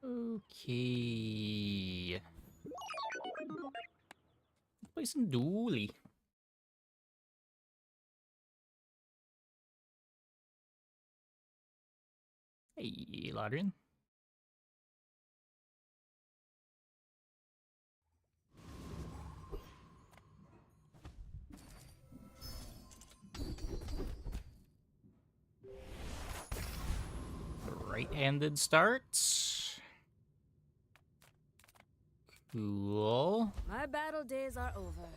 Okay. Play some Dooley. Hey, Ladrian. Right-handed starts. Cool. My battle days are over,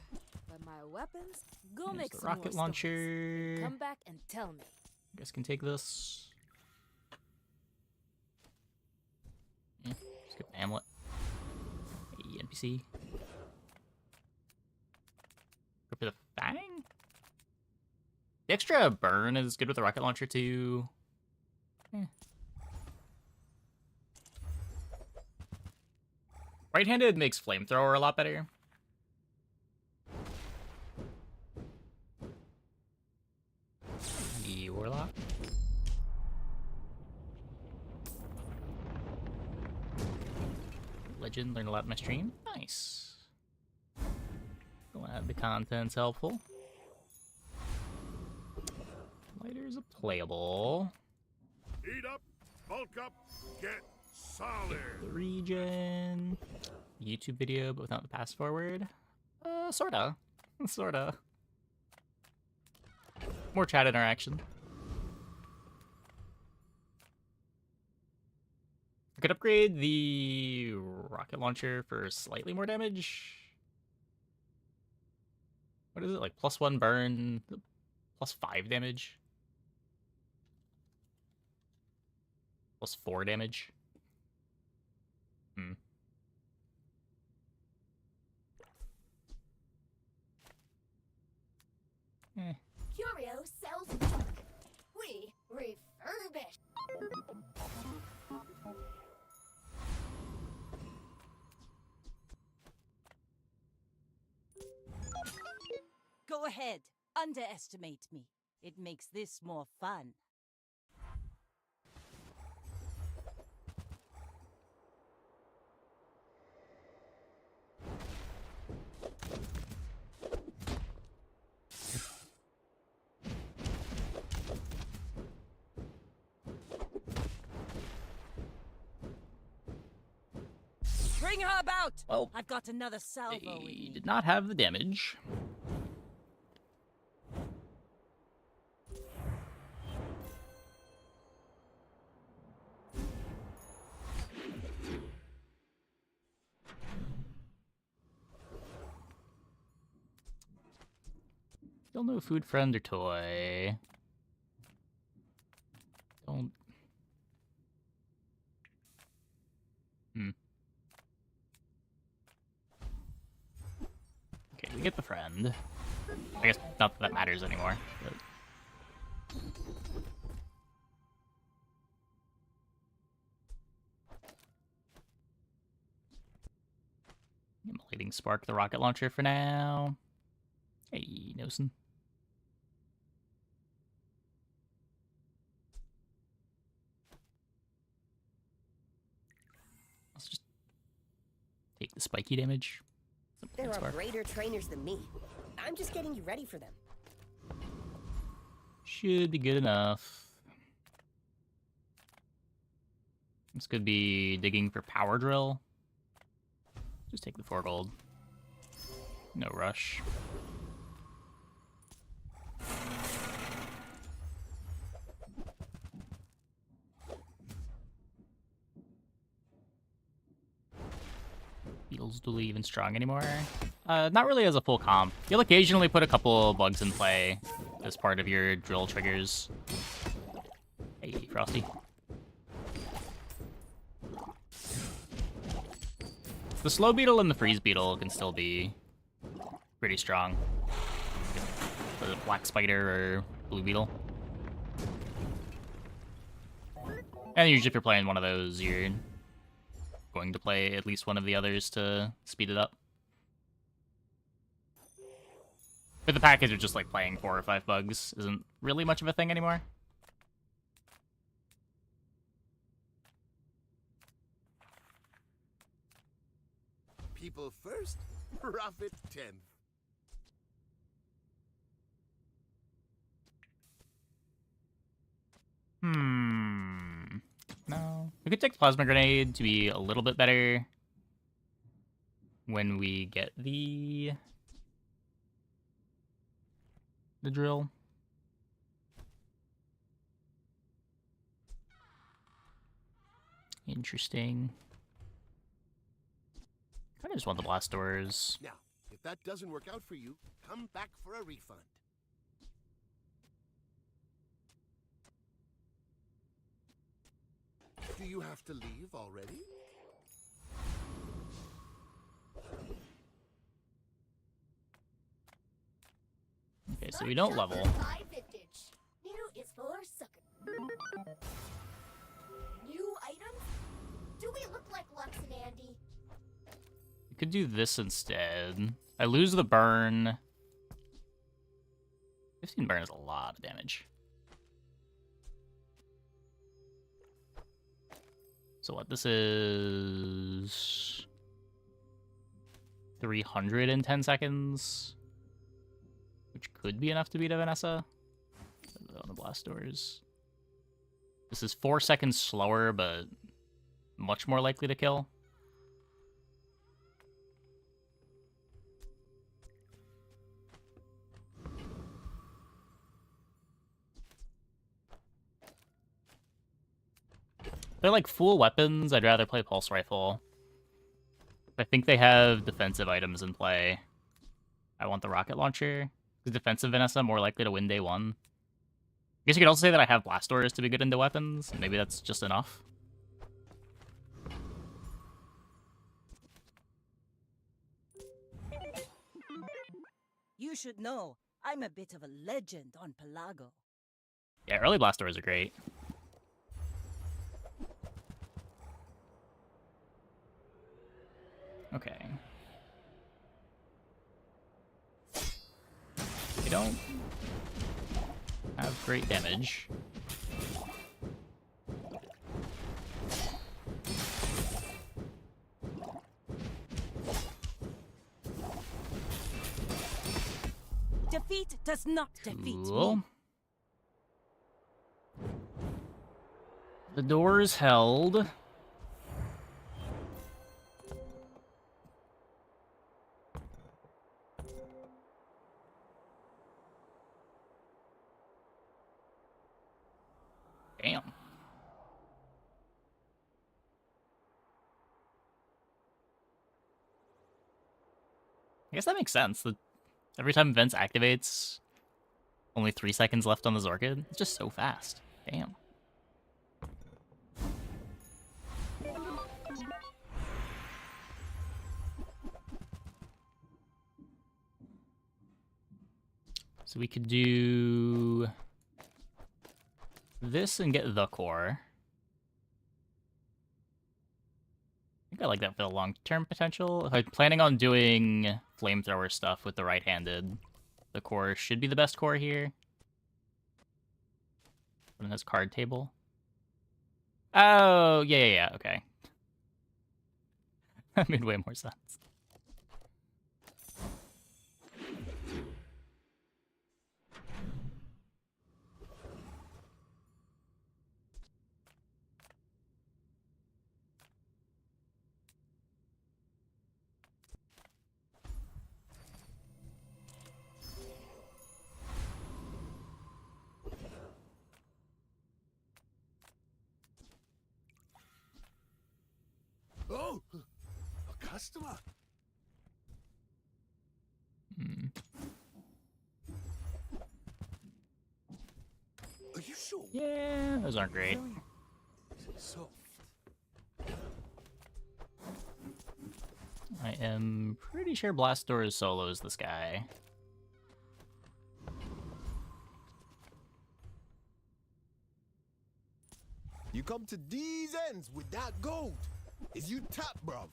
but my weapons, go There's make the some rocket more launcher. stories. Then come back and tell me. You guys can take this. Yeah, skip the Hamlet. Hey, NPC. Go for the Fang? The extra burn is good with the rocket launcher too. Eh. Right-handed makes flamethrower a lot better. The Warlock. Legend, learned a lot in my stream. Nice. Glad the content's helpful. Lighters are playable. Heat up, bulk up, get solid. The regen. YouTube video, but without the pass forward. Sorta. Sorta. More chat interaction. I could upgrade the rocket launcher for slightly more damage. What is it, like +1 burn, +5 damage? +4 damage? Curio sells junk. We refurbish. Go ahead. Underestimate me. It makes this more fun. Bring her about! Well, I've got another salvo in they me. did not have the damage. Still no food, friend, or toy. Don't. Okay, we get the friend. I guess not that that matters anymore. But... Immolating Spark, the rocket launcher for now. Hey, Nosen. Let's just take the spiky damage. There are Spark. greater trainers than me. I'm just getting you ready for them. Should be good enough. This could be digging for power drill. Just take the 4 gold. No rush. Feels Dooley even strong anymore? Not really as a full comp. You'll occasionally put a couple bugs in play as part of your drill triggers. Hey, Frosty. The slow beetle and the freeze beetle can still be pretty strong. The black spider or blue beetle. And usually if you're playing one of those, you're going to play at least one of the others to speed it up. But the package of just like playing 4 or 5 bugs isn't really much of a thing anymore. People first, profit 10th. No. We could take the plasma grenade to be a little bit better when we get the drill. Interesting. I just want the blast doors. Now, if that doesn't work out for you, come back for a refund. Do you have to leave already? Okay, so we don't level. High vintage. New is for sucker. New items? Do we look like Lux and Andy? We could do this instead. I lose the burn. 15 burn is a lot of damage. So what, this is 300 in 10 seconds, which could be enough to beat a Vanessa on the blast doors. This is 4 seconds slower, but much more likely to kill. They're like full weapons. I'd rather play Pulse Rifle. I think they have defensive items in play. I want the rocket launcher. Is defensive Vanessa more likely to win day one? I guess you could also say that I have blast doors to be good into weapons. Maybe that's just enough. You should know, I'm a bit of a legend on Pelago. Yeah, early blast doors are great. Okay. They don't have great damage. Defeat does not defeat Cool. me. The door's held. Damn. I guess that makes sense. Every time Vents activates, only 3 seconds left on the Zorkid. It's just so fast. Damn. So we could do this and get the core. I think I like that for the long-term potential. If I'm planning on doing flamethrower stuff with the right-handed, the core should be the best core here. Put in this card table. Oh, yeah, okay. That made way more sense. Oh, a customer. Are you sure? Yeah, those aren't great. Soft. I am pretty sure Blast Doors solos this guy. You come to these ends with that gold. Is you tap, bruv?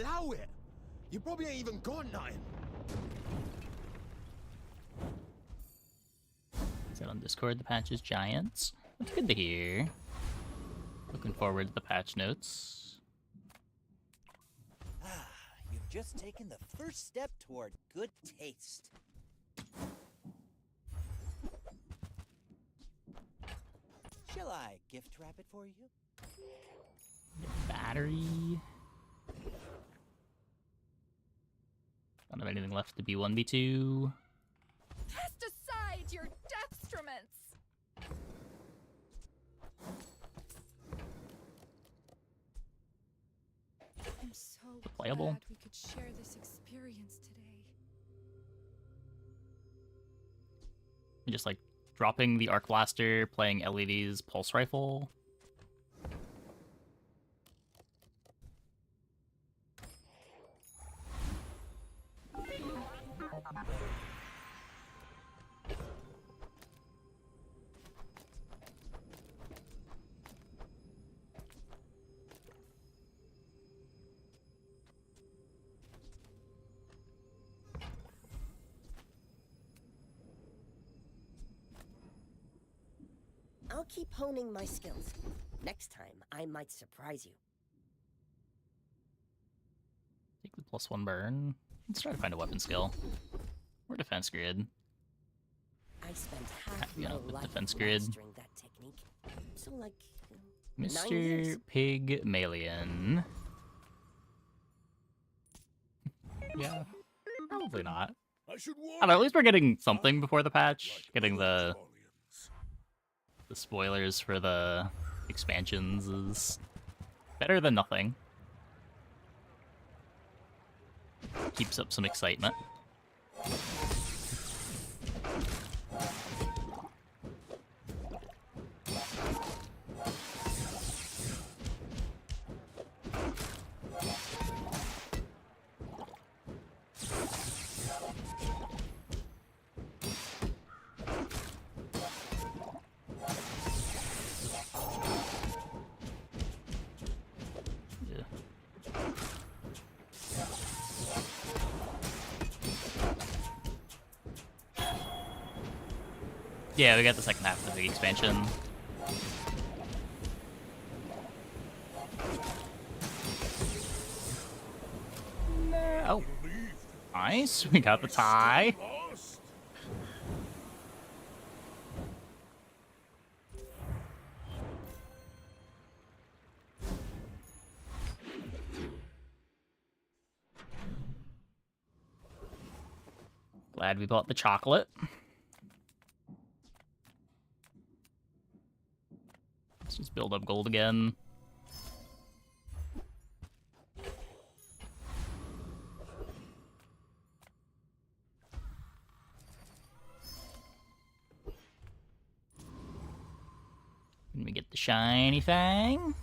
allow it. You probably ain't even got nothing. Said on Discord the patch is giants. That's good to hear. Looking forward to the patch notes. Ah, you've just taken the first step toward good taste. Shall I gift wrap it for you? Battery. Don't have anything left to be 1v2. Cast aside your deathstruments! I'm so Playable. glad we could share this experience today. Just like dropping the arc blaster, playing LED's pulse rifle. I'll keep honing my skills. Next time, I might surprise you. Take the +1 burn. Let's try to find a weapon skill. Or defense grid. I spent half Yeah, my the life defense grid. mastering that technique. So, like, 9 Mr. years. Pygmalion. Yeah, probably not. I should warn I don't know, at least we're getting something before the patch. Getting the spoilers for the expansions is better than nothing. Keeps up some excitement. Yeah, we got the second half of the big expansion. Oh. Nice, we got the tie. Glad we bought the chocolate. Let's just build up gold again. Let me get the shiny thing.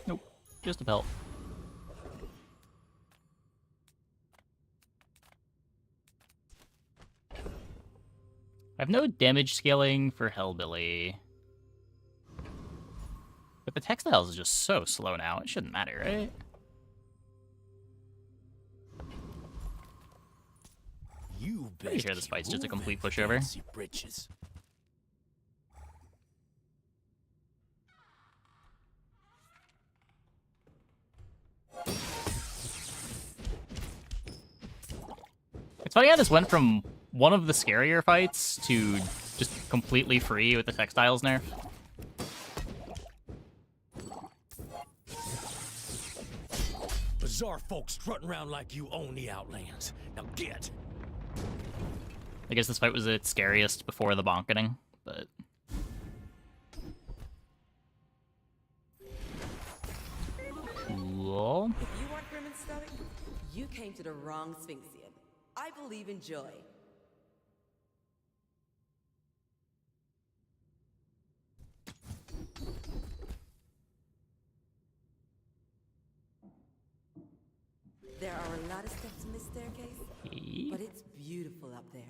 Nope, just a pelt. I have no damage scaling for Hellbilly. But the textiles is just so slow now, it shouldn't matter, right? You Pretty sure this fight's just a complete pushover. Britches. It's funny how this went from one of the scarier fights to just completely free with the textiles nerf. Bizarre folks strutting around like you own the Outlands. Now get. I guess this fight was its scariest before the bonketing, but... Cool. If you want grim and stoic, you came to the wrong Sphinxian. I I believe in joy. There are a lot of steps in this staircase, Okay. but it's beautiful up there.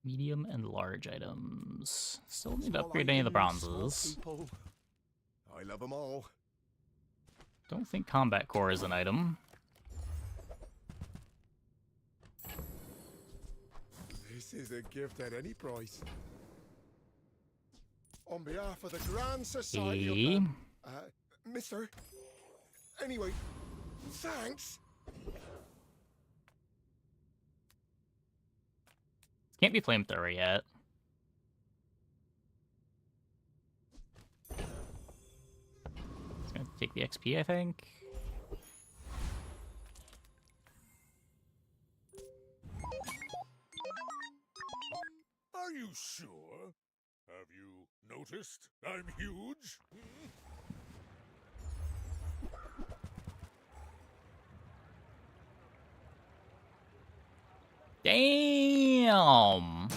Medium and large items. Still need to Small upgrade any of the items, small bronzes. people. I love them all. Don't think combat core is an item. This is a gift at any price. On behalf of the Grand Society Okay. of Mister. Anyway, thanks. Can't be flamethrower yet. It's gonna take the XP, I think. Are you sure? Have you noticed I'm huge? Damn!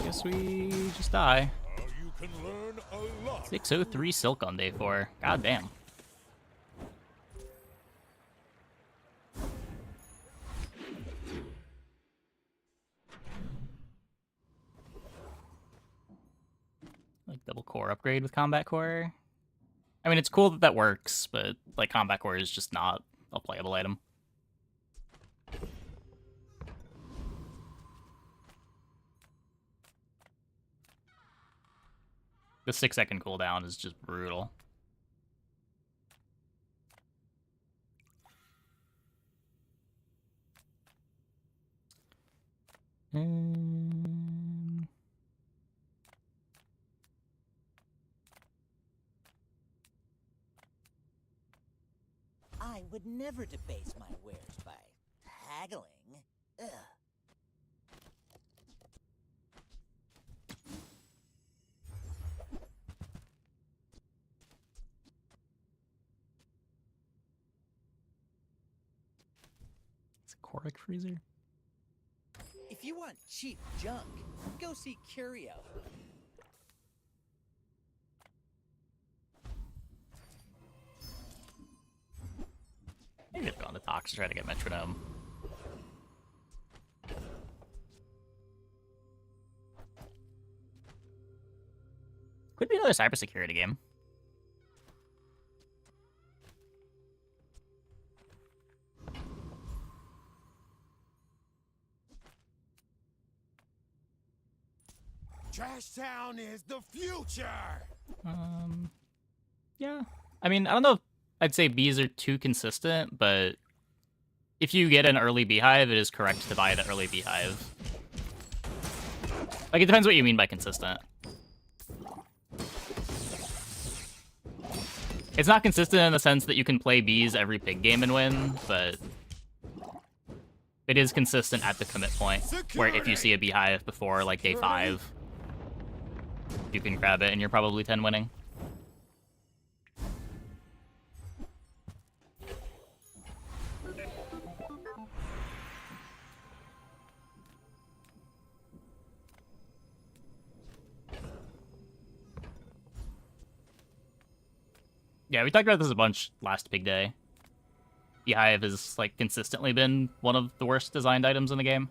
Guess we just die. You can learn a lot. 603 silk on day 4. God damn. Like double core upgrade with combat core. I mean, it's cool that that works, but like combat core is just not a playable item. The 6-second cooldown is just brutal. I would never debase my wares by haggling. Ugh. It's a Korik freezer. If you want cheap junk, go see Curio. Maybe I've gone to Tox to try to get Metronome. Could be another cybersecurity game. Trash Town is the future. Yeah. I mean, I don't know if I'd say bees are too consistent, but if you get an early beehive, it is correct to buy the early beehive. Like, it depends what you mean by consistent. It's not consistent in the sense that you can play bees every pig game and win, but it is consistent at the commit point, where if you see a beehive before, like, day 5, you can grab it and you're probably 10 winning. Yeah, we talked about this a bunch last pig day. Beehive has, like, consistently been one of the worst designed items in the game.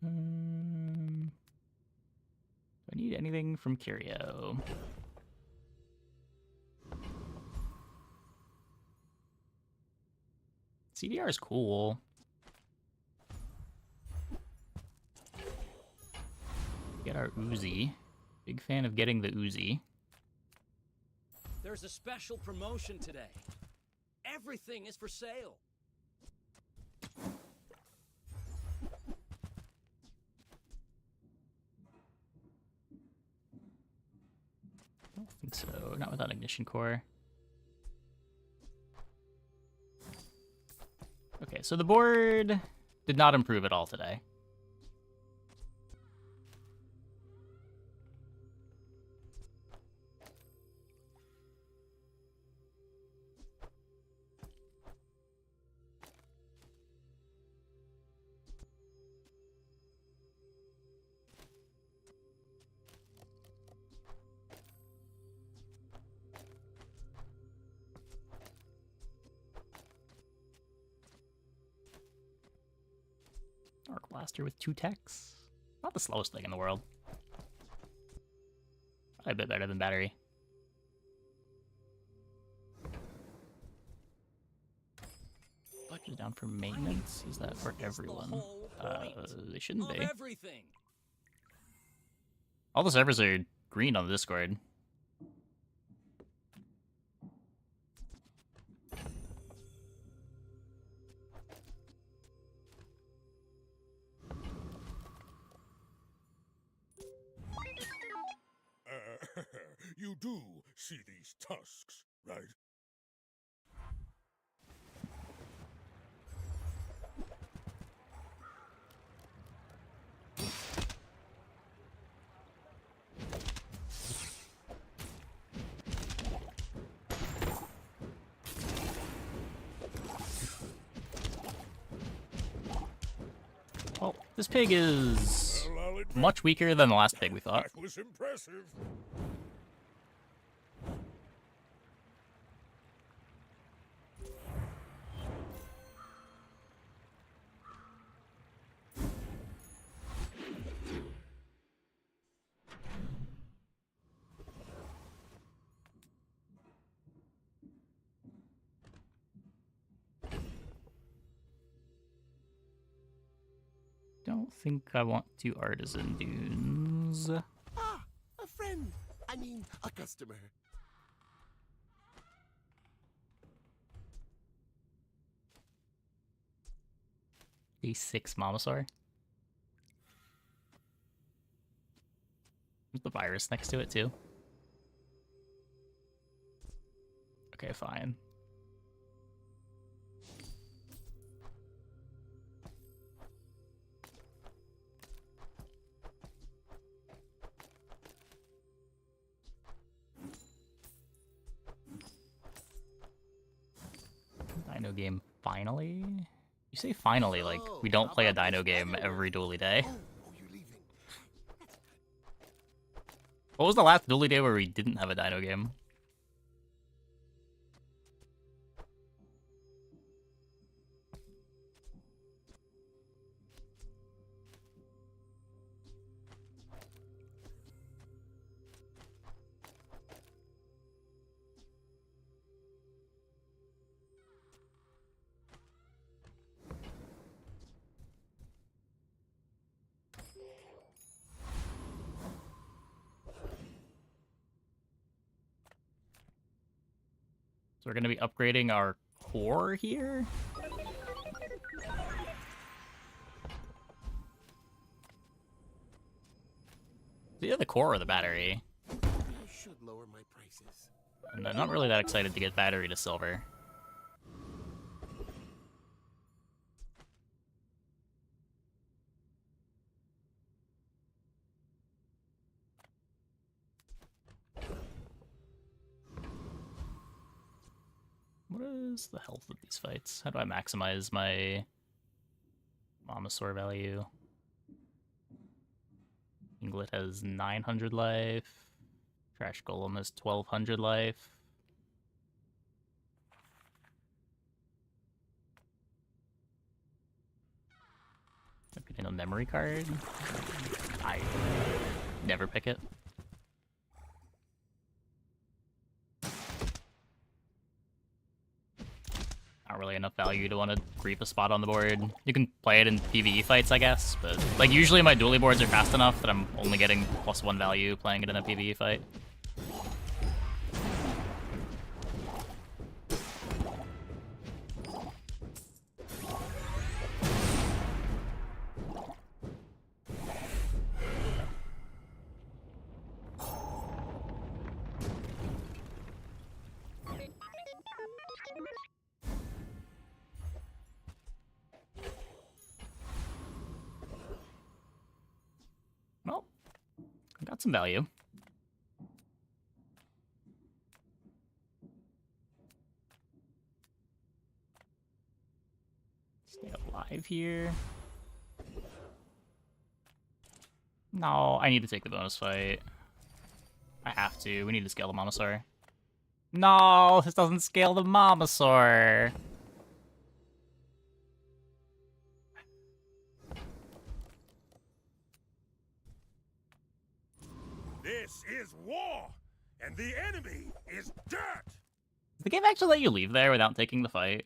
Do I need anything from Curio? CDR is cool. Get our Uzi. Big fan of getting the Uzi. There's a special promotion today. Everything is for sale. I don't think so. Not without ignition core. Okay, so the board did not improve at all today. Arc Blaster with 2 techs. Not the slowest thing in the world. Probably a bit better than battery. Budget down for maintenance? Is that for everyone? They shouldn't be. Everything. All the servers are green on the Discord. You do see these tusks, right? Well, this pig is Well, I'll admit, much weaker than the last pig we thought. that was impressive. Don't think I want to artisan dunes. Ah, a friend. I mean, a customer. A6 Mamasaur. There's the virus next to it too. Okay, fine. Dino game finally? You say finally, like we don't play a dino game every Dooley day. Oh, you're leaving. What was the last Dooley day where we didn't have a dino game? So we're going to be upgrading our core here? Either the core or the battery. I should lower my prices. And I'm not really that excited to get battery to silver. What is the health of these fights? How do I maximize my Mamasaur value? Inglet has 900 life. Trash Golem has 1200 life. I'm getting a memory card. I never pick it. Not really enough value to want to creep a spot on the board. You can play it in PvE fights, I guess, but like usually my dually boards are fast enough that I'm only getting +1 value playing it in a PvE fight. Got some value. Stay alive here. No, I need to take the bonus fight. I have to. We need to scale the Momosaur. No, this doesn't scale the Momosaur. This is war, and the enemy is dirt. Does the game actually let you leave there without taking the fight?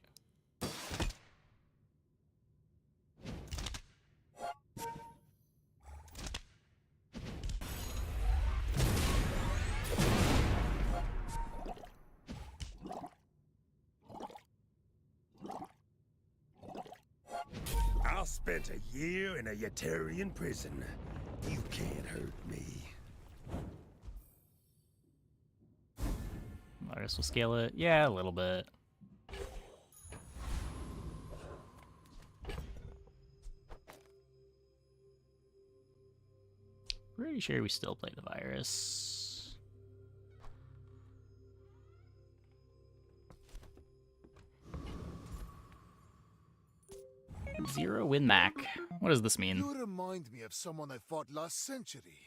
I spent a year in a Yetarian prison. You can't hurt me. I guess we'll scale it. Yeah, a little bit. Pretty sure we still play the virus. Zero win Mac. What does this mean? You remind me of someone I fought last century.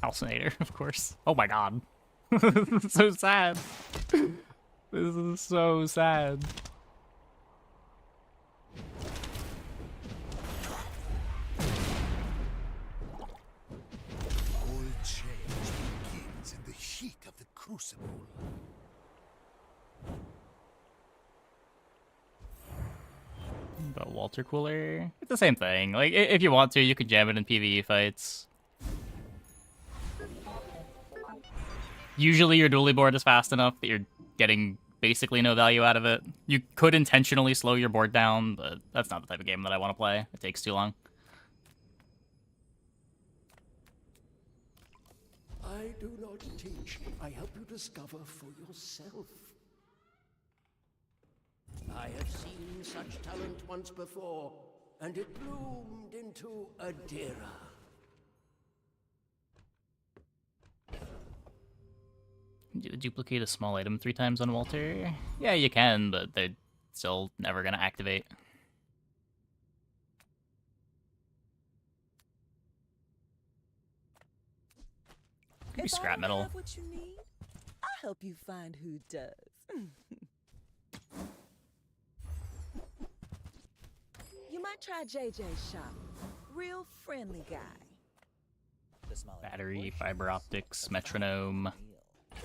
Halcinator, of course. Oh my god. This is so sad. This is so sad. All change begins in the heat of the crucible. The Walter Cooler. It's the same thing. Like, if you want to, you can jam it in PvE fights. Usually your Dooley board is fast enough that you're getting basically no value out of it. You could intentionally slow your board down, but that's not the type of game that I want to play. It takes too long. I do not teach. I help you discover for yourself. I have seen such talent once before, and it bloomed into a Dira. Duplicate a small item 3 times on Walter? Yeah, you can, but they're still never gonna activate. Could be scrap metal. Have what you need, I'll help you find who does. You might try JJ's shop. Real friendly guy. Battery, fiber optics, metronome.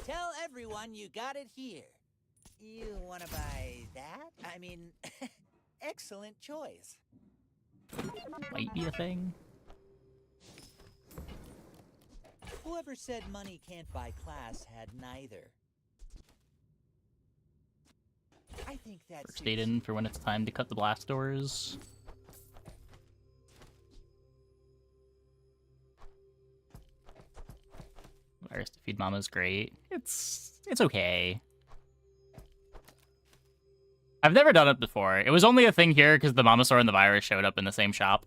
Tell everyone you got it here. You want to buy that? I mean, excellent choice. Might be a thing. Whoever said money can't buy class had neither. I think that's First aid in for when it's time to cut the blast doors. Virus to feed Mama is great. It's okay. I've never done it before. It was only a thing here because the Momosaur and the virus showed up in the same shop.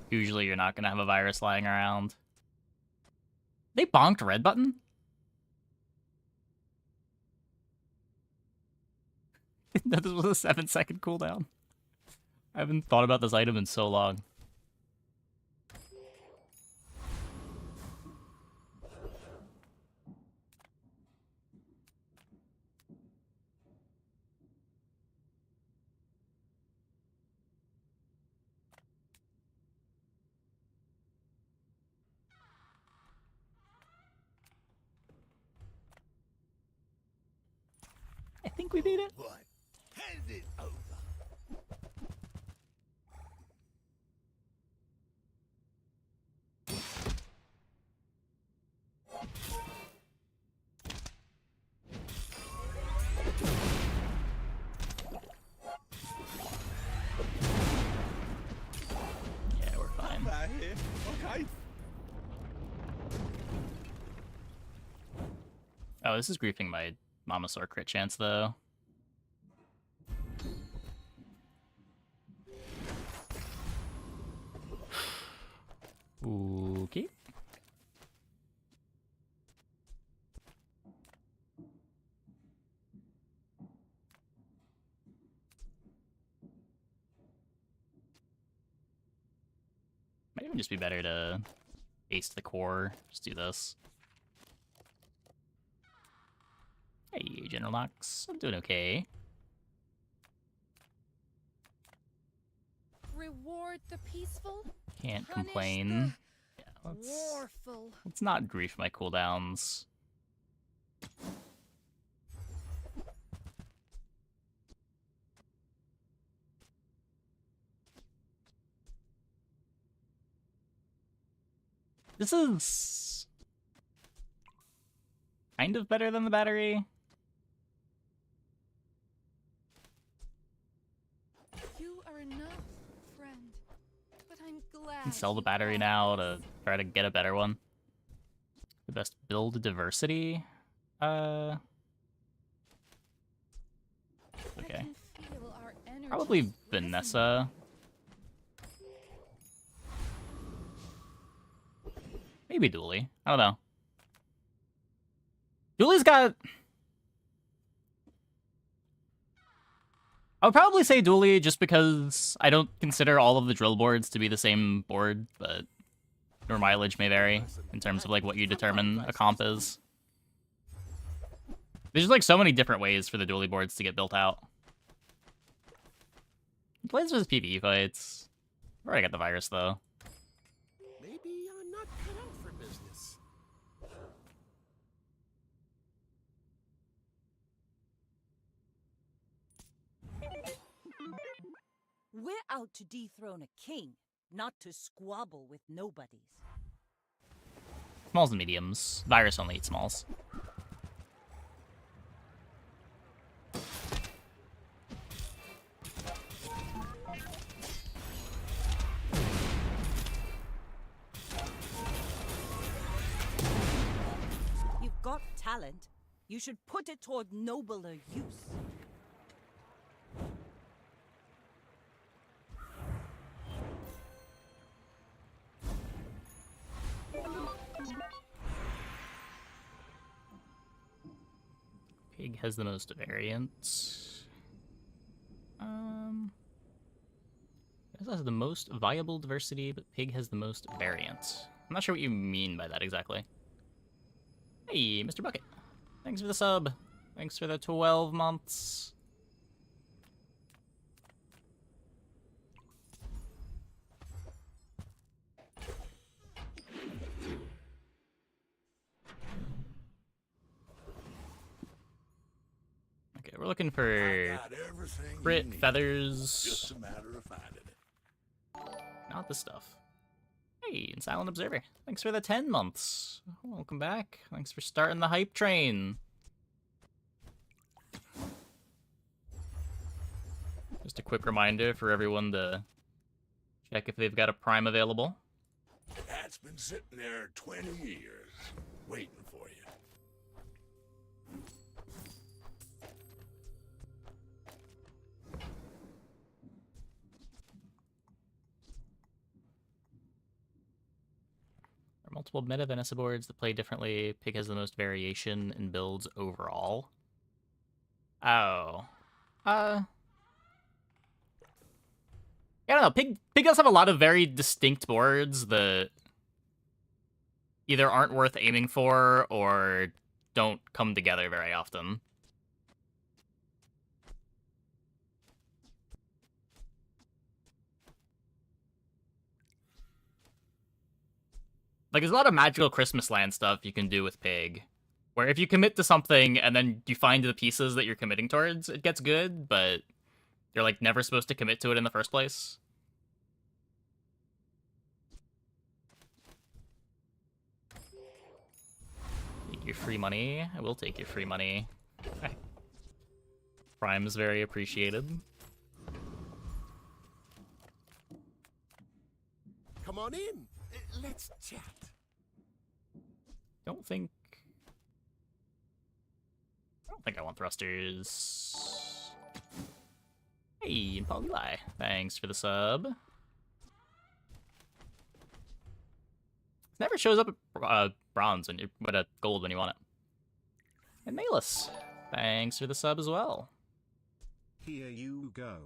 Usually you're not going to have a virus lying around. They bonked red button? This was a 7-second cooldown. I haven't thought about this item in so long. I think we beat it. What? Hand it over. Yeah, we're fine. Out here, okay? Oh, this is griefing my Mamasaur crit chance, though. Okay. Might even just be better to ace the core. Just do this. Hey, General Knox. I'm doing okay. Reward the peaceful. Can't Punish complain. the Yeah, warful. let's not grief my cooldowns. This is kind of better than the battery. You are enough, friend. But I'm glad. Can sell the you battery have now this. to try to get a better one. The best build diversity. I Okay. can feel our energy Probably resonate. Vanessa. Maybe Dooley. I don't know. Dooley's got... I would probably say Dooley just because I don't consider all of the drill boards to be the same board, but your mileage may vary in terms of like what you determine a comp is. There's like so many different ways for the Dooley boards to get built out. He plays with his PvE fights. I've already got the virus though. Maybe I'm not cut out for business. We're out to dethrone a king, not to squabble with nobodies. Smalls and mediums. Virus only eats smalls. You've got talent. You should put it toward nobler use. Pig has the most variance. This has the most viable diversity, but Pig has the most variance. I'm not sure what you mean by that exactly. Hey, Mr. Bucket. Thanks for the sub. Thanks for the 12 months. Okay, we're looking for crit, feathers. Just a matter of finding it. Not this stuff. Hey, and Silent Observer. Thanks for the 10 months. Welcome back. Thanks for starting the hype train. Just a quick reminder for everyone to check if they've got a Prime available. That's been sitting there 20 years, waiting for you. There are multiple meta Vanessa boards that play differently. Pig has the most variation in builds overall. Oh. Yeah, I don't know. Pig does have a lot of very distinct boards that either aren't worth aiming for or don't come together very often. Like, there's a lot of magical Christmas land stuff you can do with Pig, where if you commit to something and then you find the pieces that you're committing towards, it gets good, but you're, like, never supposed to commit to it in the first place. Take your free money. I will take your free money. Prime is very appreciated. Come on in. Let's chat. Don't think think I want thrusters. Hey, and Polylai. Thanks for the sub. It never shows up at bronze when you, but at gold when you want it. And Malus, thanks for the sub as well. Here you go.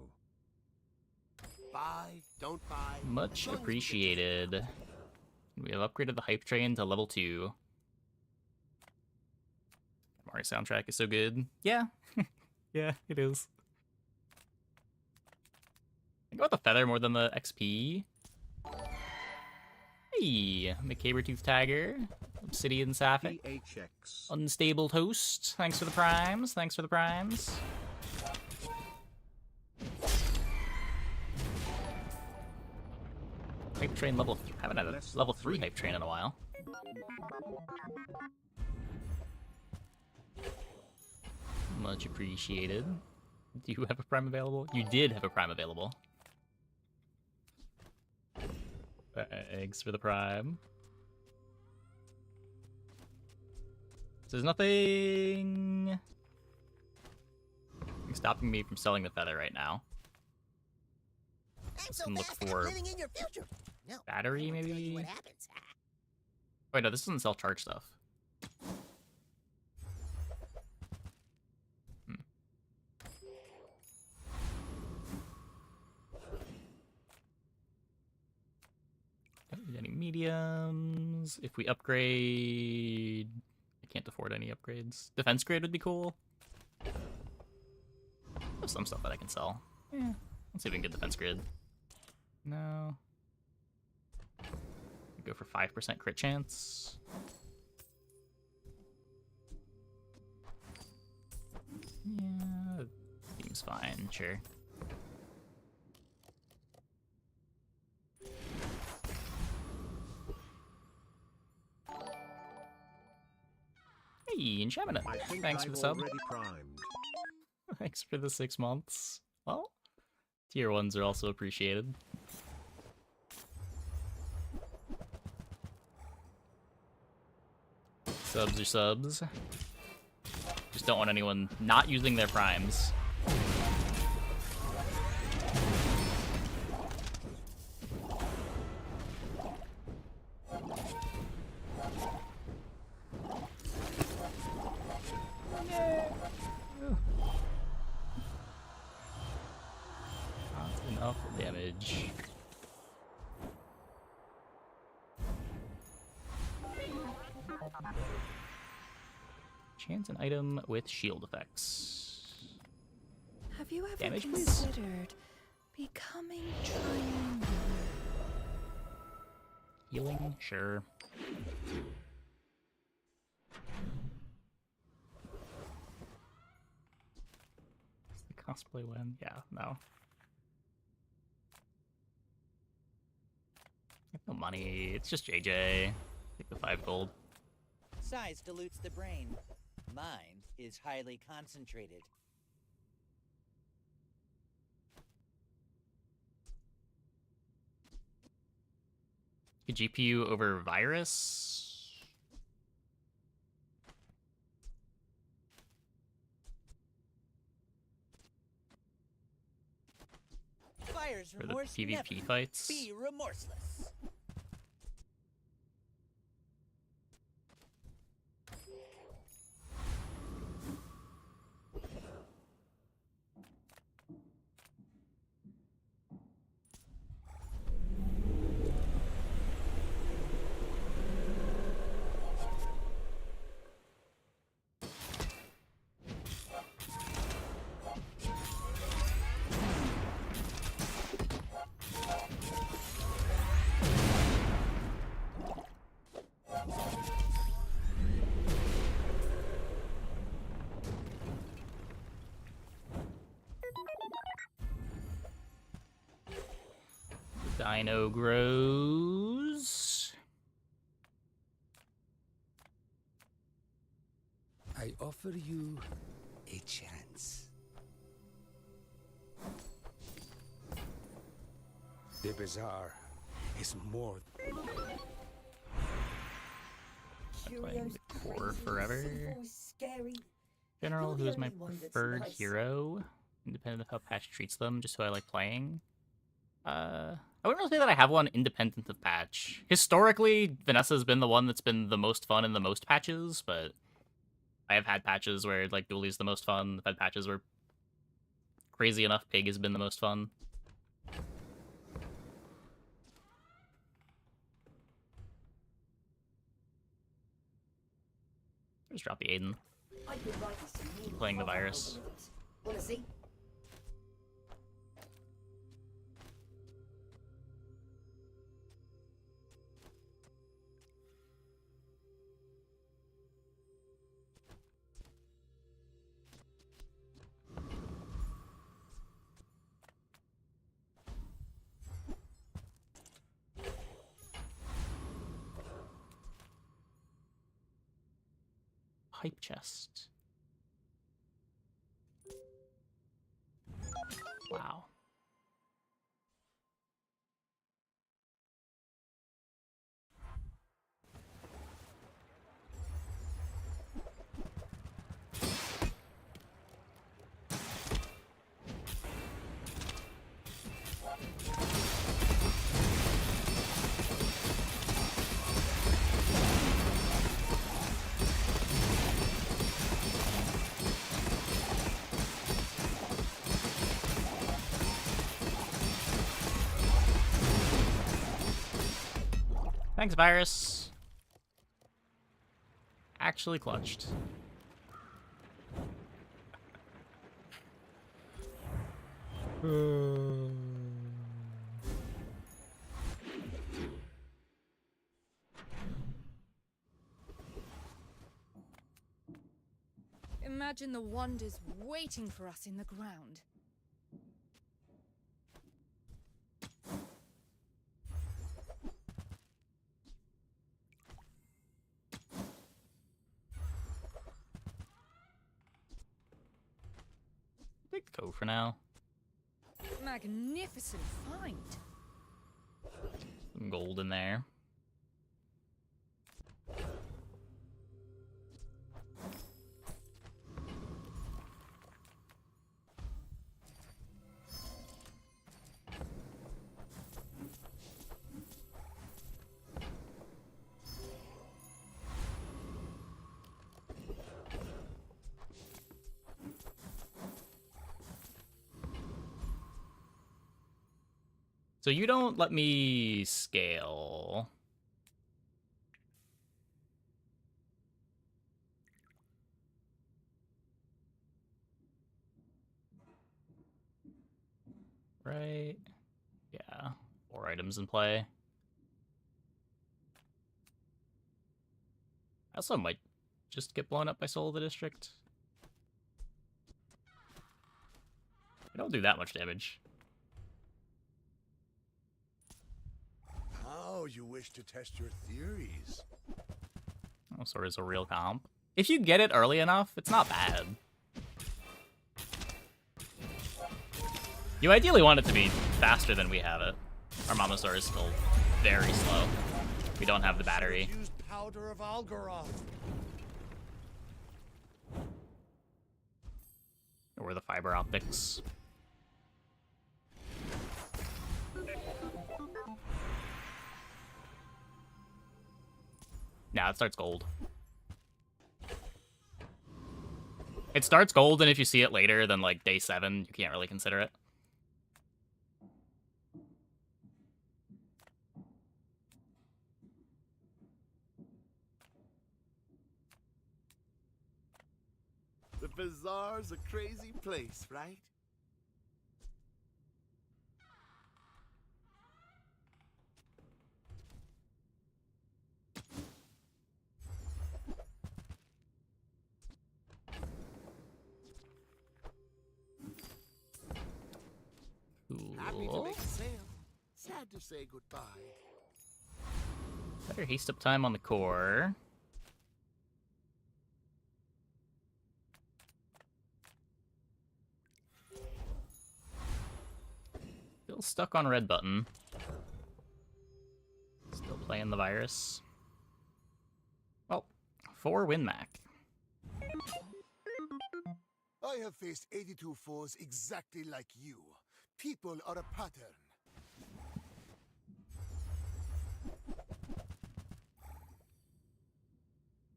Buy, don't buy. Much appreciated. We have upgraded the hype train to level 2. Mario soundtrack is so good. Yeah. Yeah, it is. I go with the feather more than the XP. Hey, McCabertooth Tiger, Obsidian Sapphic, PHX. Unstable Toast. Thanks for the primes. Thanks for the primes. Hype train level. Haven't had a level 3 hype train in a while. Much appreciated. Do you have a prime available? You did have a prime available. Thanks for the prime. So there's nothing stopping me from selling the feather right now. I'm Just so gonna look fast at for living in your future. No, battery, I won't tell you maybe? what happens. Wait, no, this doesn't sell charge stuff. Don't need any mediums. If we upgrade... I can't afford any upgrades. Defense grade would be cool. There's some stuff that I can sell. Yeah. Let's see if we can get defense grid. No. Go for 5% crit chance. Yeah, seems fine, sure. Hey, Enchantment. Thanks for the sub. Thanks for the 6 months. Well, tier 1s are also appreciated. Subs are subs. Just don't want anyone not using their primes. Not enough damage. Chance an item with shield effects. Have you ever Damage, please. considered becoming triangular? Healing? Sure. Does the cosplay win? Yeah, no. I have no money. It's just JJ. Take the 5 gold. Size dilutes the brain. Mind is highly concentrated. A GPU over virus? Fire's For the remorse PvP never. fights? Be remorseless. Dino grows. I offer you a chance. The bazaar is more. I'm playing the core forever. Scary. General, You're who the is my only one that's preferred nice. hero, independent of how patch treats them, just who I like playing. I wouldn't really say that I have one independent of patch. Historically, Vanessa's been the one that's been the most fun in the most patches, but I have had patches where, like, Dooley's the most fun. I've had patches where, crazy enough, Pig has been the most fun. Just drop the Aiden. Keep playing the virus. Wanna see? Hype chest. Wow. Thanks, virus. Actually clutched. Imagine the wonders waiting for us in the ground. Take the code for now. Magnificent find. Some gold in there. So you don't let me scale. Right? Yeah. 4 items in play. I also might just get blown up by Soul of the District. I don't do that much damage. How you wish to test your theories? Oh, so is a real comp. If you get it early enough, it's not bad. You ideally want it to be faster than we have it. Our Mamasaur is still very slow. We don't have the battery. Used powder of Algaroth. Or the fiber optics. Nah, it starts gold. It starts gold, and if you see it later than, like, day 7, you can't really consider it. The bazaar's a crazy place, right? Happy to Cool. make a sale. Sad to say goodbye. Better haste up time on the core. Still stuck on red button. Still playing the virus. Well, 4 win Mac. I have faced 82 foes exactly like you. People are a pattern.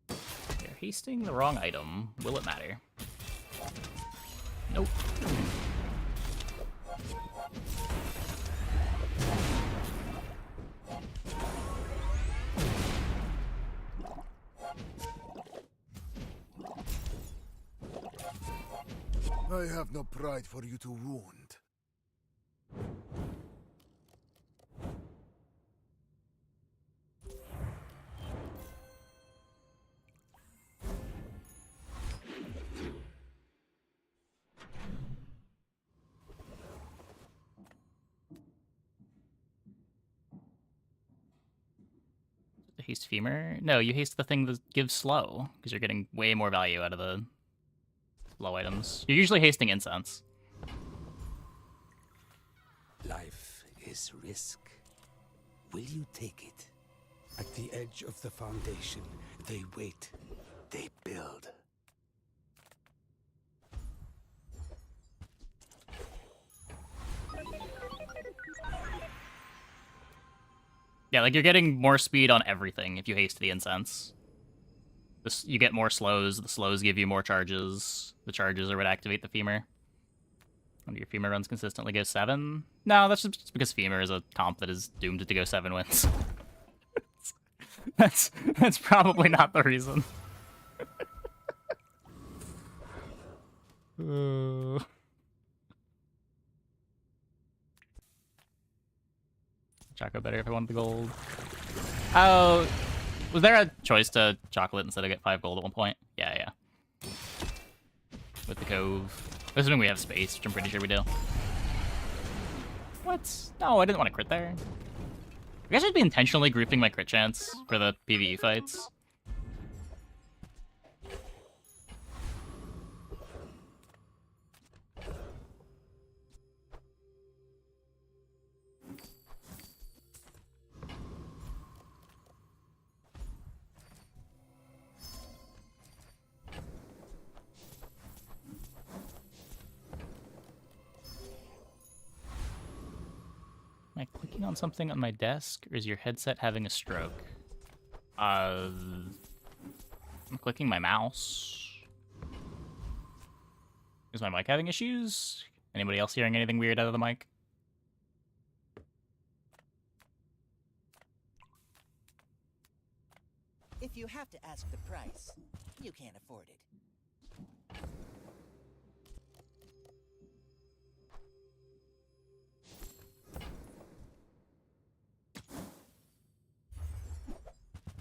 They're hasting the wrong item. Will it matter? Nope. I have no pride for you to wound. Haste femur? No, you haste the thing that gives slow, because you're getting way more value out of the low items. You're usually hasting incense. Life is risk. Will you take it? At the edge of the foundation, they wait. They build. Yeah, like you're getting more speed on everything if you haste the incense. This, you get more slows, the slows give you more charges. The charges are what activate the femur. When your femur runs consistently goes 7? No, that's just because femur is a comp that is doomed to go 7 wins. that's probably not the reason. Choco better if I wanted the gold. Oh, was there a choice to chocolate instead of get 5 gold at one point? Yeah. With the cove. Assuming we have space, which I'm pretty sure we do. What? No, I didn't want to crit there. I guess I'd be intentionally grouping my crit chance for the PvE fights. Am I clicking on something on my desk, or is your headset having a stroke? I'm clicking my mouse. Is my mic having issues? Anybody else hearing anything weird out of the mic? If you have to ask the price, you can't afford it.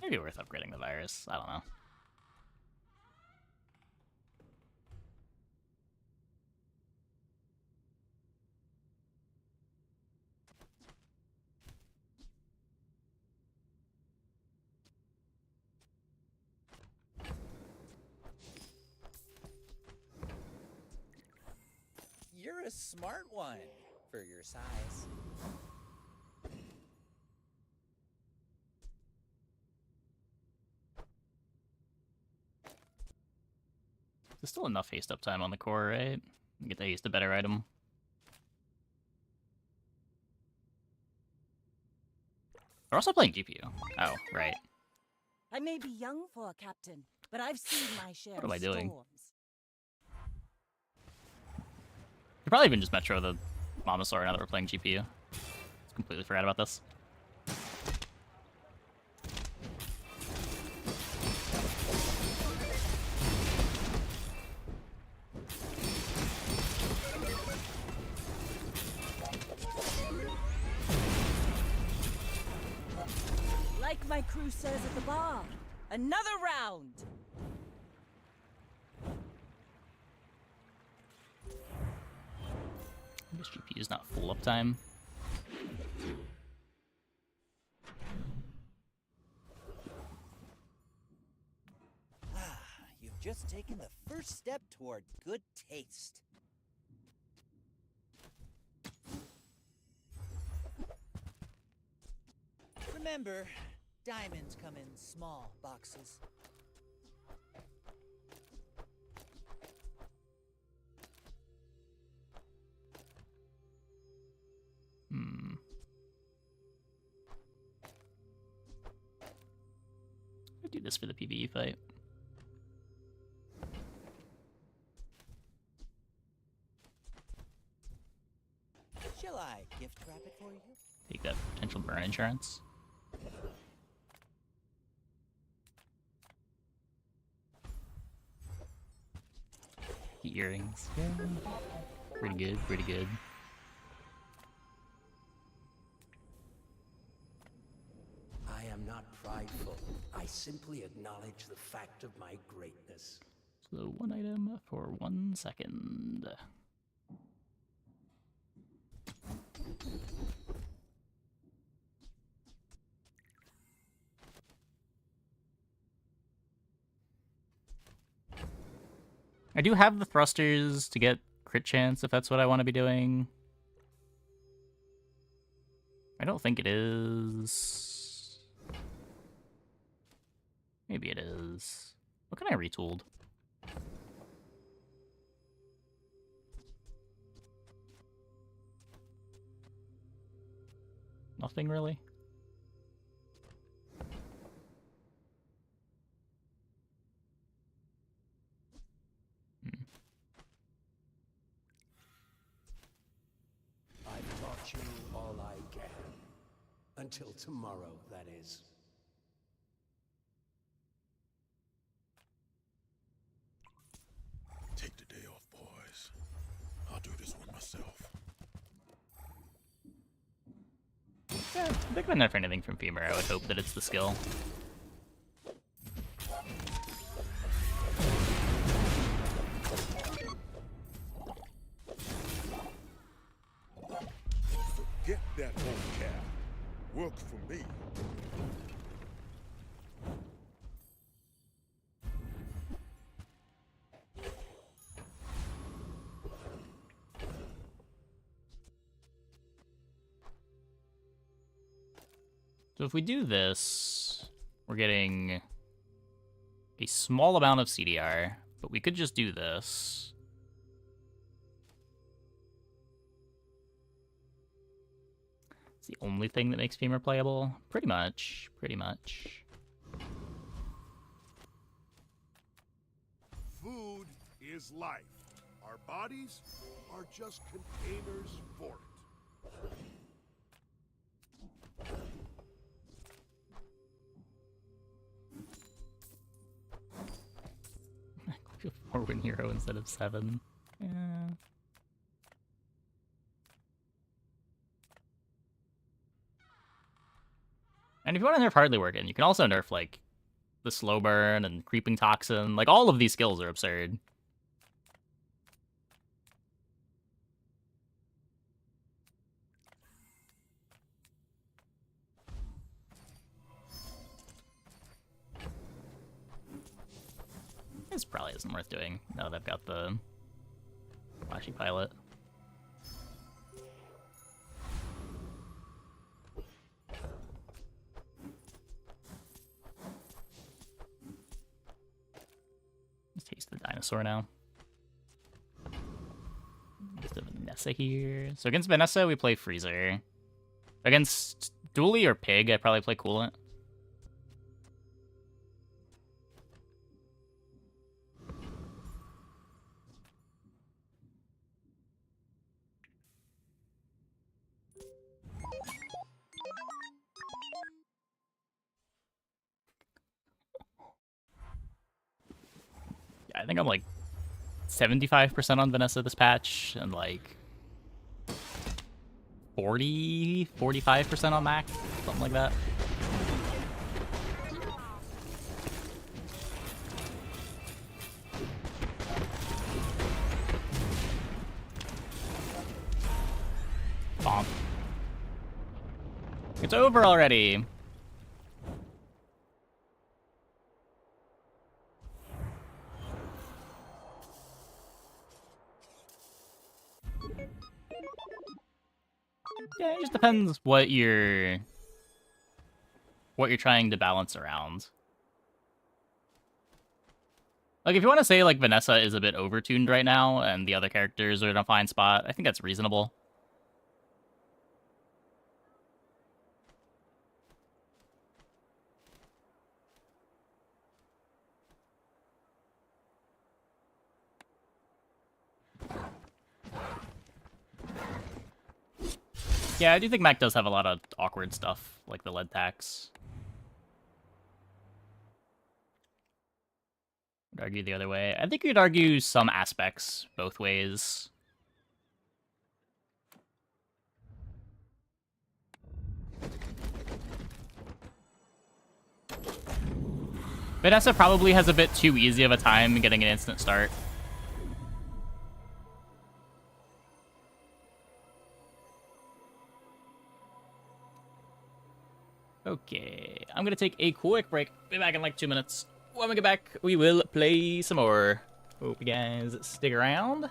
Maybe worth upgrading the virus. I don't know. You're a smart one for your size. There's still enough haste uptime on the core, right? You get to haste a better item. We're also playing GPU. Oh, right. I may be young for a captain, but I've seen my share What am I of doing? storms. Could probably even just Metro the Momosaur now that we're playing GPU. Just completely forgot about this. Like my crew says at the bar, another round! This GPU is not full uptime. You've just taken the first step toward good taste. Remember, diamonds come in small boxes. do this for the PvE fight. Shall I gift wrap it for you? Take that potential burn insurance. The earrings. Yeah. Pretty good, pretty good. I am not prideful. I simply acknowledge the fact of my greatness. So 1 item for 1 second. I do have the thrusters to get crit chance if that's what I want to be doing. I don't think it is. Maybe it is. What can I retooled? Nothing really. I've taught you all I can. Until tomorrow, that is. Take the day off, boys. I'll do this one myself. Yeah, I think if anything from Femur, I would hope that it's the skill. Forget that old cat. Works for me. So if we do this, we're getting a small amount of CDR, but we could just do this. It's the only thing that makes Femur playable. Pretty much. Pretty much. Food is life. Our bodies are just containers for it. Forward hero instead of 7. Yeah. And if you want to nerf hardly working, you can also nerf like the slow burn and creeping toxin. Like all of these skills are absurd. This probably isn't worth doing now that I've got the flashy pilot. Let's taste the dinosaur now. Just a Vanessa here. So against Vanessa, we play Freezer. Against Dooley or Pig, I probably play Coolant. I think I'm like 75% on Vanessa this patch, and like 45% on Mac, something like that. Bomb. It's over already. Yeah, it just depends what you're trying to balance around. Like, if you want to say, like, Vanessa is a bit overtuned right now, and the other characters are in a fine spot, I think that's reasonable. Yeah, I do think Mac does have a lot of awkward stuff, like the lead tax. I'd argue the other way. I think you'd argue some aspects both ways. Vanessa probably has a bit too easy of a time getting an instant start. Okay, I'm gonna take a quick break. Be back in like 2 minutes. When we get back, we will play some more. Hope you guys stick around.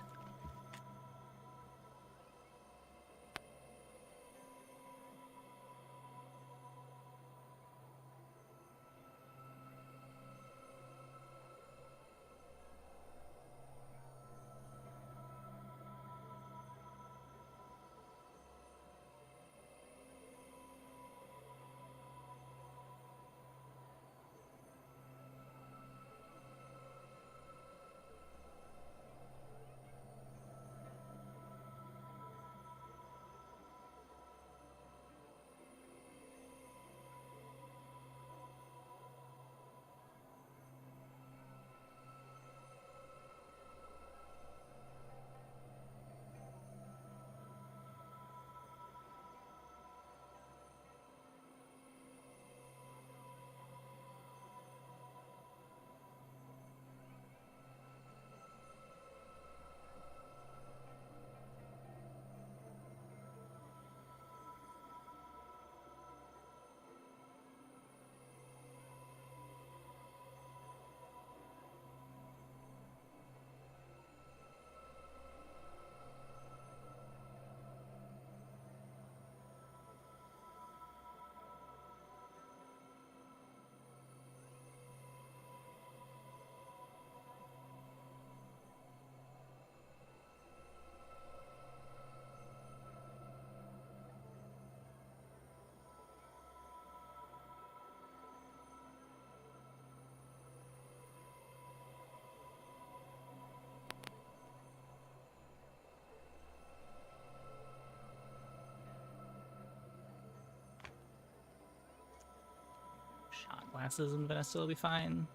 Shot glasses and Vanessa will be fine.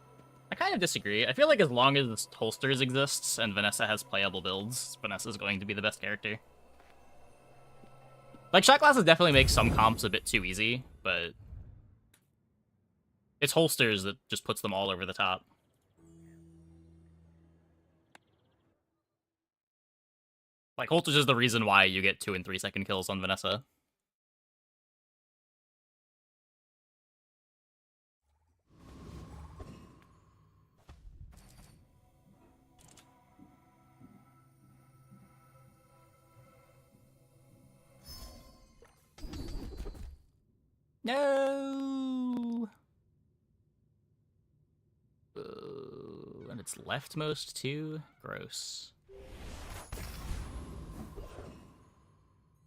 I kind of disagree. I feel like as long as holsters exists and Vanessa has playable builds, Vanessa's going to be the best character. Like, shot glasses definitely make some comps a bit too easy, but it's holsters that just puts them all over the top. Like, holsters is the reason why you get 2 and 3 second kills on Vanessa. No! And it's leftmost too? Gross.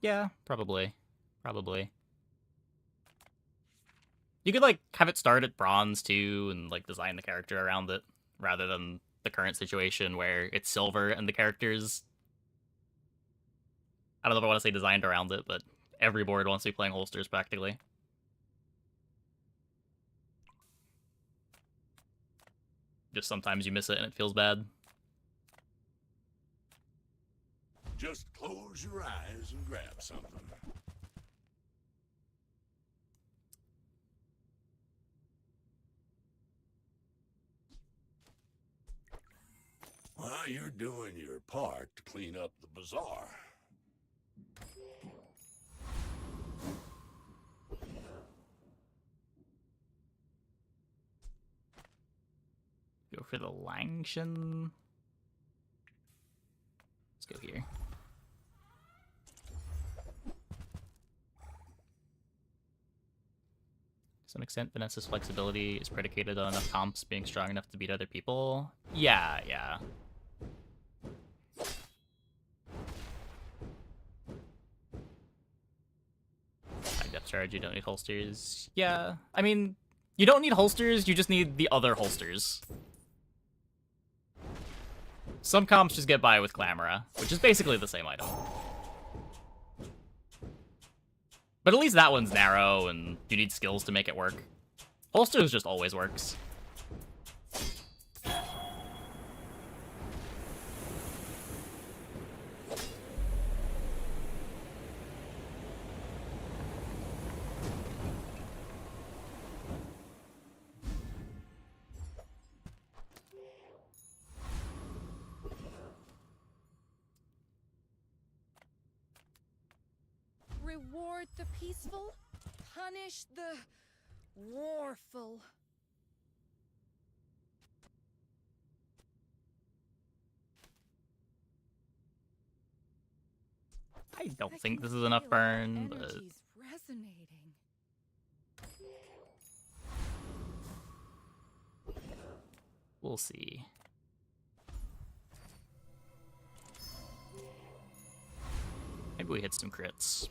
Yeah, probably. Probably. You could, like, have it start at bronze, too, and, like, design the character around it, rather than the current situation where it's silver and the character's... I don't know if I want to say designed around it, but every board wants to be playing holsters, practically. Just sometimes you miss it and it feels bad. Just close your eyes and grab something. Well, you're doing your part to clean up the bazaar. Go for the Langshan. Let's go here. To some extent, Vanessa's flexibility is predicated on enough comps being strong enough to beat other people. Yeah, yeah. High depth charge, you don't need holsters. Yeah, I mean, you don't need holsters, you just need the other holsters. Some comps just get by with Glamora, which is basically the same item. But at least that one's narrow, and you need skills to make it work. Holsters just always works. Reward the peaceful, punish the warful. I don't think this is enough burn, but Energy's resonating. we'll see. Maybe we hit some crits.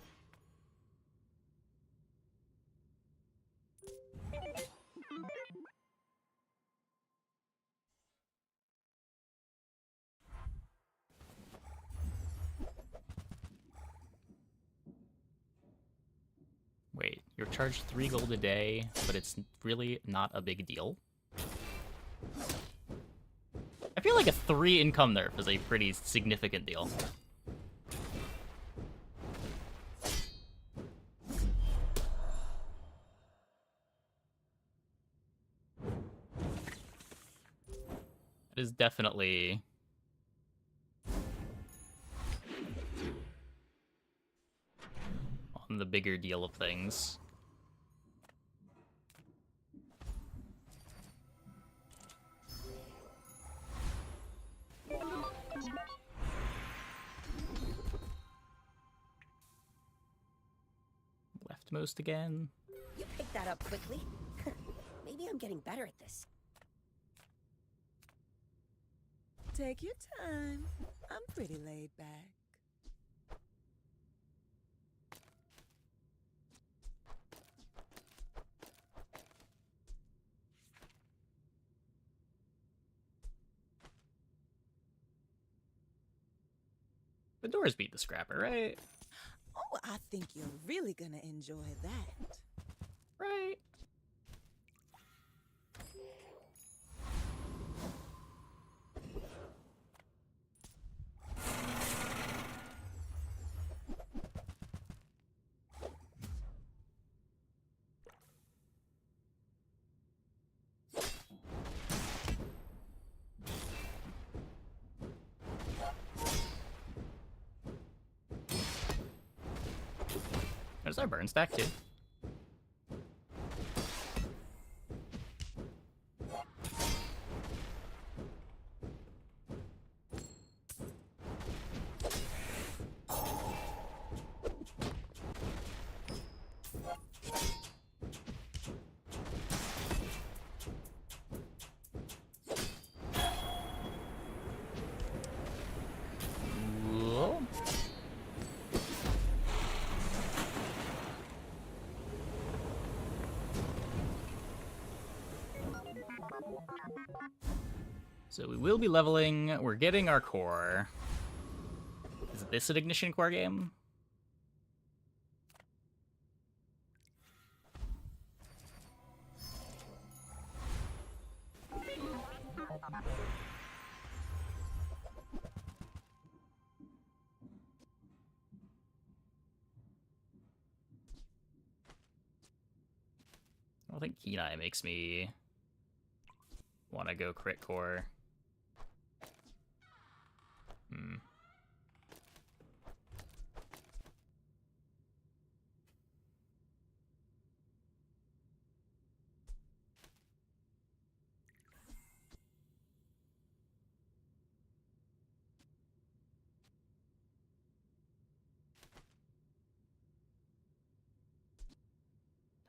Wait, you're charged 3 gold a day, but it's really not a big deal? I feel like a 3 income nerf is a pretty significant deal. It is definitely on the bigger deal of things. Leftmost again. You picked that up quickly. Maybe I'm getting better at this. Take your time. I'm pretty laid back. The doors beat the scrapper, right? Oh, I think you're really gonna enjoy that. Right. There's our burn stack, too. Whoa. So we will be leveling. We're getting our core. Is this an ignition core game? I don't think Kenai makes me want to go crit core.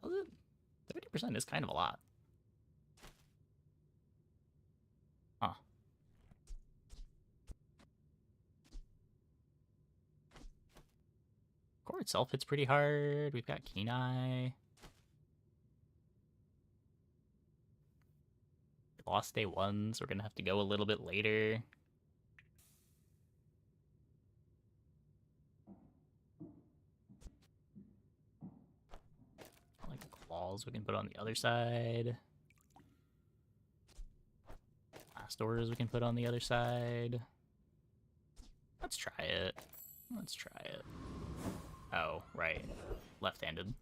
Does it? 30% is kind of a lot. Huh. Core itself hits pretty hard. We've got Kenai. Lost day 1, so we're gonna have to go a little bit later. walls we can put on the other side. Glass doors we can put on the other side. Let's try it. Let's try it. Oh, right. Left-handed.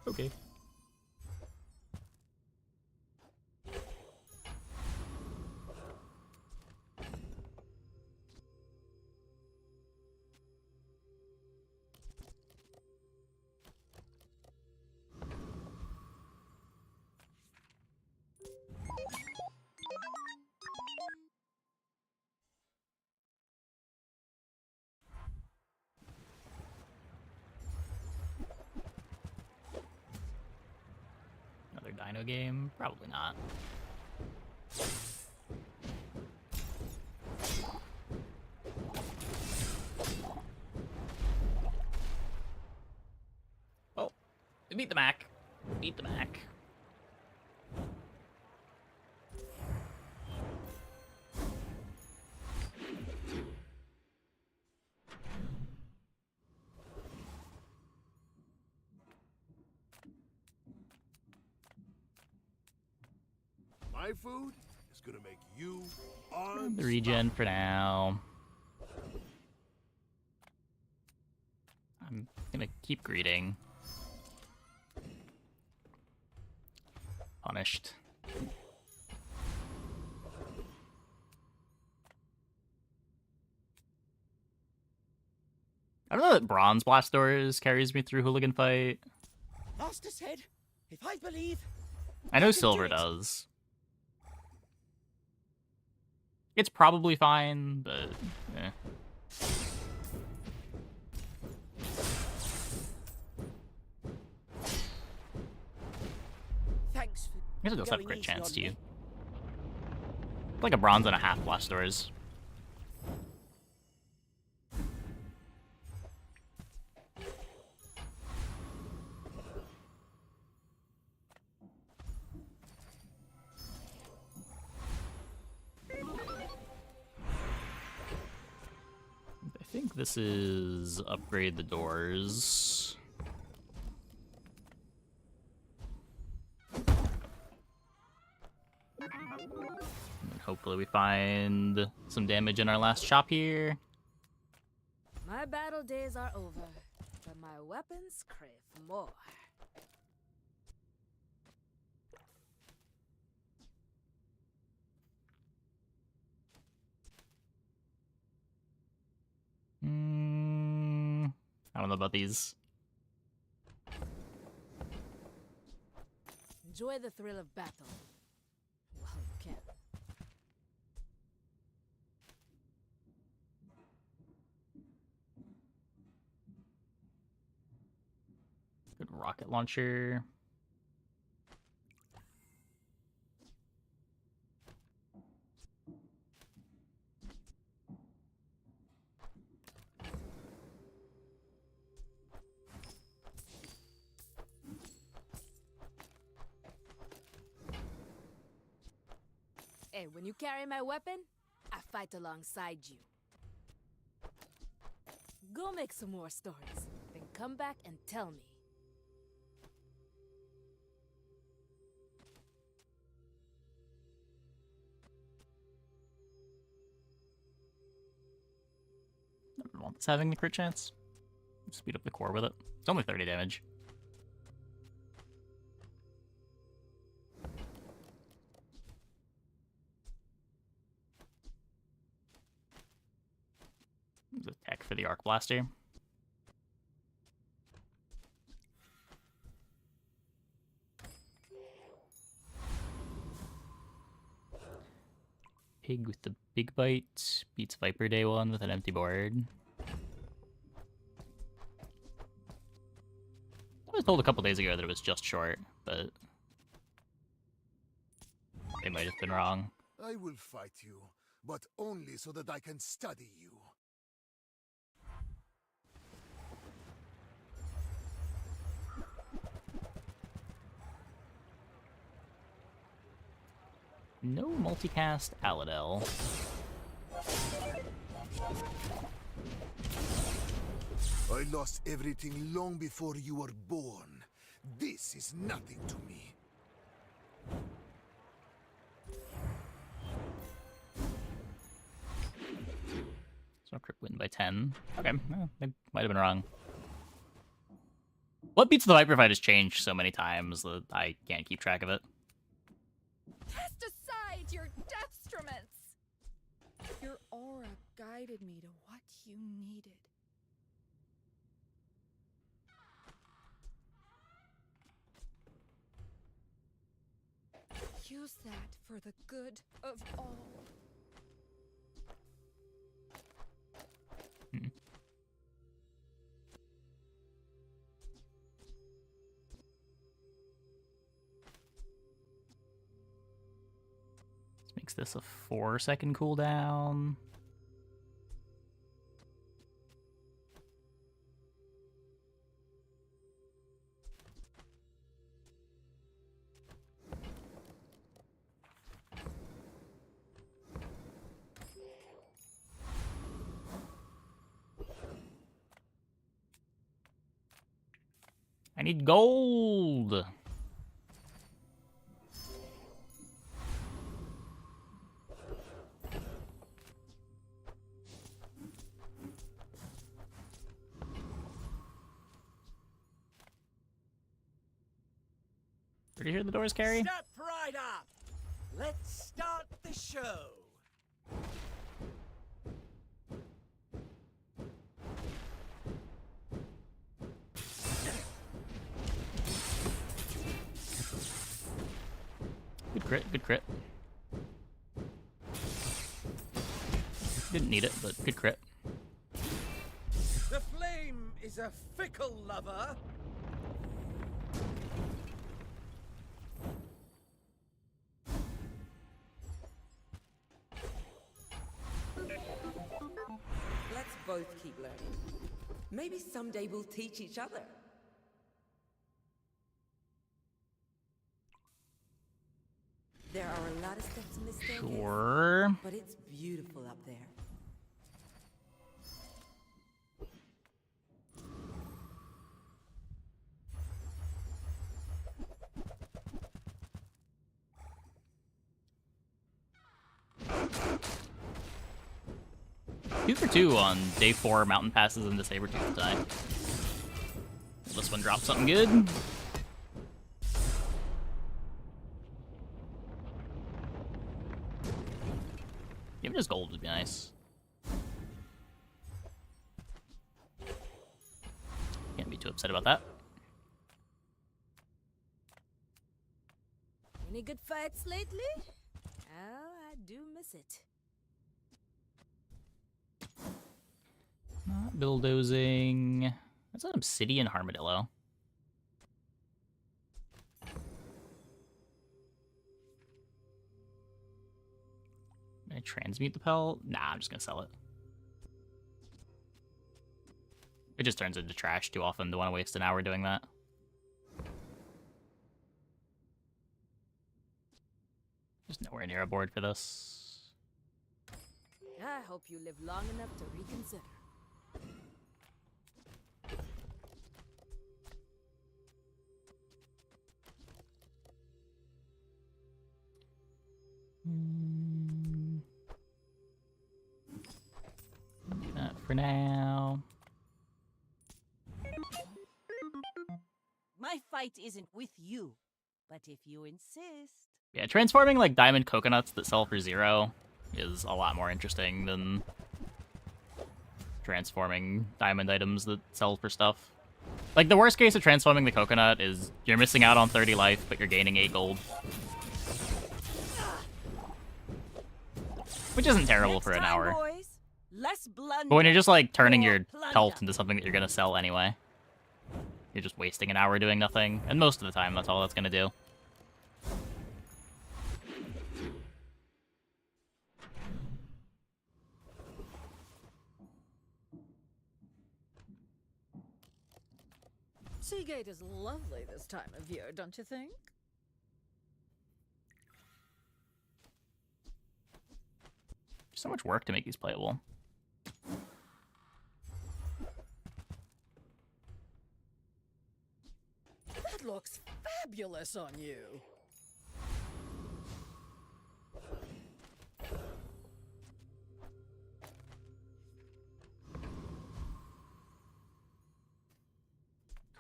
Okay. Another dino game? Probably not. Oh, we beat the Mac. Beat the Mac. My food is gonna make you The regen for now. I'm gonna keep greeting. Punished. I don't know that Bronze Blast Doors carries me through Hooligan Fight. Master said, if I believe... I know Silver does. It's probably fine, but eh. Thanks for I guess it does have going crit easy chance on to you. me. Like a bronze and a half Blast Doors. I think this is upgrade the doors. And hopefully we find some damage in our last shop here. My battle days are over, but my weapons crave more. I don't know about these. Enjoy the thrill of battle. Well, you can. Good rocket launcher. Hey, when you carry my weapon, I fight alongside you. Go make some more stories, then come back and tell me. Never want this having the crit chance. Speed up the core with it. It's only 30 damage. There's a tech for the Arc Blaster. Pig with the big bite beats Viper Day 1 with an empty board. I was told a couple days ago that it was just short, but they might have been wrong. I will fight you, but only so that I can study you. No multicast Aladel. I lost everything long before you were born. This is nothing to me. So crit win by 10. Okay, well, they might have been wrong. What beats the Viper fight has changed so many times that I can't keep track of it. Cast aside your deathstruments! Your aura guided me to what you needed. Use that for the good of all. Makes this a 4-second cooldown. I need gold. Did you hear the doors, Carrie? Step right up. Let's start the show. Good crit, good crit. Didn't need it, but good crit. The flame is a fickle lover. Let's both keep learning. Maybe someday we'll teach each other. There are a lot of steps in this staircase, Sure. but it's beautiful up there. Two for 2 on day 4 mountain passes into Sabertooth tonight. Will this one drop something good? Even just gold would be nice. Can't be too upset about that. Any good fights lately? Oh, I do miss it. Not bulldozing. That's an obsidian armadillo. Can I transmute the pelt? Nah, I'm just gonna sell it. It just turns into trash too often to want to waste an hour doing that. Just nowhere near a board for this. I hope you live long enough to reconsider. That for now. My fight isn't with you, but if you insist. Yeah, transforming like diamond coconuts that sell for 0 is a lot more interesting than transforming diamond items that sell for stuff. Like, the worst case of transforming the coconut is you're missing out on 30 life, but you're gaining 8 gold. Which isn't terrible for an hour. Boys, less blunder. But when you're just, like, turning More your plunder. health into something that you're gonna sell anyway, you're just wasting an hour doing nothing. And most of the time, that's all that's gonna do. Seagate is lovely this time of year, don't you think? So much work to make these playable. looks fabulous on you.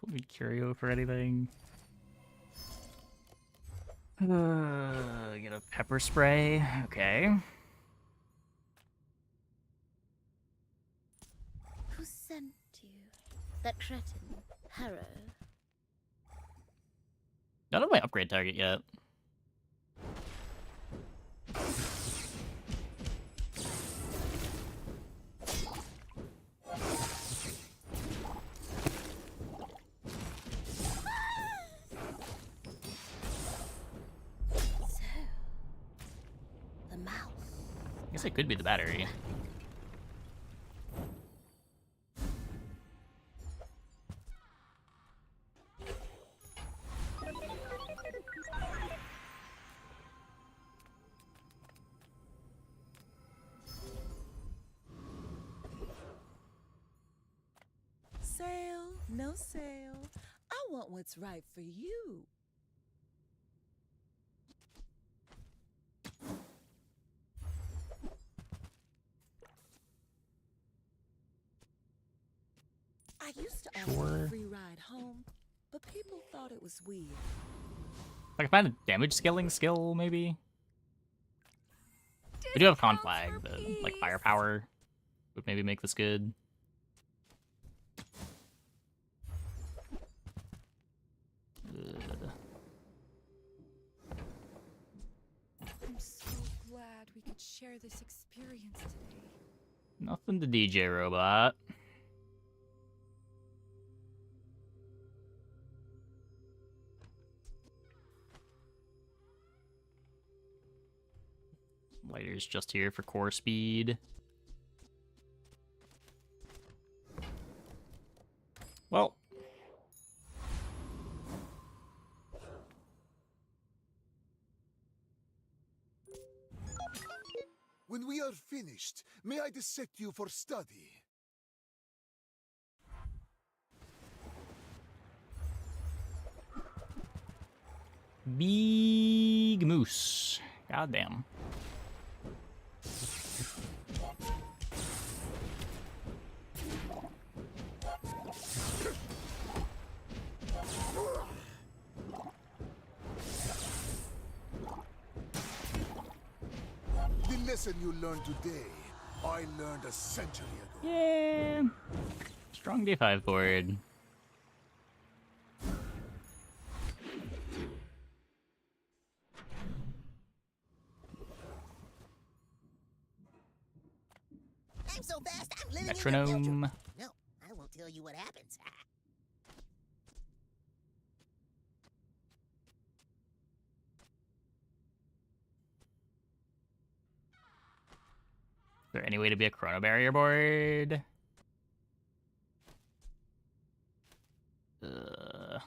Don't need curio for anything. Get a pepper spray. Okay. Who sent you? That cretin, Harrow. Not on my upgrade target yet. The mouse. I guess it could be the battery. Sale, no sale. I want what's right for you. I used to offer Sure. a free ride home, but people thought it was weird. I can find a damage scaling skill, maybe? We do have con flag, but like firepower would maybe make this good. I'm so glad we could share this experience today. Nothing to DJ robot. Lighter's just here for core speed. Well. When we are finished, may I dissect you for study? Big moose. Goddamn. The lesson you learned today, I learned a century ago. Yeah. Strong D5 board. I'm so fast, I'm living in the Metronome. future. No, I won't tell you what happens. Is there any way to be a chrono barrier board? I don't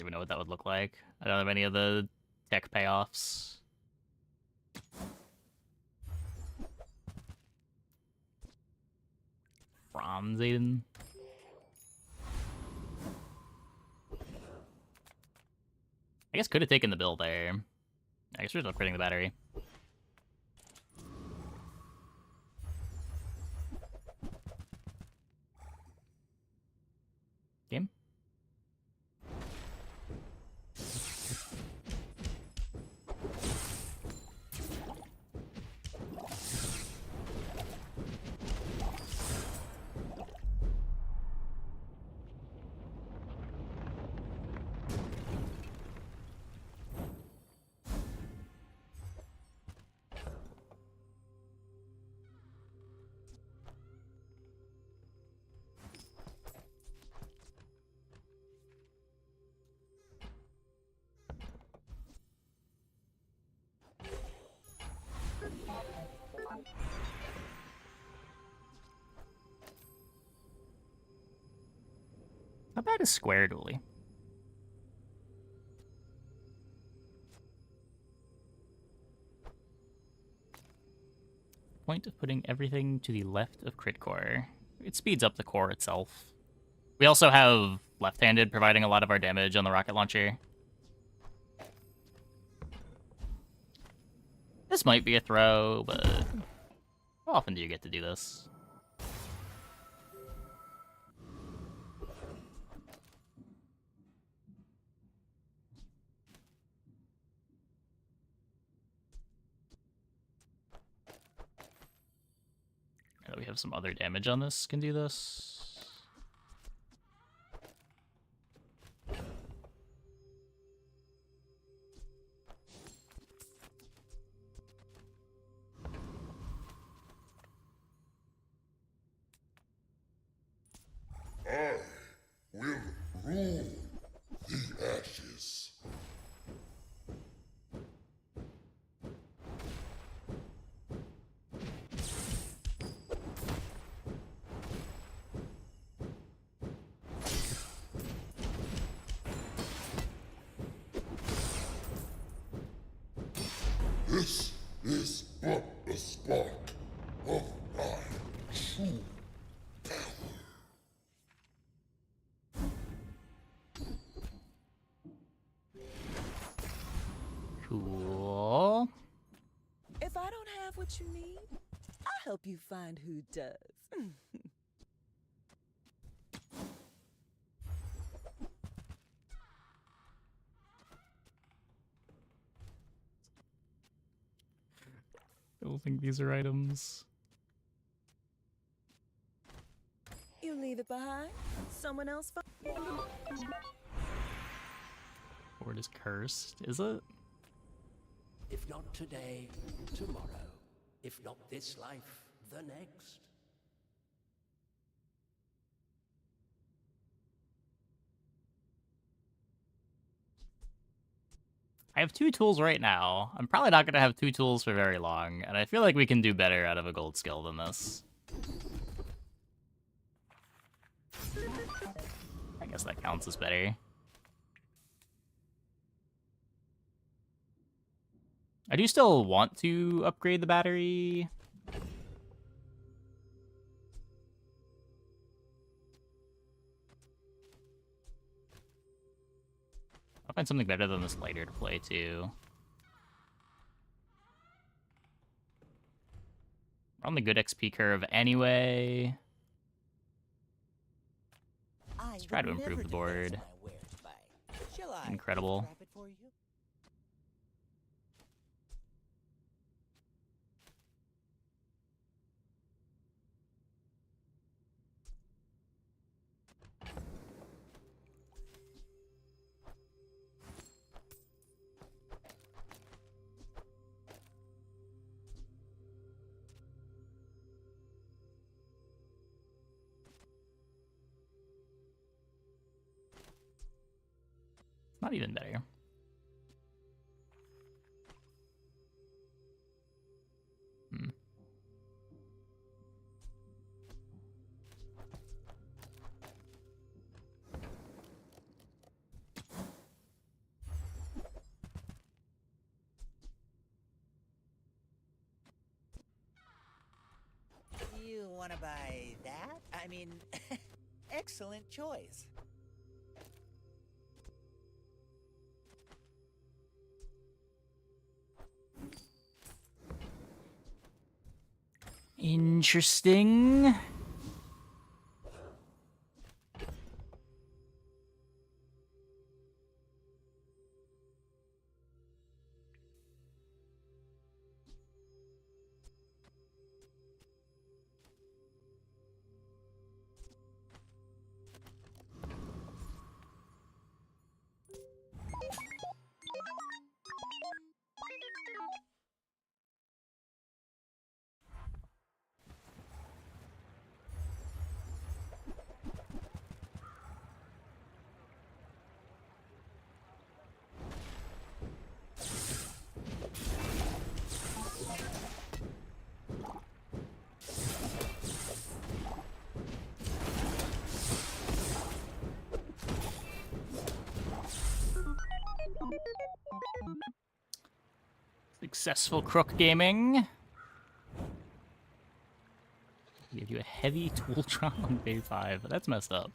even know what that would look like. I don't have any of the tech payoffs. Bronze Aiden. I guess could have taken the bill there. I guess we're just upgrading the battery. Game? How bad is square Dooley? Point of putting everything to the left of crit core. It speeds up the core itself. We also have left-handed, providing a lot of our damage on the rocket launcher. This might be a throw, but how often do you get to do this? We have some other damage on this, can do this. I will rule the ashes. This is but a spark of my true power. Cool. If I don't have what you need, I'll help you find who does. I don't think these are items. You leave it behind, someone else Board is cursed, is it? If not today, tomorrow. If not this life, the next. I have 2 tools right now. I'm probably not going to have 2 tools for very long, and I feel like we can do better out of a gold skill than this. I guess that counts as better. I do still want to upgrade the battery. I'll find something better than this lighter to play too. We're on the good XP curve anyway. Let's try to improve the board. Incredible. Not even better. You want to buy that? I mean, excellent choice. Interesting. Successful crook gaming. Give you a heavy tool drop on day 5. That's messed up.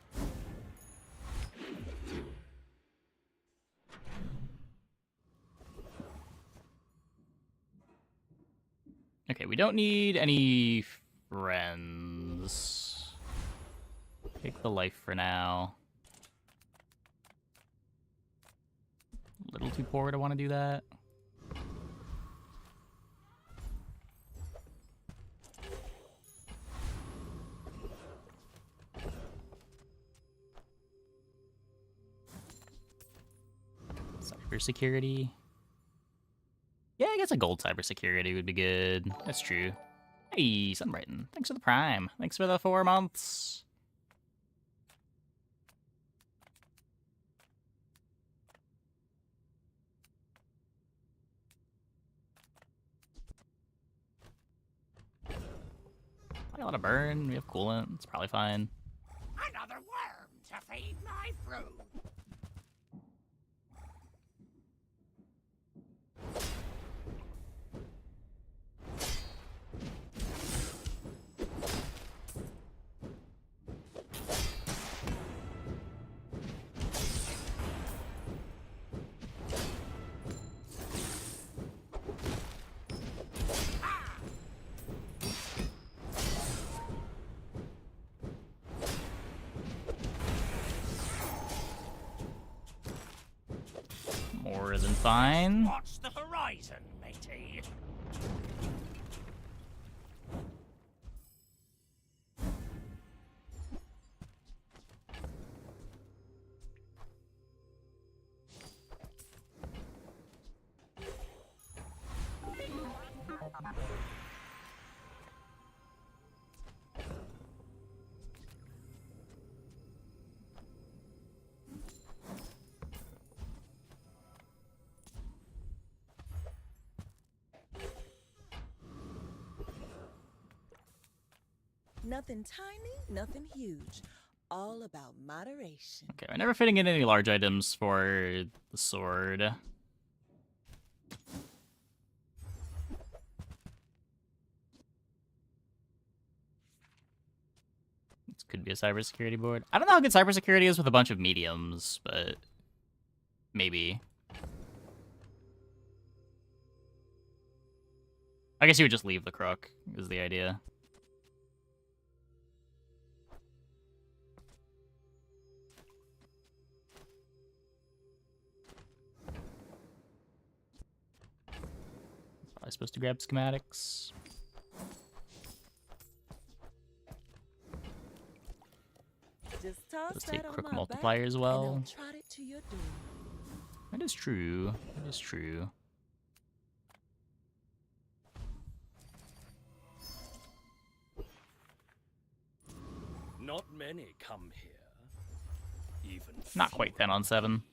Okay, we don't need any friends. Take the life for now. A little too poor to want to do that. Cybersecurity. Yeah, I guess a gold cybersecurity would be good. That's true. Hey, Sunbrighton. Thanks for the Prime. Thanks for the 4 months. Probably a lot of burn. We have coolant. It's probably fine. Another worm to feed my brood. More than fine. Watch the horizon, matey. Nothing tiny, nothing huge. All about moderation. Okay, we're never fitting in any large items for the sword. This could be a cybersecurity board. I don't know how good cybersecurity is with a bunch of mediums, but maybe. I guess you would just leave the crook, is the idea. Probably supposed to grab schematics. Just toss Let's that take on crook my multiplier back, as and well. I'll trot it to your door. That is true. That is true. Not many come here. Even Not quite 10 on 7.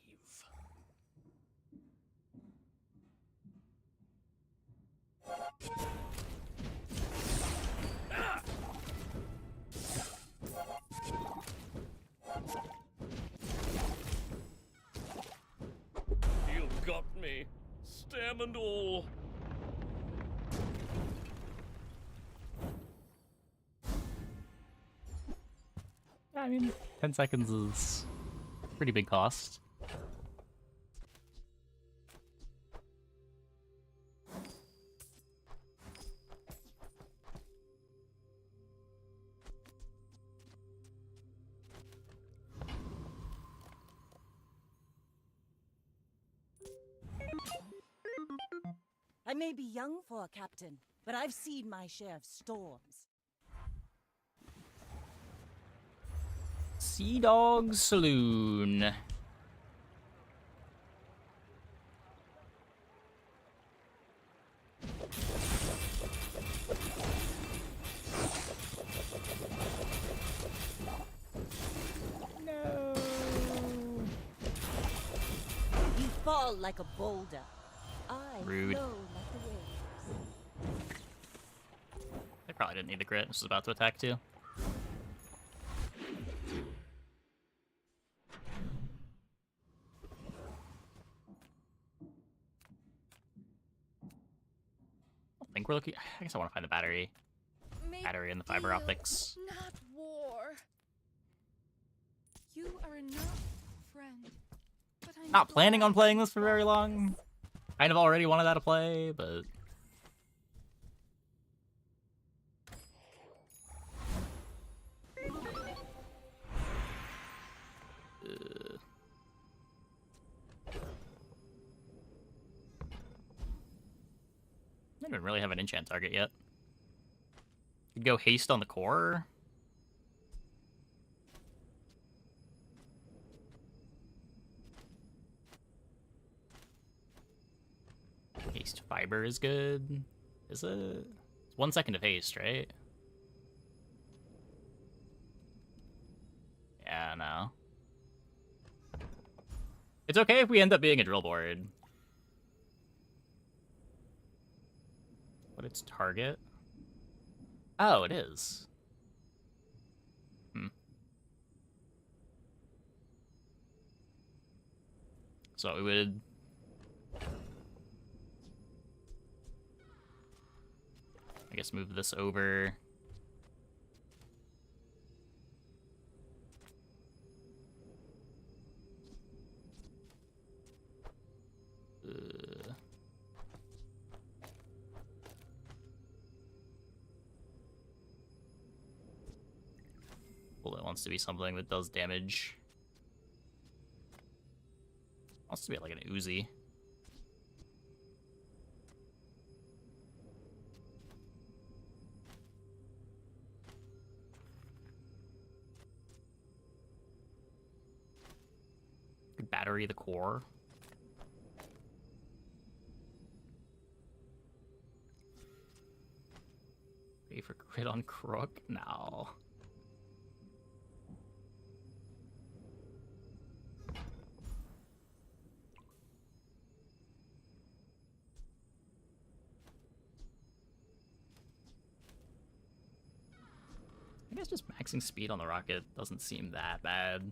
You got me, stem and all. I mean, 10 seconds is a pretty big cost. I may be young for a captain, but I've seen my share of storms. Sea Dog Saloon. No. You fall like a boulder. I Rude. flow like the waves. They probably didn't need the crit. This is about to attack too. I think we're looking. I guess I want to find the battery. Battery and the fiber deal, optics. Not war. You are not a friend. But I'm Not planning glad on playing this for you very brought long. Kind of already wanted that to play, but I don't really have an enchant target yet. Could go haste on the core. Haste fiber is good. Is it? It's 1 second of haste, right? Yeah, no. It's okay if we end up being a drill board. But it's target? Oh, it is. So we would... I guess move this over. Bullet wants to be something that does damage. Wants to be like an Uzi. Battery the core. Ready for crit on Crook? No. I guess just maxing speed on the rocket doesn't seem that bad.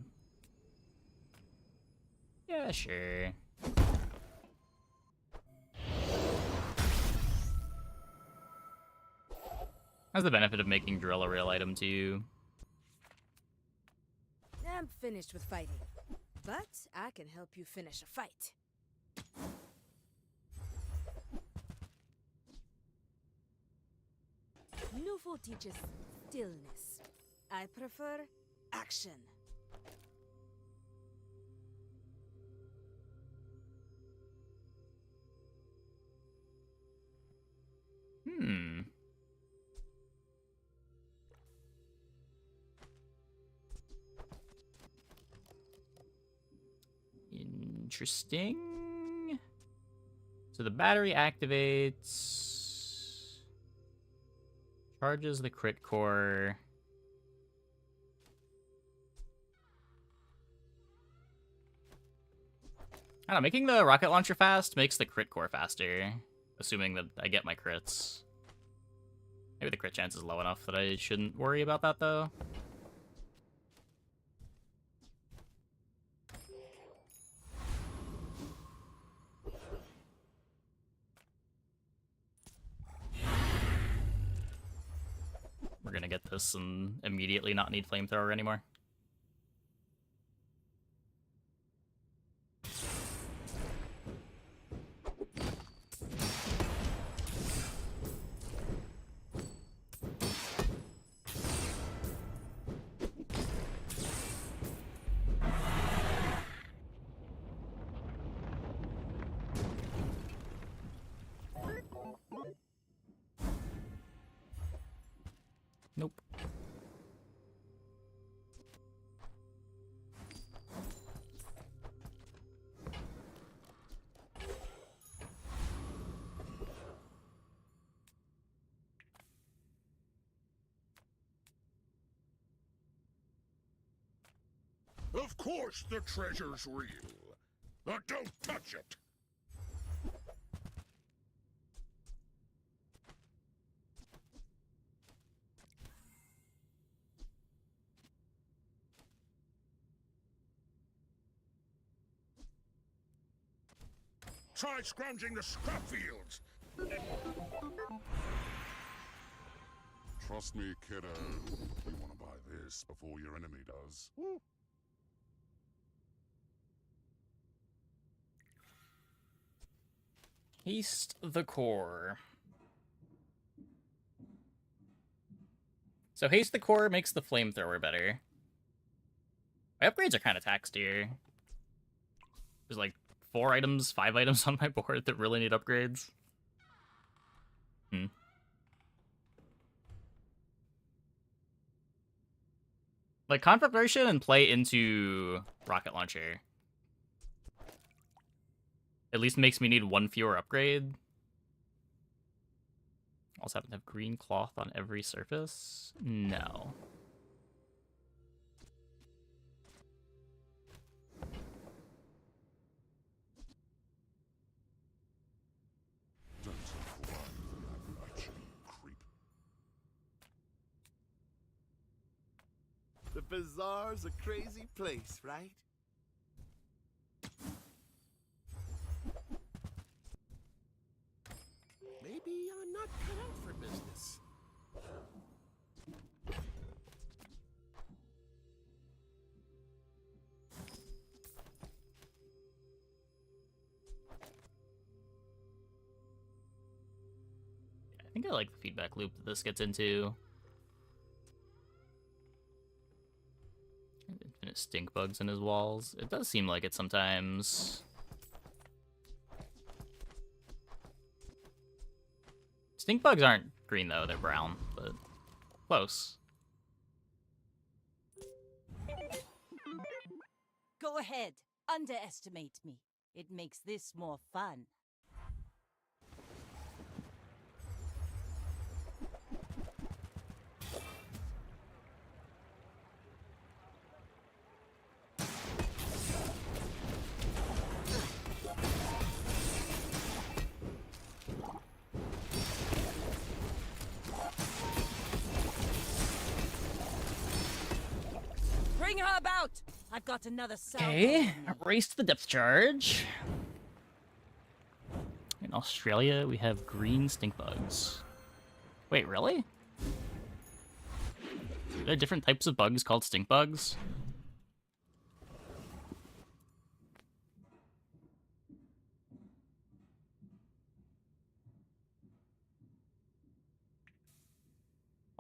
Yeah, sure. How's the benefit of making drill a real item to you? I'm finished with fighting, but I can help you finish a fight. Nufo teaches stillness. I prefer action. Interesting. So the battery activates, charges the crit core. I don't know, making the rocket launcher fast makes the crit core faster, assuming that I get my crits. Maybe the crit chance is low enough that I shouldn't worry about that, though. We're gonna get this and immediately not need flamethrower anymore. Nope. Of course the treasure's real. But don't touch it. Try scrounging the scrap fields. Trust me, kiddo. You want to buy this before your enemy does. Woo. Haste the core. So haste the core makes the flamethrower better. My upgrades are kind of taxed here. There's like 4 items, 5 items on my board that really need upgrades. Like, Conflagration and play into Rocket Launcher at least makes me need 1 fewer upgrade. Also happen to have green cloth on every surface? No. The bazaar's a crazy place, right? Maybe I'm not cut out for business. I think I like the feedback loop that this gets into. Infinite stink bugs in his walls. It does seem like it sometimes. Stink bugs aren't green though, they're brown, but close. Go ahead, underestimate me. It makes this more fun. Bring her about! I've got another sound. Okay, race to the depth charge. In Australia, we have green stink bugs. Wait, really? Are there different types of bugs called stink bugs?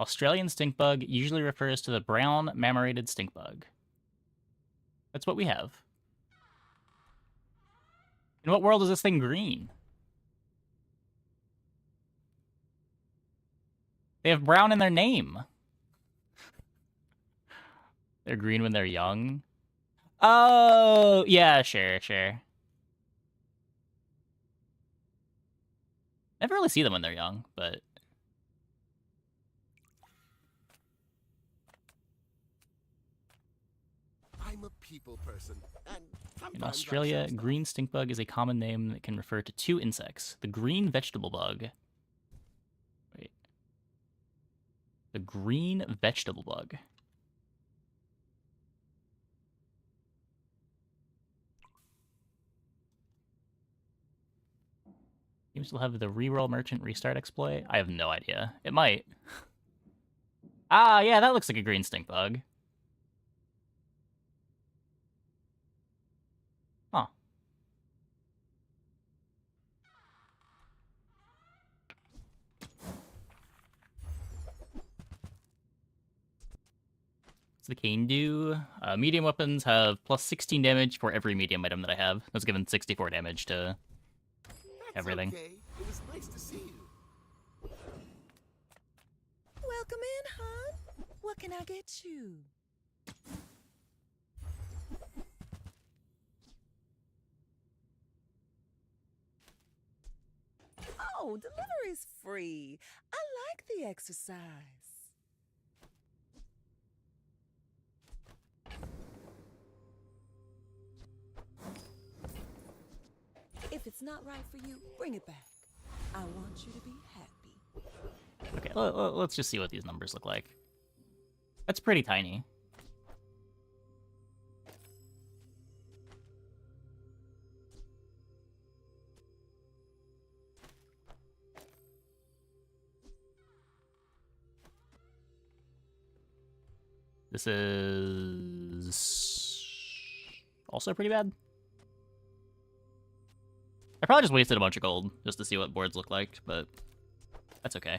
Australian stink bug usually refers to the brown marmorated stink bug. That's what we have. In what world is this thing green? They have brown in their name. They're green when they're young. Oh, yeah, sure. Never really see them when they're young, but... I'm a people person, and In sometimes I Australia, say stuff. green stink bug is a common name that can refer to 2 insects. The green vegetable bug. Wait. The green vegetable bug. Games will have the reroll merchant restart exploit. I have no idea. It might. Ah, yeah, that looks like a green stink bug. Huh. What's the cane do? Medium weapons have plus 16 damage for every medium item that I have. That's given 64 damage to everything. Okay. It was nice to see you. Welcome in, hon. What can I get you? Oh, delivery's free. I like the exercise. If it's not right for you, bring it back. I want you to be happy. Okay, let's just see what these numbers look like. That's pretty tiny. This is also pretty bad. I probably just wasted a bunch of gold just to see what boards look like, but that's okay.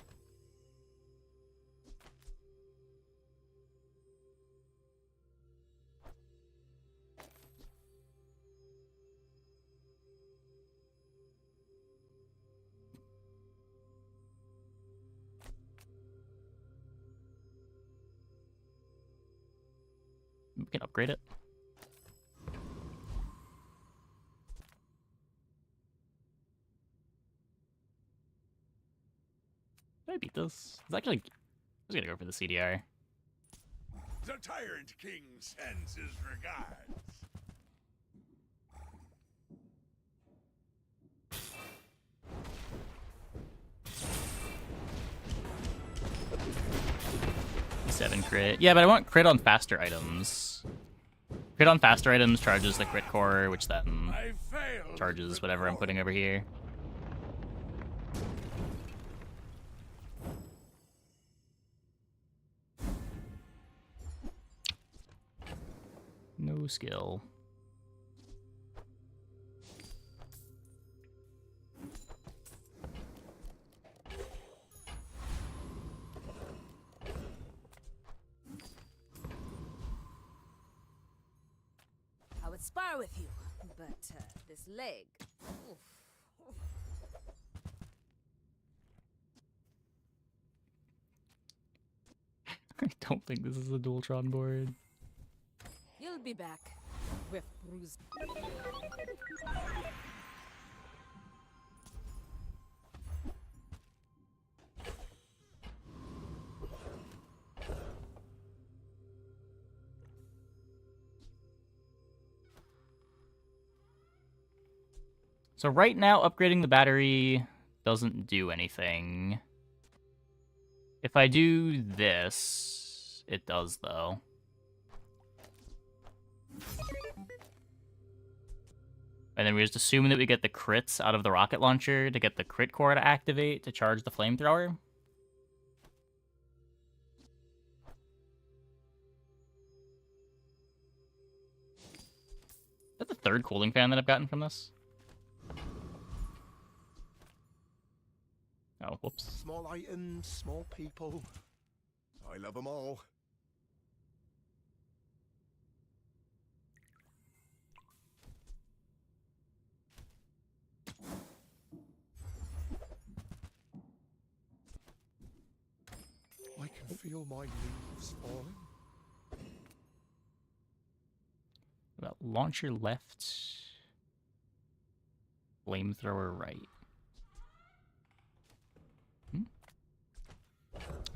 can upgrade it. Did I beat this? It's actually... I was gonna go for the CDR. The Tyrant King sends his regards. Seven crit. Yeah, but I want crit on faster items. Crit on faster items charges the crit core, which then charges whatever I'm putting over here. No skill. I would spar with you, but this leg. Oof. I don't think this is a Dualtron board. You'll be back with bruised. So right now, upgrading the battery doesn't do anything. If I do this, it does, though. And then we just assume that we get the crits out of the rocket launcher to get the crit core to activate to charge the flamethrower. Is that the third cooling fan that I've gotten from this? Oh, whoops. Small items, small people. I love them all. I can feel my leaves falling. About launcher left, flamethrower right.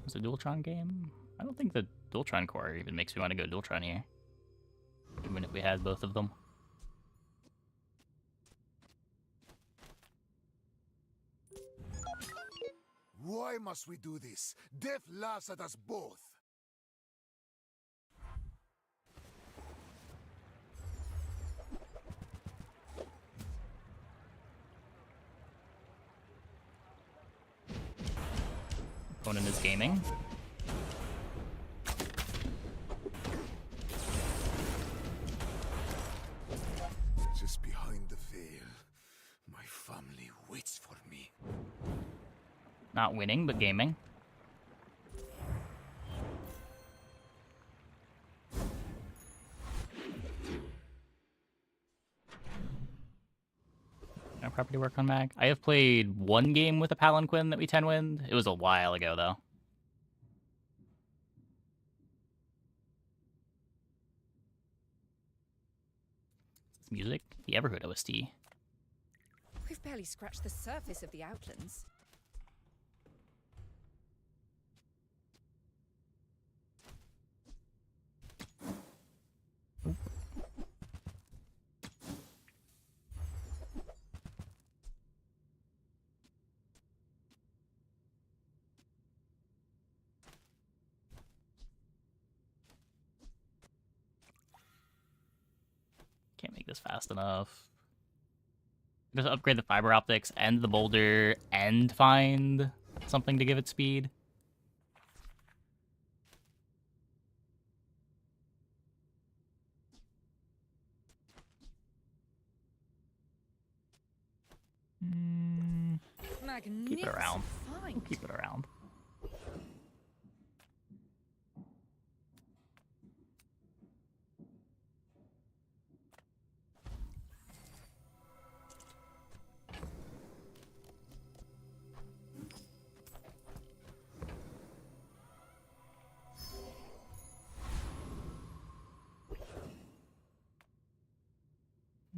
Is it a Dualtron game? I don't think the Dualtron core even makes me want to go Dualtron here. Even if we had both of them. Why must we do this? Death laughs at us both. Opponent is gaming. Just behind the veil, my family waits for me. Not winning, but gaming. No property work on Mag. I have played one game with a Palanquin that we 10-winned. It was a while ago, though. This music? The Everhood OST. We've barely scratched the surface of the Outlands. Can't make this fast enough. Just upgrade the fiber optics and the boulder and find something to give it speed. Keep it around. We'll keep it around.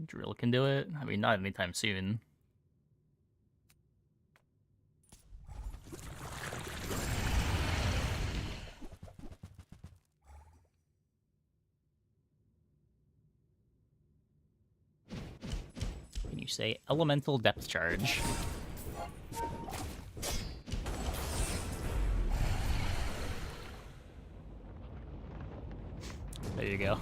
Drill can do it. I mean, not anytime soon. Can you say elemental depth charge? There you go.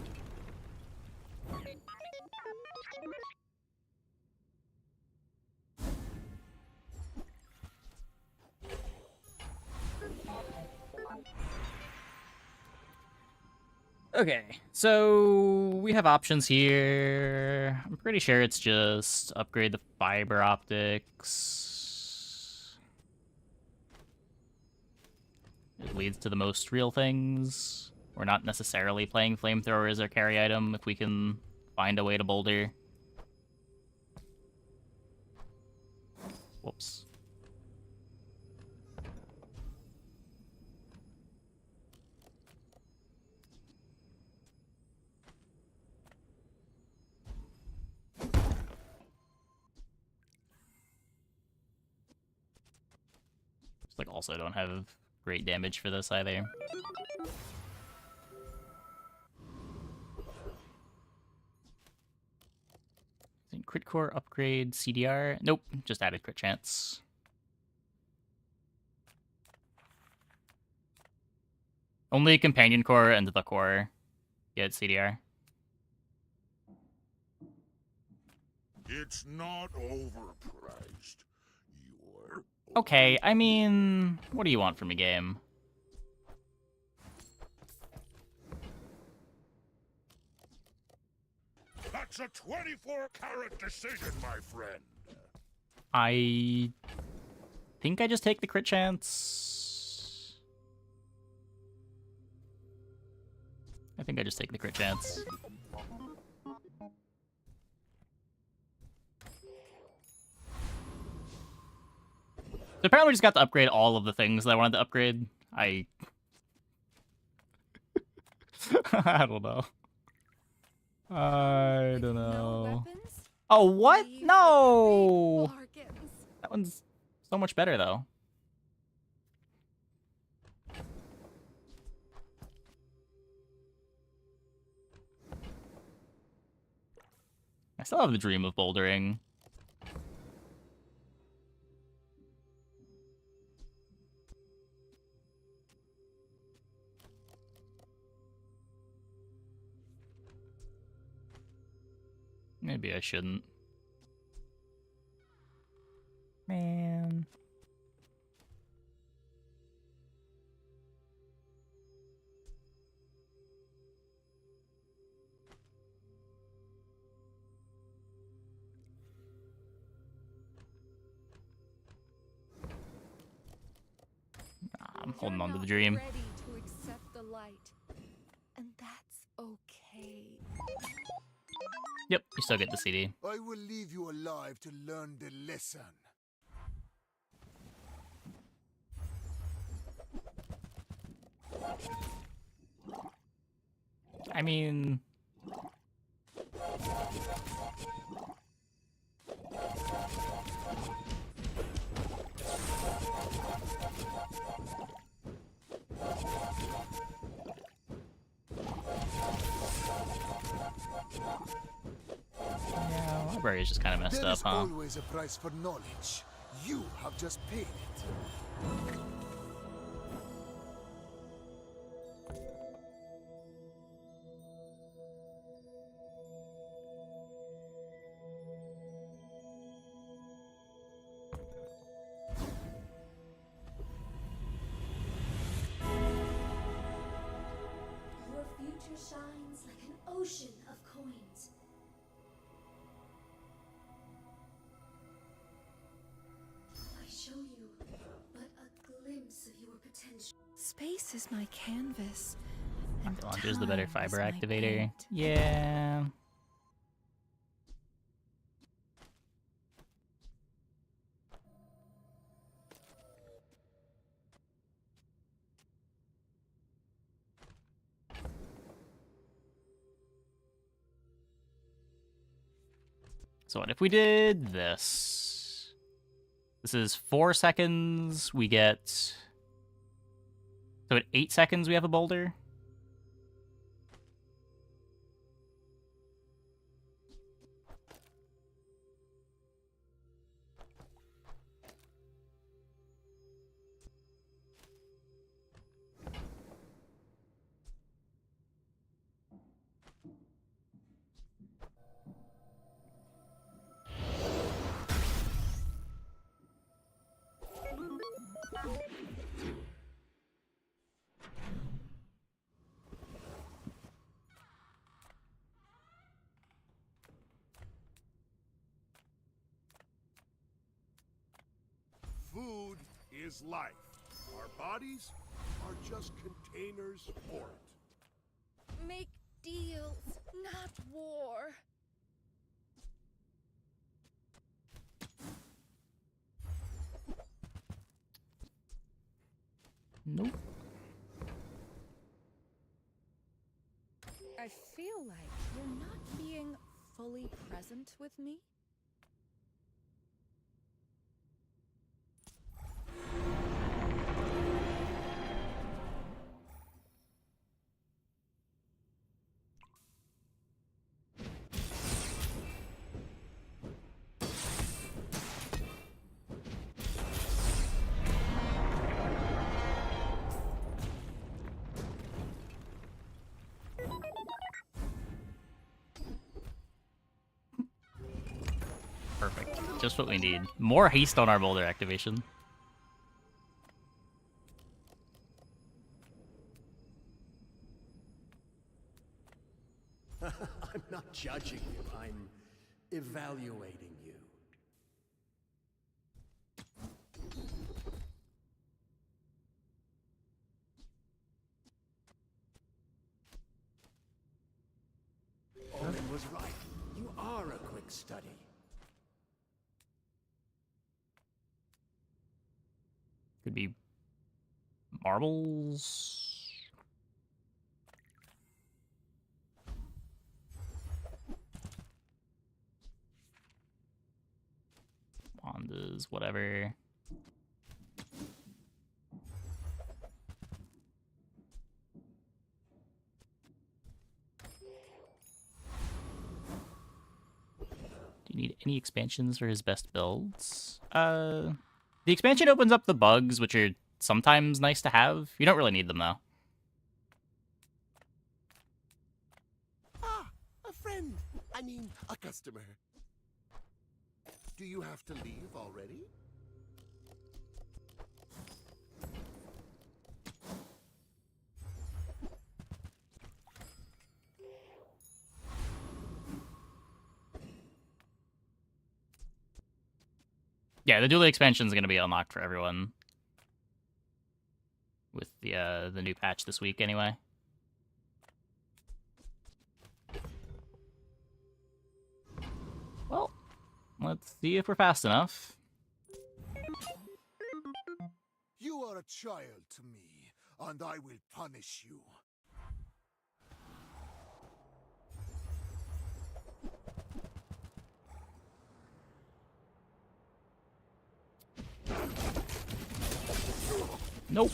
Okay, so we have options here. I'm pretty sure it's just upgrade the fiber optics. It leads to the most real things. We're not necessarily playing flamethrower as our carry item if we can find a way to boulder. Whoops. Like also don't have great damage for this either. Crit core upgrade CDR. Nope, just added crit chance. Only companion core and the core get CDR. It's not overpriced. You're Okay, I mean, what do you want from me, game? That's a 24-carat decision, my friend. I think I just take the crit chance. I think I just take the crit chance. So apparently we just got to upgrade all of the things that I wanted to upgrade. I don't know. I don't know. Oh, what? No! That one's so much better, though. I still have the dream of bouldering. Maybe I shouldn't. Man. I'm holding on to the dream. Ready to accept the light, and that's okay. Yep, you still get the CD. I will leave you alive to learn the lesson. I mean... Yeah, library is just kind of messed up, huh? There is always a price for knowledge. You have just paid it. Your future shines like an ocean of coins. I show you but a glimpse of your potential. Space is my canvas. Rocket launcher is the better time is fiber my activator. paint. Yeah. So what if we did this? This is 4 seconds. We get... So at 8 seconds we have a boulder. Food is life. Our bodies are just containers for it. Make deals, not war. Nope. I feel like you're not being fully present with me. Perfect. Just what we need. More haste on our boulder activation. I'm not judging you, I'm evaluating you. Owen was right. You are a quick study. Could be marbles. Wandas, whatever. Do you need any expansions for his best builds? The expansion opens up the bugs, which are sometimes nice to have. You don't really need them, though. Ah, a friend. I mean, a customer. Do you have to leave already? Yeah, the Dooley expansion is going to be unlocked for everyone with the new patch this week, anyway. Well, let's see if we're fast enough. You are a child to me, and I will punish you. Nope.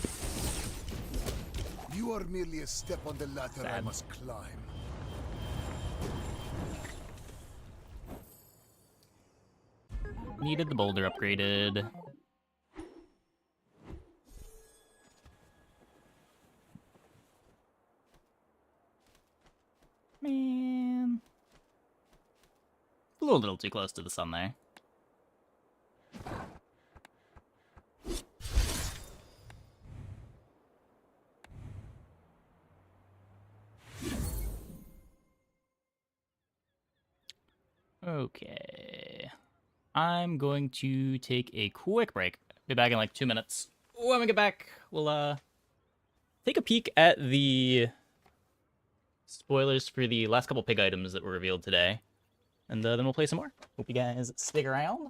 You are merely a step on the ladder I must climb. Needed the boulder upgraded. Man. A little too close to the sun there. Okay. I'm going to take a quick break. Be back in like 2 minutes. When we get back, we'll take a peek at the spoilers for the last couple pig items that were revealed today. And then we'll play some more. Hope you guys stick around.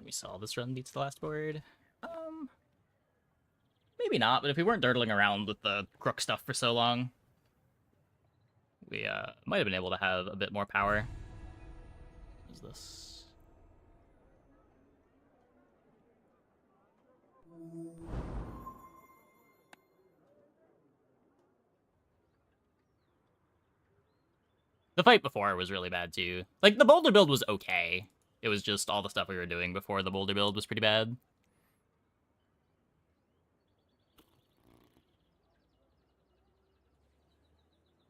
think we saw this run beats the last board. Maybe not, but if we weren't dirtling around with the crook stuff for so long, we might have been able to have a bit more power. What is this? The fight before was really bad too. Like, the boulder build was okay. It was just all the stuff we were doing before the boulder build was pretty bad.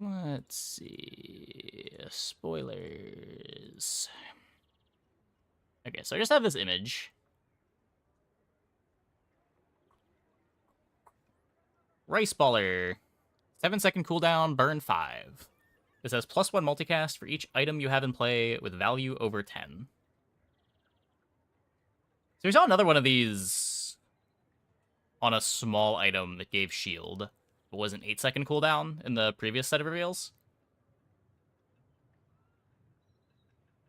Let's see. Spoilers. Okay, so I just have this image. Rice Baller. 7-second cooldown, burn 5. This has +1 multicast for each item you have in play with value over 10. So we saw another one of these on a small item that gave shield, but was an 8-second cooldown in the previous set of reveals.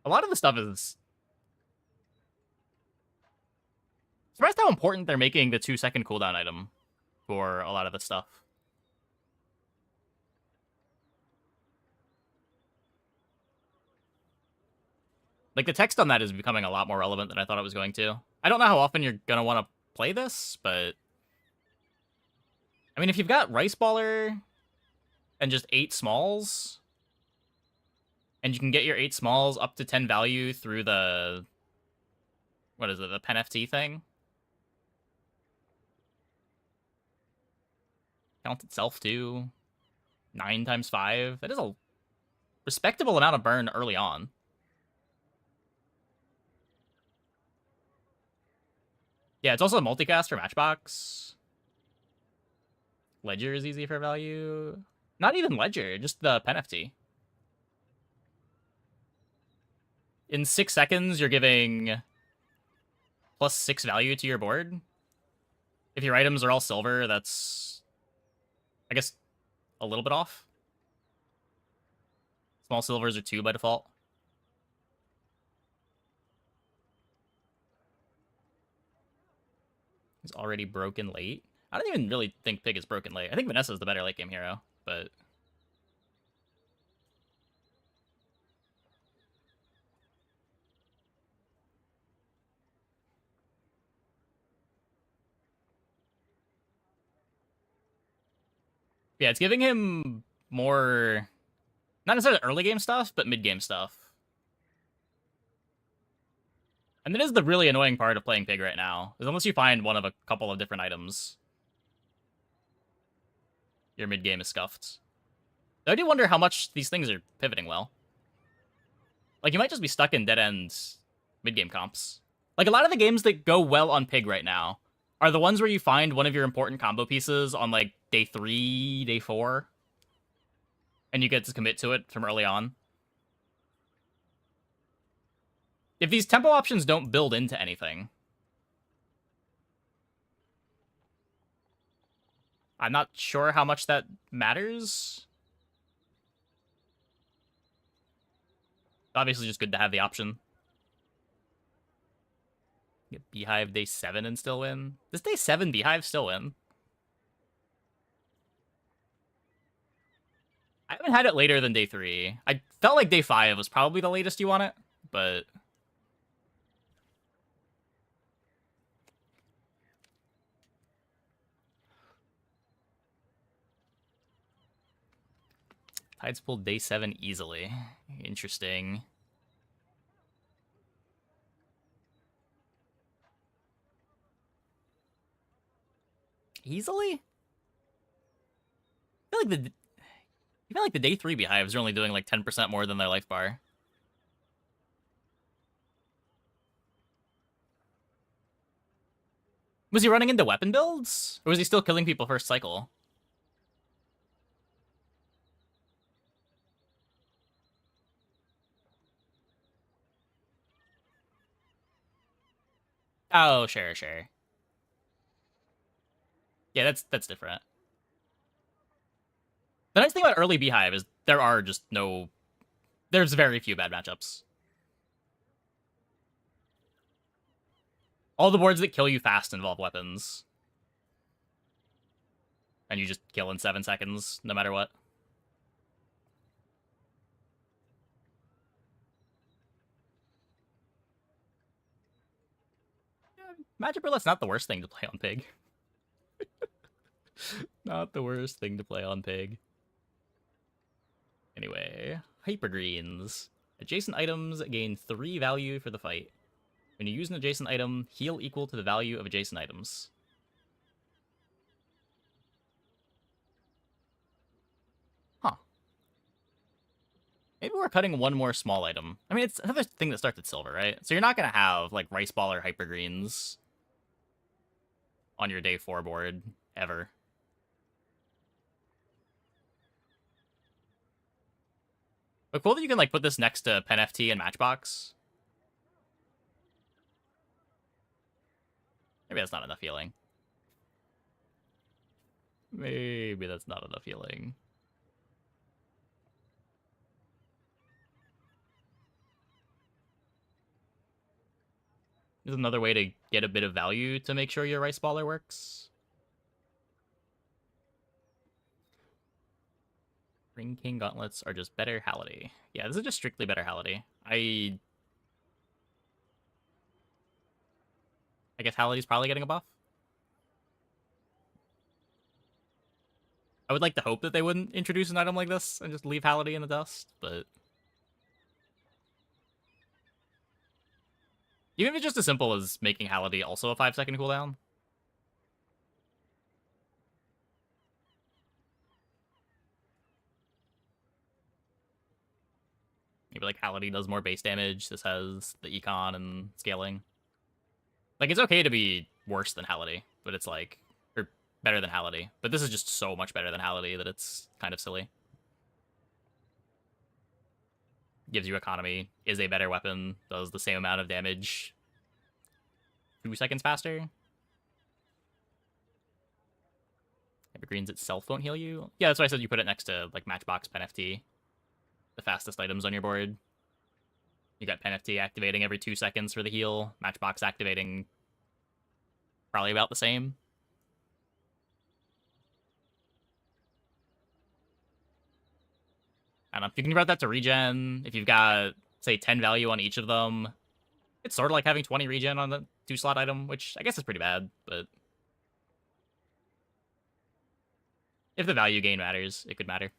A lot of the stuff is... Surprised how important they're making the 2-second cooldown item for a lot of the stuff. Like, the text on that is becoming a lot more relevant than I thought it was going to. I don't know how often you're going to want to play this, but... I mean, if you've got Rice Baller and just 8 smalls, and you can get your 8 smalls up to 10 value through the... What is it? The Pen FT thing? Count itself, too. 9 times 5. That is a respectable amount of burn early on. Yeah, it's also a multicast for Matchbox. Ledger is easy for value. Not even Ledger, just the Pen FT. In 6 seconds, you're giving +6 value to your board. If your items are all silver, that's, I guess, a little bit off. Small silvers are 2 by default. He's already broken late. I don't even really think Pig is broken late. I think Vanessa's the better late game hero, but... Yeah, it's giving him more... Not necessarily early game stuff, but mid game stuff. And that is the really annoying part of playing Pig right now, is unless you find one of a couple of different items, your mid game is scuffed. Though I do wonder how much these things are pivoting well. Like, you might just be stuck in dead-end mid-game comps. Like, a lot of the games that go well on Pig right now are the ones where you find one of your important combo pieces on, like, day 3, day 4, and you get to commit to it from early on. If these tempo options don't build into anything, I'm not sure how much that matters. Obviously just good to have the option. Get Beehive day 7 and still win. This day 7 Beehive still win. I haven't had it later than day 3. I felt like day 5 was probably the latest you want it, but... Tides pulled day 7 easily. Interesting. Easily? I feel like the day 3 Beehives are only doing like 10% more than their life bar. Was he running into weapon builds? Or was he still killing people first cycle? Oh, sure. Yeah, that's different. The nice thing about early Beehive is there's very few bad matchups. All the boards that kill you fast involve weapons. And you just kill in 7 seconds, no matter what. Magic Roulette's not the worst thing to play on Pig. Not the worst thing to play on Pig. Anyway, Hypergreens. Adjacent items gain 3 value for the fight. When you use an adjacent item, heal equal to the value of adjacent items. Huh. Maybe we're cutting one more small item. I mean, it's another thing that starts at silver, right? So you're not going to have, like, Rice Ball or Hypergreens on your day 4 board, ever. But cool that you can, like, put this next to Pen FT and Matchbox. Maybe that's not enough healing. Maybe that's not enough healing. There's another way to get a bit of value to make sure your Rice Baller works. Ring King Gauntlets are just better Halliday. Yeah, this is just strictly better Halliday. I guess Halliday's probably getting a buff. I would like to hope that they wouldn't introduce an item like this and just leave Halliday in the dust, but... Even if it's just as simple as making Halliday also a 5-second cooldown. Maybe, like, Halliday does more base damage. This has the econ and scaling. Like, it's okay to be worse than Halliday, but it's, like... Or better than Halliday. But this is just so much better than Halliday that it's kind of silly. Gives you economy, is a better weapon, does the same amount of damage 2 seconds faster. Evergreens itself won't heal you. Yeah, that's why I said you put it next to, like, Matchbox, Pen FT. The fastest items on your board. You got Pen FT activating every 2 seconds for the heal. Matchbox activating probably about the same. I don't know, if you can convert that to regen, if you've got, say, 10 value on each of them, it's sort of like having 20 regen on the 2-slot item, which I guess is pretty bad, but... If the value gain matters, it could matter.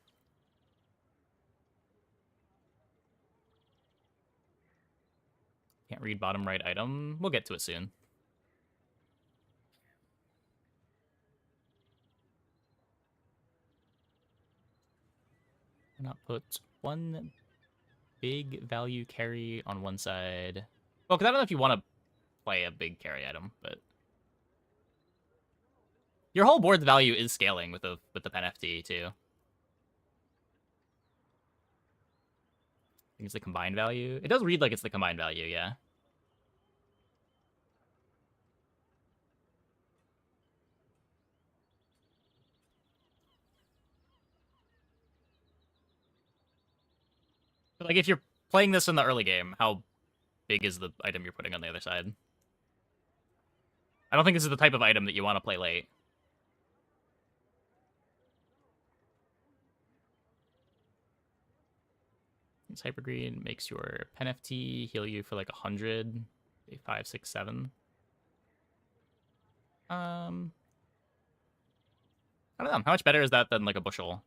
Can't read bottom right item. We'll get to it soon. Why not put one big value carry on one side? Well, because I don't know if you want to play a big carry item, but... Your whole board's value is scaling with the Pen FT, too. I think it's the combined value. It does read like it's the combined value, yeah. But, like, if you're playing this in the early game, how big is the item you're putting on the other side? I don't think this is the type of item that you want to play late. This Hyper Green makes your Pen FT heal you for like 100, 5, 6, 7. I don't know. How much better is that than like a bushel?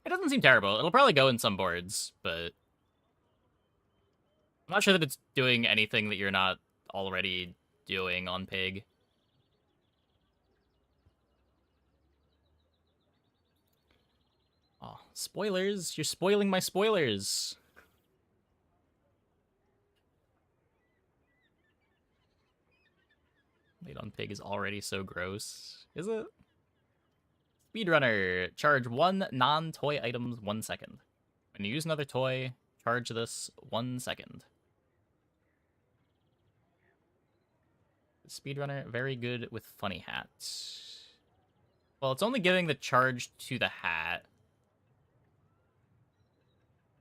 It doesn't seem terrible. It'll probably go in some boards, but I'm not sure that it's doing anything that you're not already doing on Pig. Oh, spoilers! You're spoiling my spoilers! Late on Pig is already so gross. Is it? Speedrunner. Charge 1 non-toy items 1 second. When you use another toy, charge this 1 second. Speedrunner, very good with funny hats. Well, it's only giving the charge to the hat.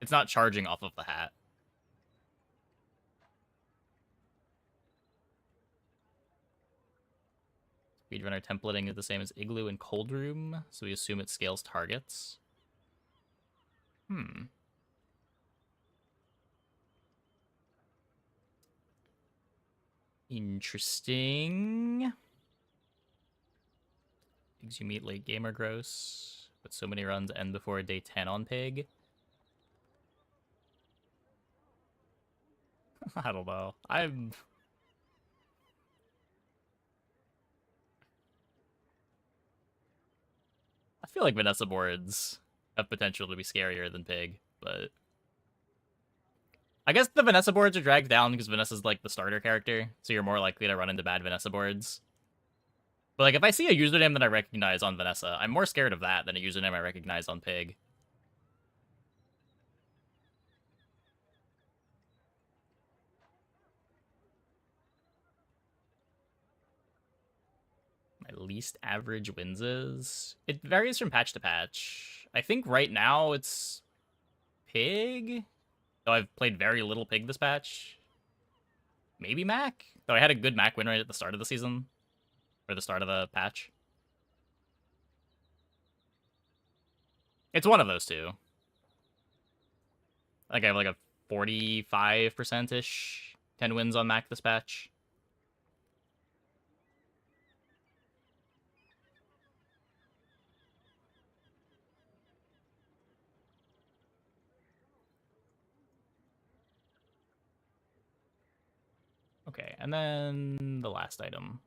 It's not charging off of the hat. Speedrunner templating is the same as Igloo and Cold Room, so we assume it scales targets. Interesting. Pigs you meet late game are gross, but so many runs end before day 10 on Pig. I don't know. I feel like Vanessa boards have potential to be scarier than Pig, but I guess the Vanessa boards are dragged down because Vanessa's like the starter character, so you're more likely to run into bad Vanessa boards. But like if I see a username that I recognize on Vanessa, I'm more scared of that than a username I recognize on Pig. My least average wins is... It varies from patch to patch. I think right now it's Pig. Though I've played very little Pig this patch. Maybe Mac? Though I had a good Mac win rate at the start of the season. Or the start of the patch. It's one of those two. I think I have like a 45%-ish 10 wins on Mac this patch. Okay, and then the last item.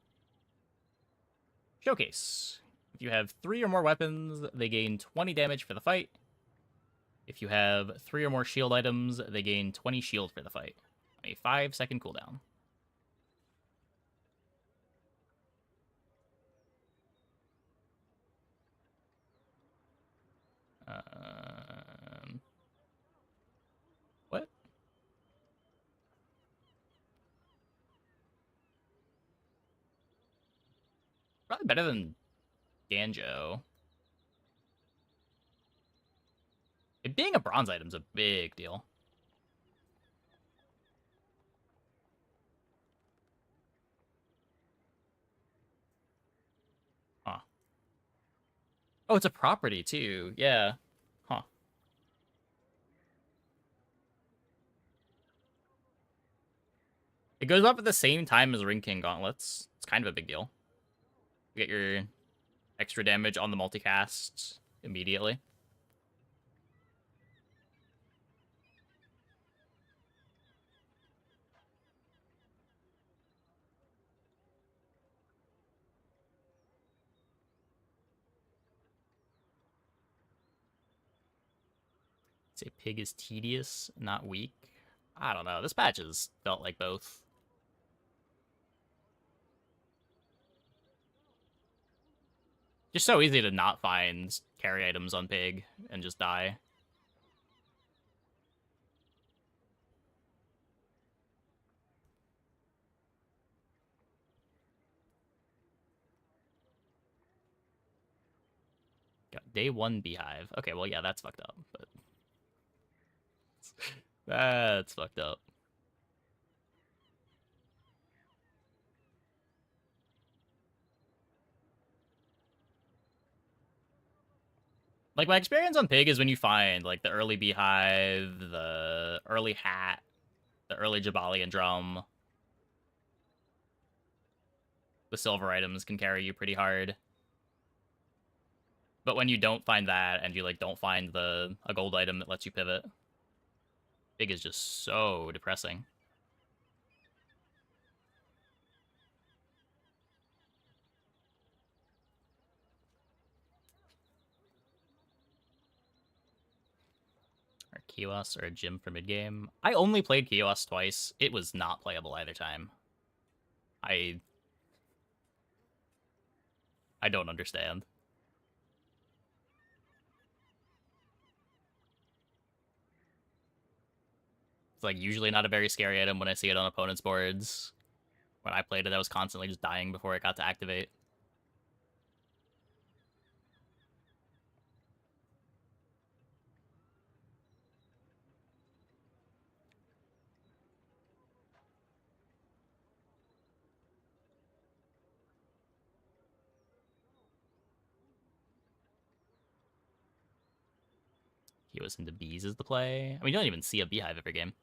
Showcase. If you have 3 or more weapons, they gain 20 damage for the fight. If you have 3 or more shield items, they gain 20 shield for the fight. A 5-second cooldown. What? Probably better than Ganjo. It being a bronze item's a big deal. Huh. Oh, it's a property too. Yeah. Huh. It goes up at the same time as Ring King Gauntlets. It's kind of a big deal. You get your extra damage on the multicast immediately. Say Pig is tedious, not weak. I don't know. This patch has felt like both. Just so easy to not find carry items on Pig and just die. Got day 1 Beehive. Okay, well, yeah, that's fucked up, but... That's fucked up. Like, my experience on Pig is when you find, like, the early Beehive, the early Hat, the early Jabali and Drum. The silver items can carry you pretty hard. But when you don't find that, and you, like, don't find a gold item that lets you pivot, Pig is just so depressing. Or Kios or a gym for mid-game. I only played Kios twice. It was not playable either time. I don't understand. It's like usually not a very scary item when I see it on opponents' boards. When I played it, I was constantly just dying before it got to activate. He was into bees as the play. I mean, you don't even see a beehive every game.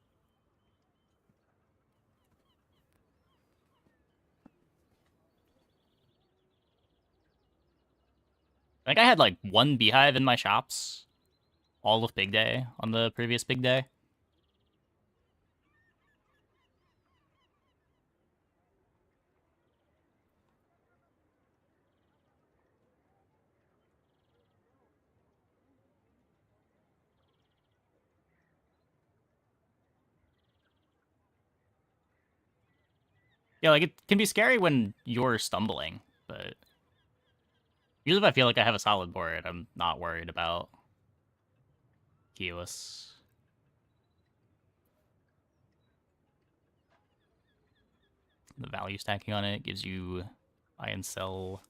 I think I had like one beehive in my shops all of Big Day on the previous Big Day. Yeah, like, it can be scary when you're stumbling, but usually if I feel like I have a solid board, I'm not worried about Keyless. The value stacking on it gives you buy and sell.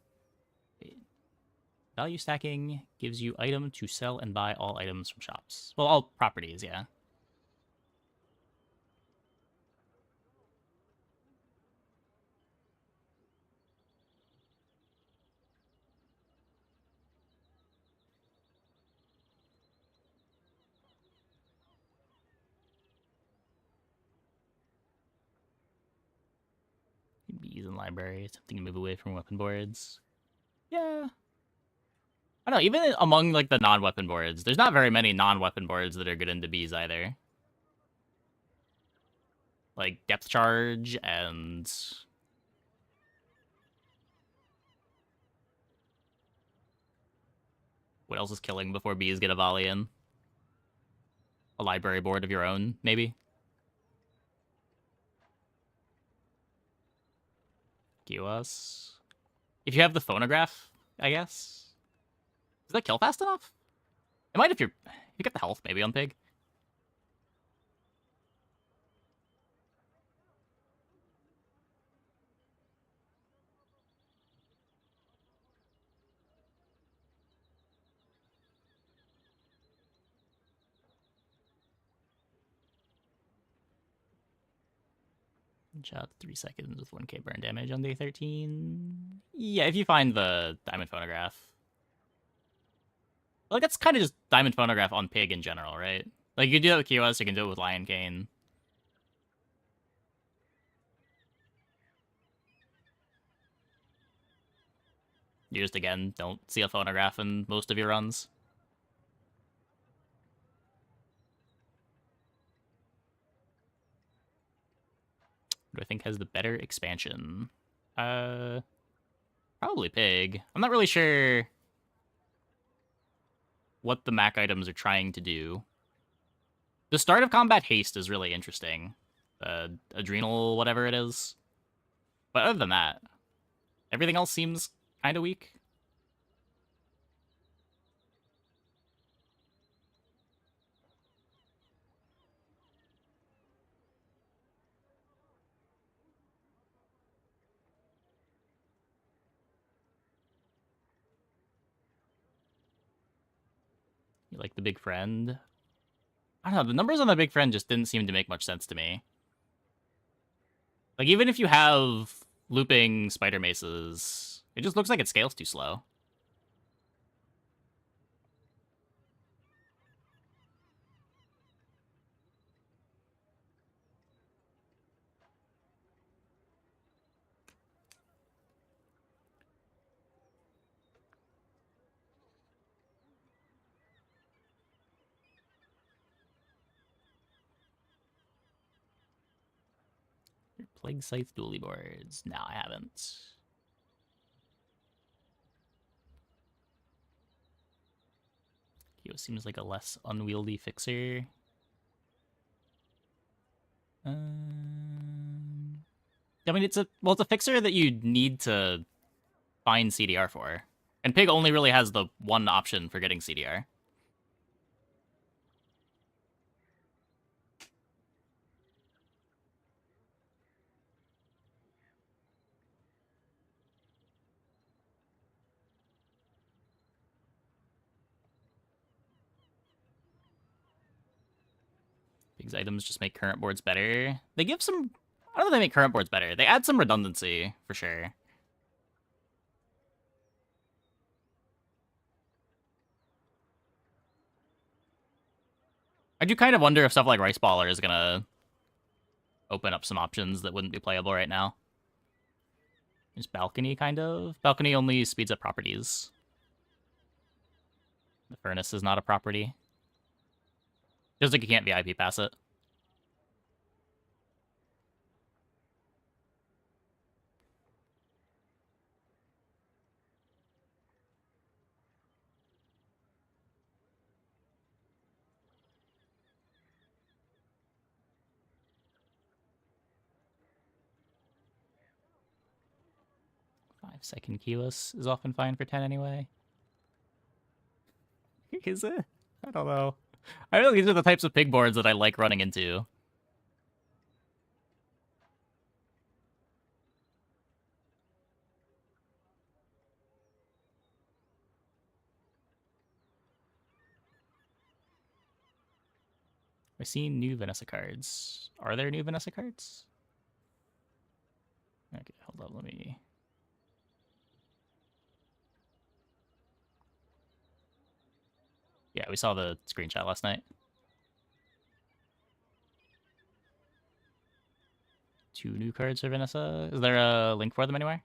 Value stacking gives you item to sell and buy all items from shops. Well, all properties, yeah. Bees in library, something to move away from weapon boards. Yeah. I don't know, even among like the non-weapon boards, there's not very many non-weapon boards that are good into bees either. Like depth charge and what else is killing before bees get a volley in? A library board of your own, maybe? QS. If you have the phonograph, I guess. Does that kill fast enough? It might if you get the health maybe on Pig. Shot 3 seconds with 1k burn damage on day 13. Yeah, if you find the diamond phonograph. Like, that's kind of just diamond phonograph on Pig in general, right? Like, you can do that with QS, you can do it with Lion Cane. You just, again, don't see a phonograph in most of your runs. Who do I think has the better expansion? Probably Pig. I'm not really sure what the Mac items are trying to do. The start of combat haste is really interesting. Adrenal, whatever it is. But other than that, everything else seems kind of weak. You like the big friend? I don't know, the numbers on the big friend just didn't seem to make much sense to me. Like, even if you have looping spider maces, it just looks like it scales too slow. Plague Scythe Dooley boards. No, I haven't. Kyo seems like a less unwieldy fixer. I mean, it's a fixer that you need to find CDR for. And Pig only really has the one option for getting CDR. These items just make current boards better. They give some... I don't know if they make current boards better. They add some redundancy, for sure. I do kind of wonder if stuff like Rice Baller is gonna open up some options that wouldn't be playable right now. There's Balcony, kind of. Balcony only speeds up properties. The Furnace is not a property. Just like you can't VIP pass it. Second keyless is often fine for 10 anyway. Is it? I don't know. I feel like these are the types of pig boards that I like running into. I've seen new Vanessa cards. Are there new Vanessa cards? Okay, hold up, let me... Yeah, we saw the screenshot last night. 2 new cards for Vanessa. Is there a link for them anywhere?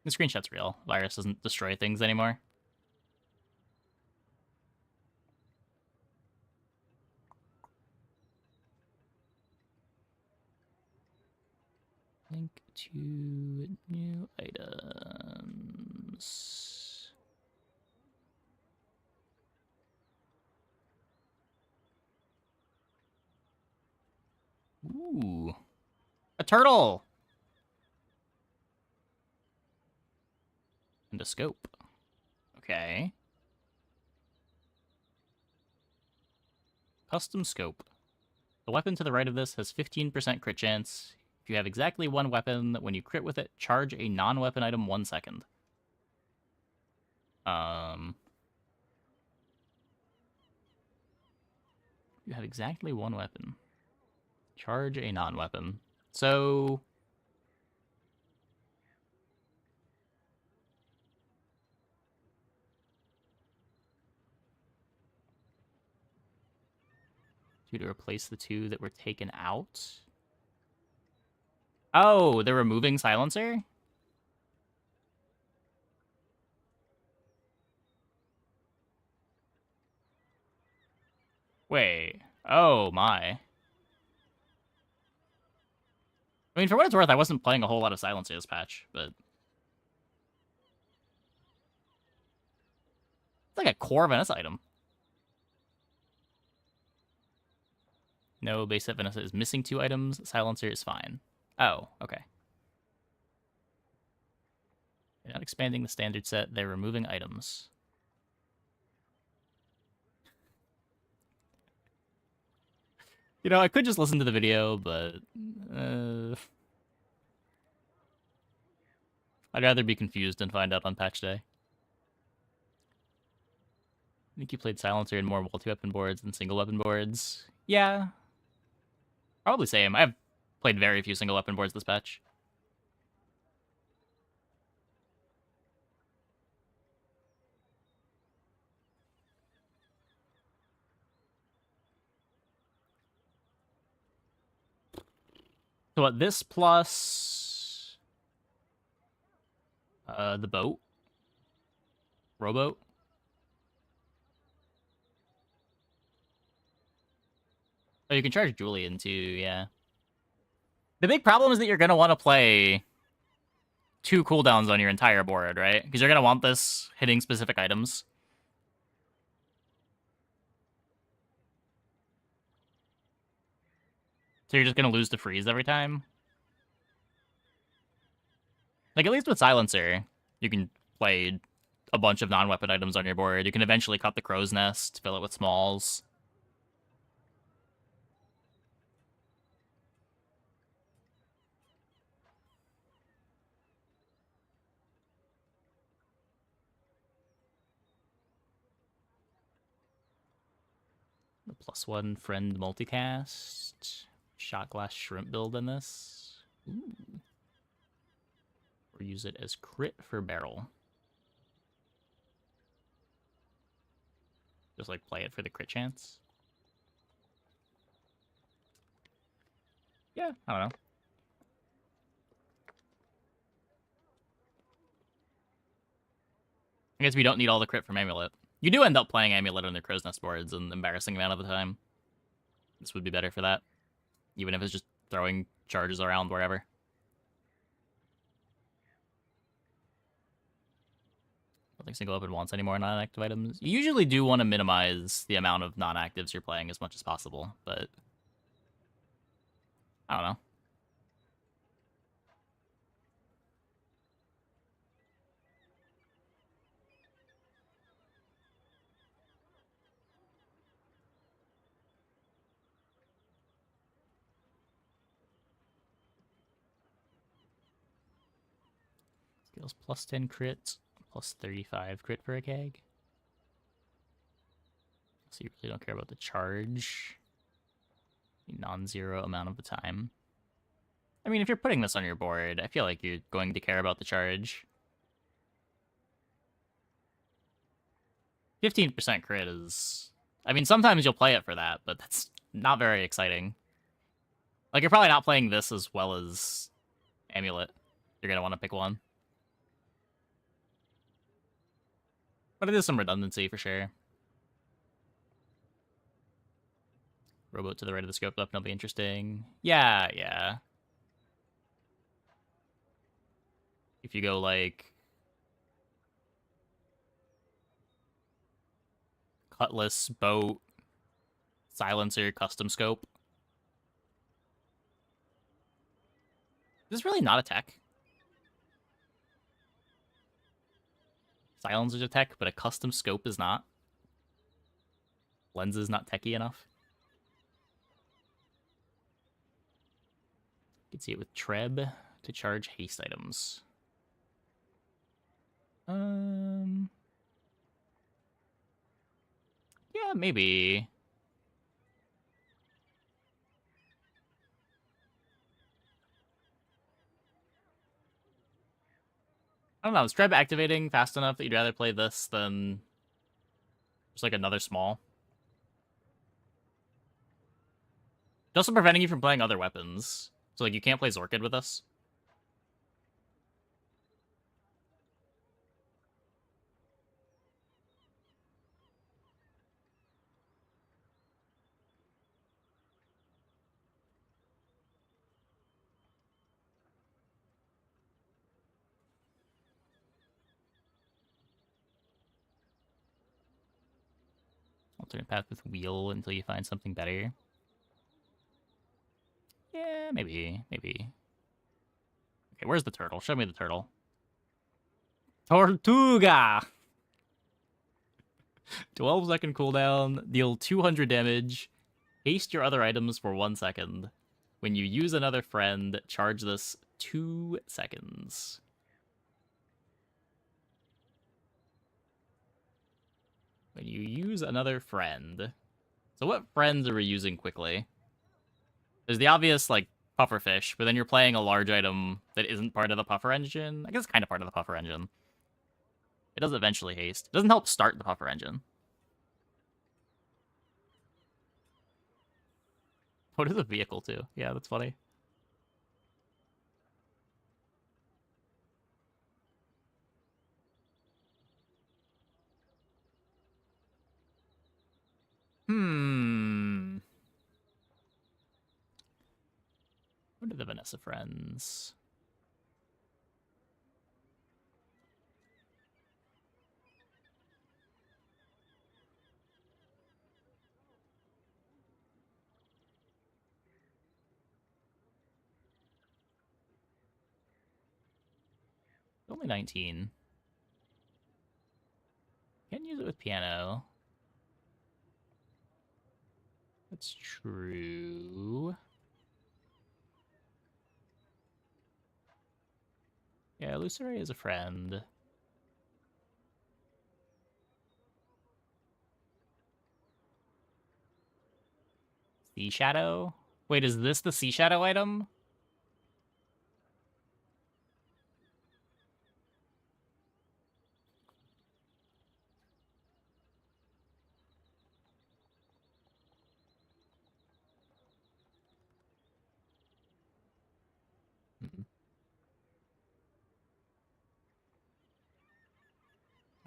The screenshot's real. Virus doesn't destroy things anymore. Link to new items. Ooh. A turtle! And a scope. Okay. Custom scope. The weapon to the right of this has 15% crit chance. If you have exactly 1 weapon, when you crit with it, charge a non-weapon item 1 second. You have exactly 1 weapon. Charge a non-weapon. So... to replace the 2 that were taken out. Oh, they're removing silencer? Wait. Oh, my. I mean, for what it's worth, I wasn't playing a whole lot of silencer this patch, but... It's like a core Vanessa item. No, base set Vanessa is missing 2 items. Silencer is fine. Oh, okay. They're not expanding the standard set. They're removing items. You know, I could just listen to the video, but... I'd rather be confused and find out on patch day. I think you played Silencer in more multi-weapon boards than single-weapon boards. Yeah. Probably same. I've played very few single-weapon boards this patch. So what, this plus... the boat? Rowboat? Oh, you can charge Julian too, yeah. The big problem is that you're going to want to play 2 cooldowns on your entire board, right? Because you're going to want this hitting specific items. So you're just going to lose to freeze every time? Like, at least with Silencer, you can play a bunch of non-weapon items on your board. You can eventually cut the Crow's Nest, fill it with smalls. The +1 friend multicast. Shot glass shrimp build in this. Ooh. Or use it as crit for barrel. Just like play it for the crit chance. Yeah, I don't know. I guess we don't need all the crit from Amulet. You do end up playing Amulet on the Crow's Nest boards an embarrassing amount of the time. This would be better for that. Even if it's just throwing charges around wherever. I don't think single open wants any more non-active items. You usually do want to minimize the amount of non-actives you're playing as much as possible, but I don't know. Skills +10 crit, +35 crit for a keg. So you really don't care about the charge. Non-zero amount of the time. I mean, if you're putting this on your board, I feel like you're going to care about the charge. 15% crit is... I mean, sometimes you'll play it for that, but that's not very exciting. Like, you're probably not playing this as well as Amulet. You're going to want to pick one. But it is some redundancy for sure. Rowboat to the right of the scope left, that'll be interesting. Yeah, yeah. If you go, like... Cutlass, boat, silencer, custom scope. This is really not a tech. Silencer's a tech, but a custom scope is not. Lens is not techy enough. You can see it with Treb to charge haste items. Yeah, maybe. I don't know, is Treb activating fast enough that you'd rather play this than just like another small? It's also preventing you from playing other weapons. So like you can't play Zorkid with us. Alternate path with wheel until you find something better. Yeah, maybe. Okay, where's the turtle? Show me the turtle. Tortuga! 12-second cooldown, deal 200 damage, haste your other items for 1 second. When you use another friend, charge this 2 seconds. When you use another friend. So what friends are we using quickly? There's the obvious, like, pufferfish, but then you're playing a large item that isn't part of the puffer engine. I guess it's kind of part of the puffer engine. It does eventually haste. It doesn't help start the puffer engine. What is a vehicle, too? Yeah, that's funny. What are the Vanessa friends? Only 19. Can't use it with piano. That's true. Yeah, Lucere is a friend. Sea Shadow? Wait, is this the Sea Shadow item?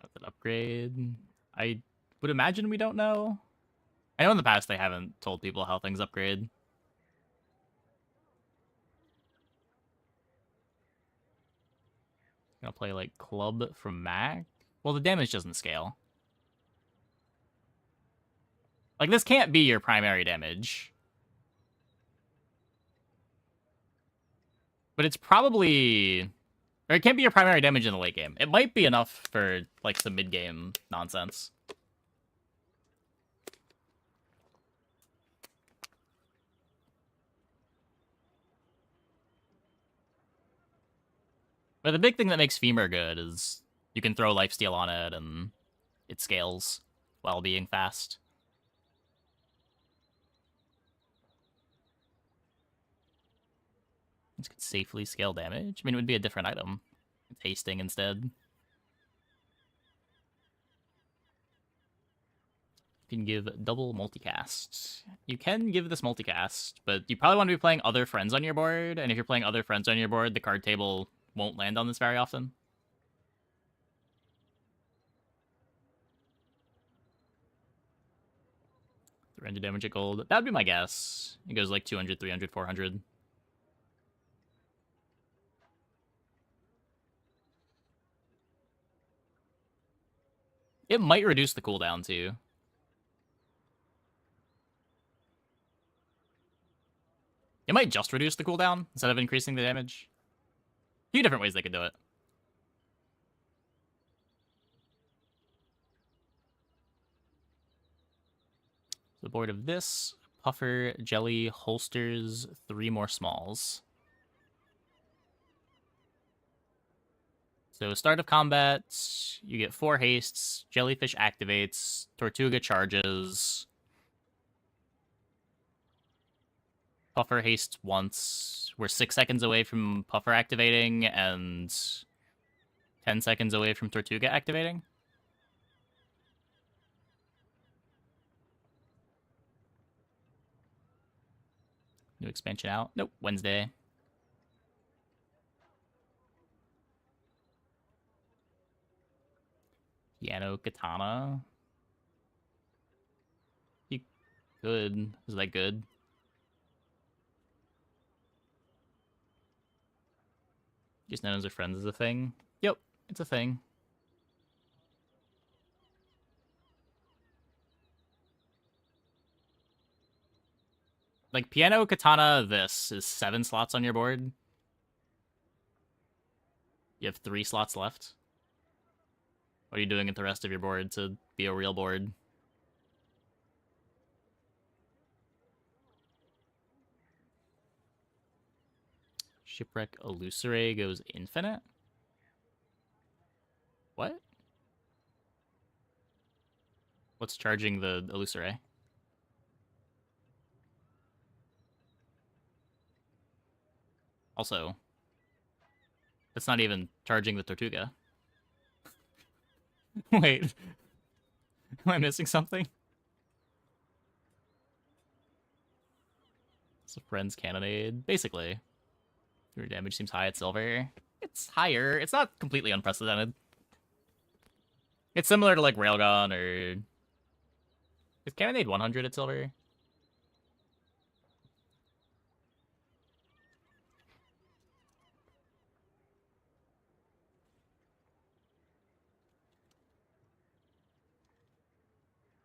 That's an upgrade. I would imagine we don't know. I know in the past they haven't told people how things upgrade. Gonna play like Club from Mac. Well, the damage doesn't scale. Like, this can't be your primary damage. But it's probably... Or it can't be your primary damage in the late game. It might be enough for, like, some mid-game nonsense. But the big thing that makes Femur good is you can throw lifesteal on it and it scales while being fast. This could safely scale damage. I mean, it would be a different item. It's hasting instead. You can give double multicast. You can give this multicast, but you probably want to be playing other friends on your board, and if you're playing other friends on your board, the card table won't land on this very often. Render damage at gold. That'd be my guess. It goes like 200, 300, 400. It might reduce the cooldown too. It might just reduce the cooldown instead of increasing the damage. A few different ways they could do it. The board of this, Puffer, Jelly, Holsters, 3 more smalls. So start of combat, you get 4 hastes, Jellyfish activates, Tortuga charges. Puffer hastes once. We're 6 seconds away from Puffer activating and 10 seconds away from Tortuga activating. New expansion out? Nope, Wednesday. Piano Katana. You good. Is that good? Just known as a friends is a thing. Yep, it's a thing. Like, Piano Katana, this is 7 slots on your board. You have 3 slots left. What are you doing with the rest of your board to be a real board? Shipwreck Illusory goes infinite? What? What's charging the Illusory? Also, that's not even charging the Tortuga. Wait. Am I missing something? It's a friend's cannonade. Basically. Your damage seems high at silver. It's higher. It's not completely unprecedented. It's similar to, like, Railgun or... Is cannonade 100 at silver?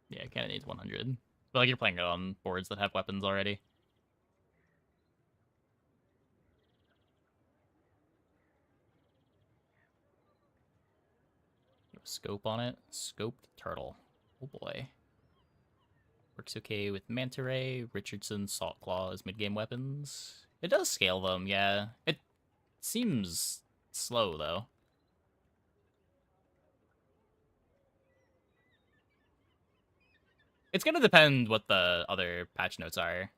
Yeah, cannonade's 100. But, like, you're playing it on boards that have weapons already. Scope on it. Scoped turtle. Oh boy. Works okay with Manta Ray, Richardson, Salt Claw as mid-game weapons. It does scale them, yeah. It seems slow, though. It's gonna depend what the other patch notes are.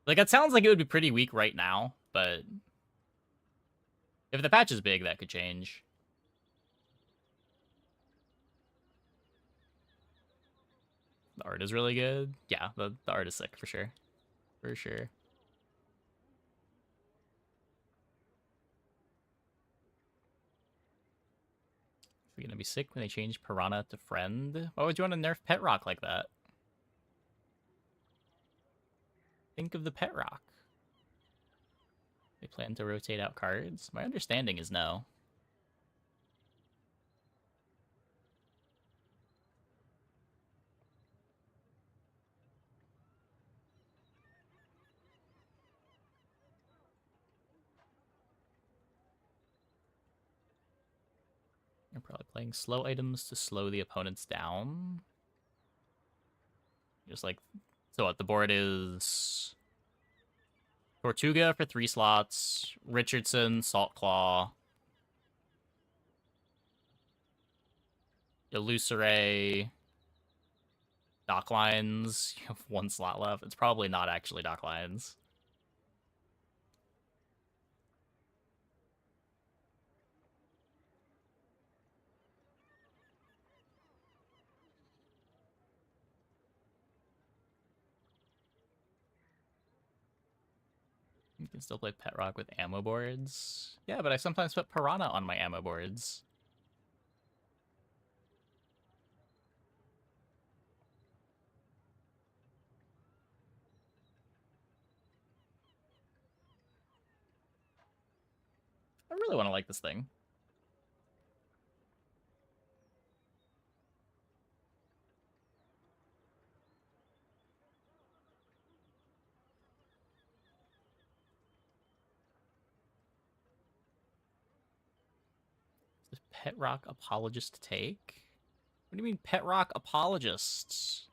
Like, it sounds like it would be pretty weak right now, but if the patch is big, that could change. The art is really good. Yeah, the art is sick, for sure. For sure. Is it gonna be sick when they change Piranha to Friend? Why would you want to nerf Pet Rock like that? Think of the Pet Rock. They plan to rotate out cards? My understanding is no. You're probably playing slow items to slow the opponents down. Just like, so what, the board is Tortuga for 3 slots, Richardson, Saltclaw, Illusory, Docklines. You have 1 slot left. It's probably not actually Docklines. You can still play Pet Rock with ammo boards. Yeah, but I sometimes put Piranha on my ammo boards. I really want to like this thing. Does Pet Rock Apologist take? What do you mean Pet Rock Apologists?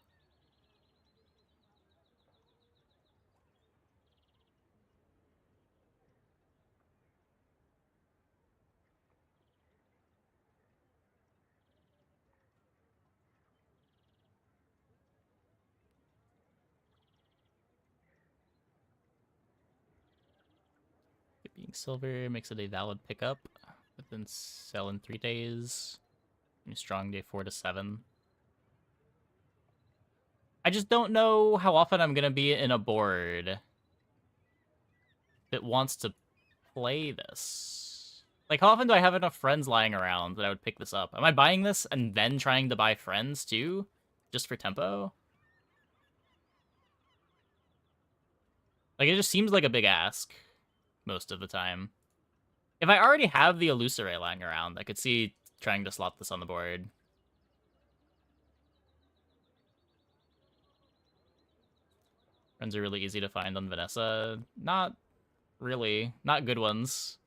It being silver makes it a valid pickup, but then sell in 3 days. And strong day 4 to 7. I just don't know how often I'm gonna be in a board that wants to play this. Like, how often do I have enough friends lying around that I would pick this up? Am I buying this and then trying to buy friends too? Just for tempo? Like, it just seems like a big ask most of the time. If I already have the Illusory lying around, I could see trying to slot this on the board. Friends are really easy to find on Vanessa. Not really. Not good ones.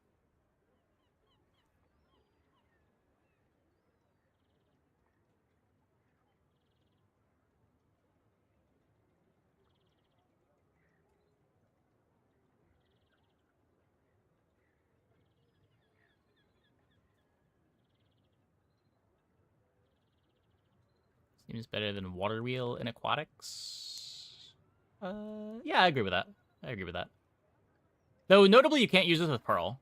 Seems better than Water Wheel in Aquatics. Yeah, I agree with that. I agree with that. Though, notably, you can't use this with Pearl.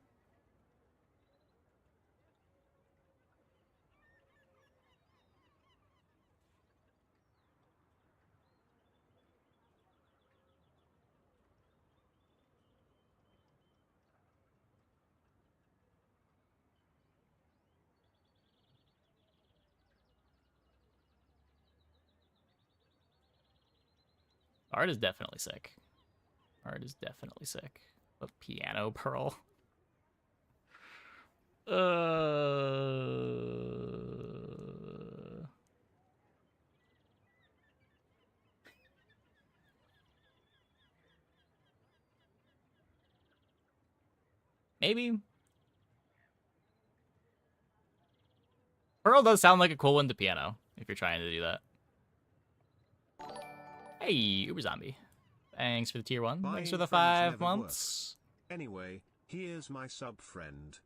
Art is definitely sick. Art is definitely sick. But Piano Pearl. Maybe. Pearl does sound like a cool one to piano, if you're trying to do that. Hey, Uber Zombie. Thanks for the tier 1. Thanks for the 5 months. Anyway, here's my sub friend.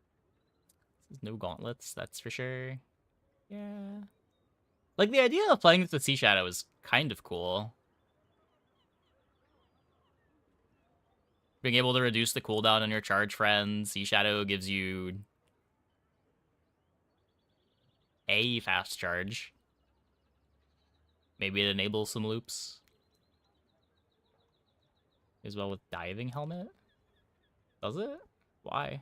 No gauntlets, that's for sure. Yeah. Like, the idea of playing with the Sea Shadow is kind of cool. Being able to reduce the cooldown on your charge friend. Sea Shadow gives you a fast charge. Maybe it enables some loops. As well with diving helmet. Does it? Why?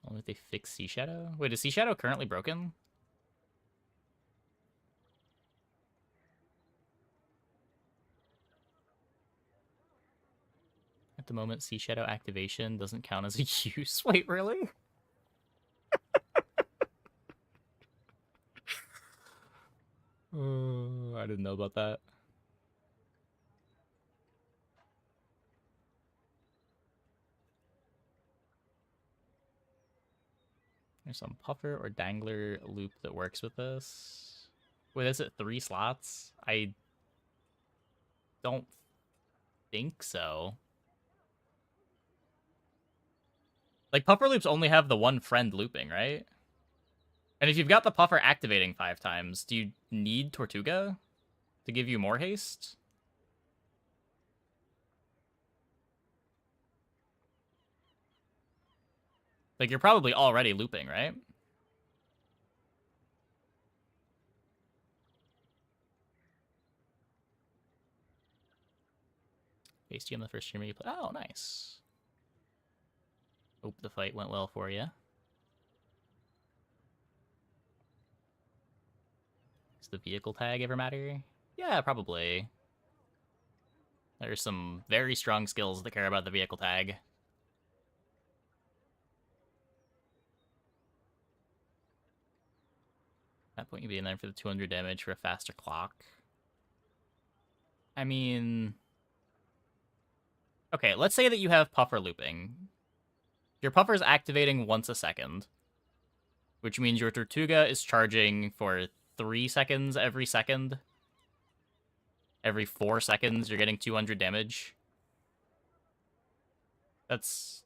Only if they fix Sea Shadow? Wait, is Sea Shadow currently broken? At the moment, Sea Shadow activation doesn't count as a use. Wait, really? Oh, I didn't know about that. There's some puffer or dangler loop that works with this. Wait, is it 3 slots? I don't think so. Like, puffer loops only have the one friend looping, right? And if you've got the puffer activating 5 times, do you need Tortuga to give you more haste? Like, you're probably already looping, right? Hasty on the first streamer you play. Oh, nice. Hope the fight went well for you. Does the vehicle tag ever matter? Yeah, probably. There's some very strong skills that care about the vehicle tag. At that point, you'd be in there for the 200 damage for a faster clock. I mean... Okay, let's say that you have puffer looping. Your puffer's activating once a second, which means your Tortuga is charging for 3 seconds every second. Every 4 seconds, you're getting 200 damage. That's...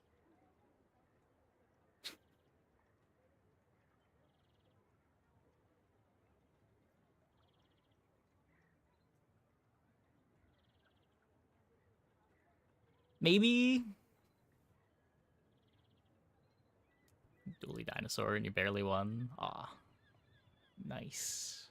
Maybe... Dooley dinosaur and you barely won. Aw. Nice.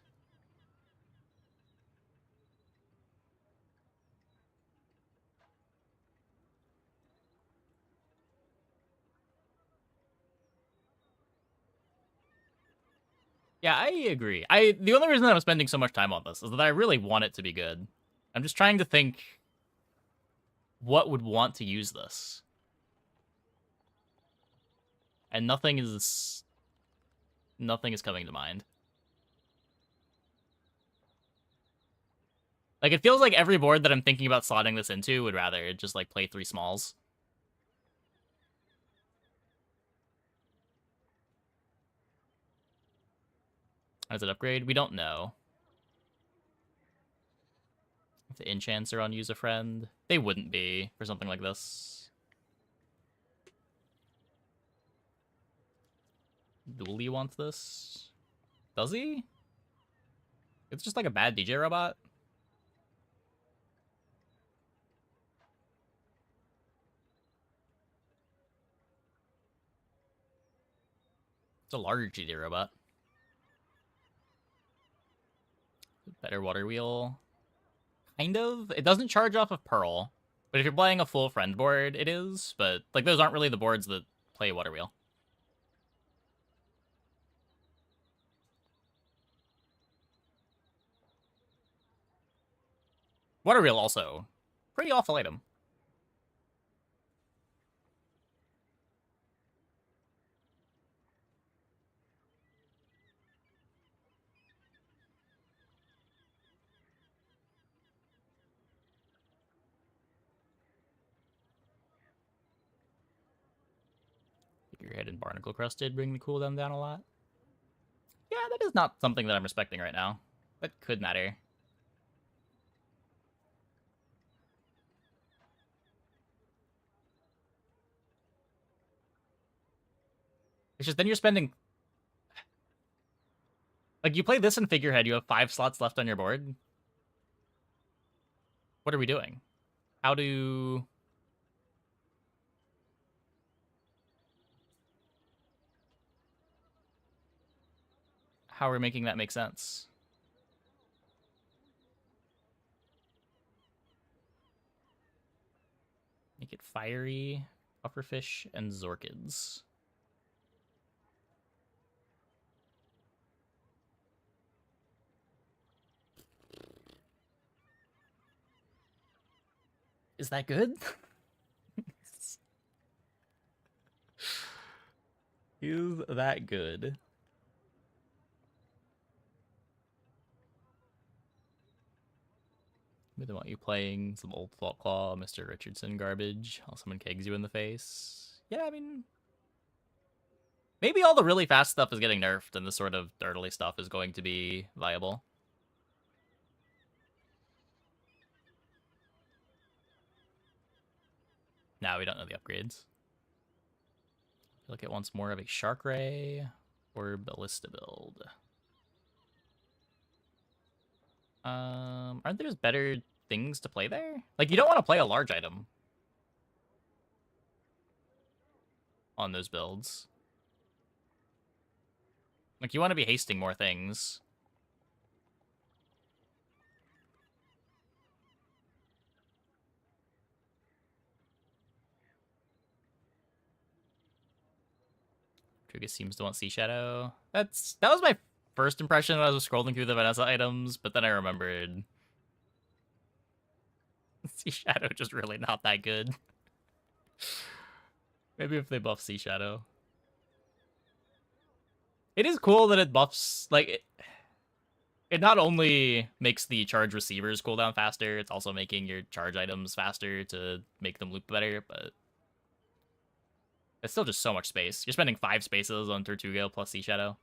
Yeah, I agree. The only reason that I'm spending so much time on this is that I really want it to be good. I'm just trying to think what would want to use this. And nothing is coming to mind. Like, it feels like every board that I'm thinking about slotting this into would rather just, like, play 3 smalls. How does it upgrade? We don't know. If the enchants are on Use a Friend, they wouldn't be for something like this. Dooley wants this. Does he? It's just like a bad DJ robot. It's a large DJ robot. Better water wheel. Kind of. It doesn't charge off of Pearl. But if you're playing a full friend board, it is. But, like, those aren't really the boards that play water wheel. Water wheel also. Pretty awful item. Figurehead and Barnacle Crust did bring the cooldown down a lot. Yeah, that is not something that I'm respecting right now. That could matter. It's just then you're spending... Like, you play this in Figurehead, you have 5 slots left on your board. What are we doing? How do... How are we making that make sense? Make it fiery, pufferfish, and zorkids. Is that good? Is that good? Maybe they want you playing some old Fault Claw, Mr. Richardson garbage while someone kegs you in the face. Yeah, I mean... Maybe all the really fast stuff is getting nerfed and the sort of dirtily stuff is going to be viable. Now we don't know the upgrades. I feel like it wants more of a Shark Ray or Ballista build. Aren't there just better things to play there? Like, you don't want to play a large item on those builds. Like, you want to be hasting more things. Truga seems to want Sea Shadow. That was my first impression when I was scrolling through the Vanessa items, but then I remembered Sea Shadow just really not that good. Maybe if they buff Sea Shadow. It is cool that it buffs, like, it not only makes the charge receivers cooldown faster, it's also making your charge items faster to make them loop better, but it's still just so much space. You're spending 5 spaces on Tortuga plus Sea Shadow.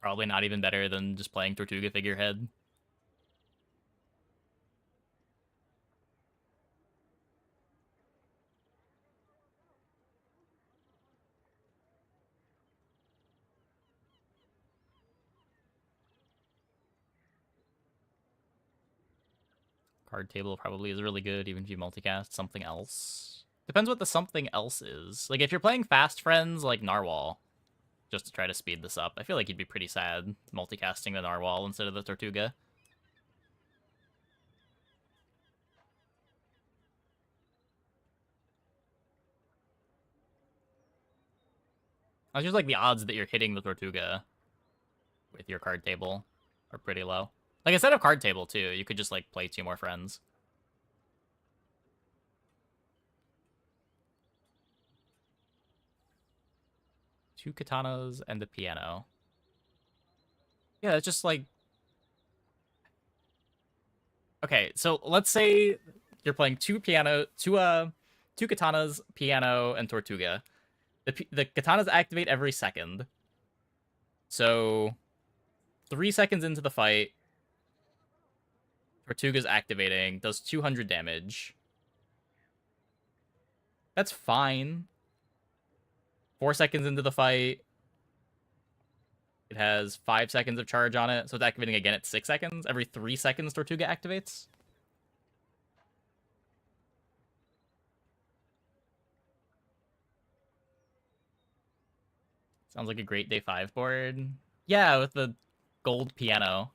Probably not even better than just playing Tortuga Figurehead. Card table probably is really good, even if you multicast something else. Depends what the something else is. Like, if you're playing fast friends like Narwhal, just to try to speed this up, I feel like you'd be pretty sad multicasting the Narwhal instead of the Tortuga. I just like the odds that you're hitting the Tortuga with your card table are pretty low. Like, instead of card table, too, you could just, like, play 2 more friends. Two katanas and a piano. Yeah, it's just, like... Okay, so let's say you're playing two katanas, piano, and Tortuga. The katanas activate every second. So, 3 seconds into the fight, Tortuga's activating, does 200 damage. That's fine. 4 seconds into the fight, it has 5 seconds of charge on it, so it's activating again at 6 seconds. Every 3 seconds, Tortuga activates. Sounds like a great day 5 board. Yeah, with the gold piano.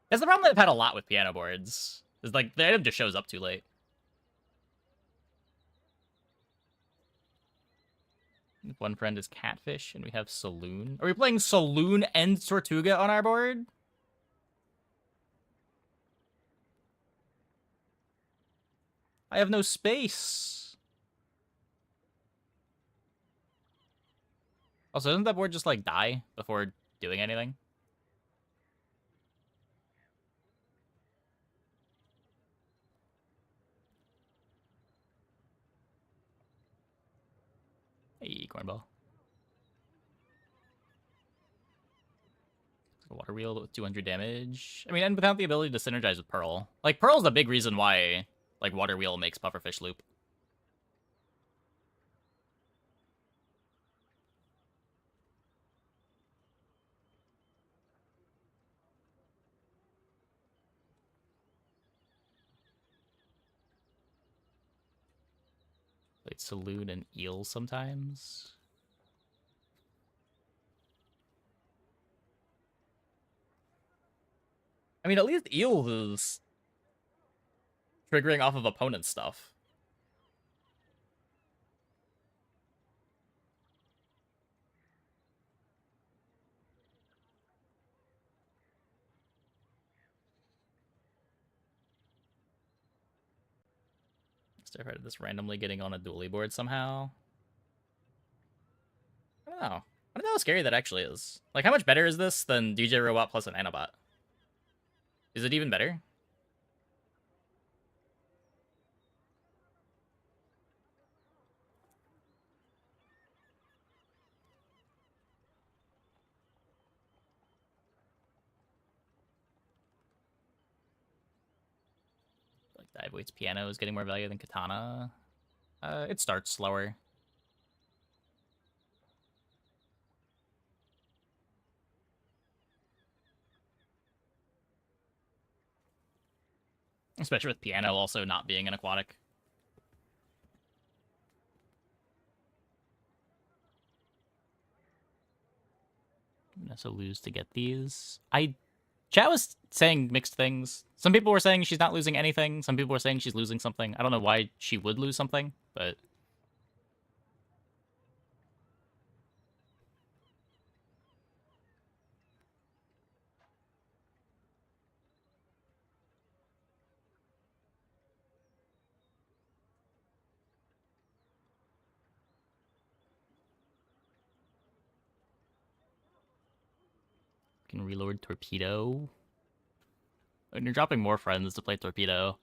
That's the problem that I've had a lot with piano boards. Is like the item just shows up too late. One friend is Catfish, and we have Saloon. Are we playing Saloon and Tortuga on our board? I have no space. Also, doesn't that board just, like, die before doing anything? Hey, cornball. Water wheel with 200 damage. I mean, and without the ability to synergize with Pearl. Like, Pearl's the big reason why Like, Water Wheel makes Pufferfish loop. Played Saloon and Eel sometimes. I mean, at least Eel is triggering off of opponent stuff. I've heard of this randomly getting on a Dooley board somehow. I don't know. I don't know how scary that actually is. Like, how much better is this than DJ Robot plus an Nanobot? Is it even better? Like, Dive Wait's Piano is getting more value than Katana. It starts slower. Especially with Piano also not being an aquatic. So lose to get these. Chat was saying mixed things. Some people were saying she's not losing anything. Some people were saying she's losing something. I don't know why she would lose something, but... Can reload Torpedo. And you're dropping more friends to play Torpedo.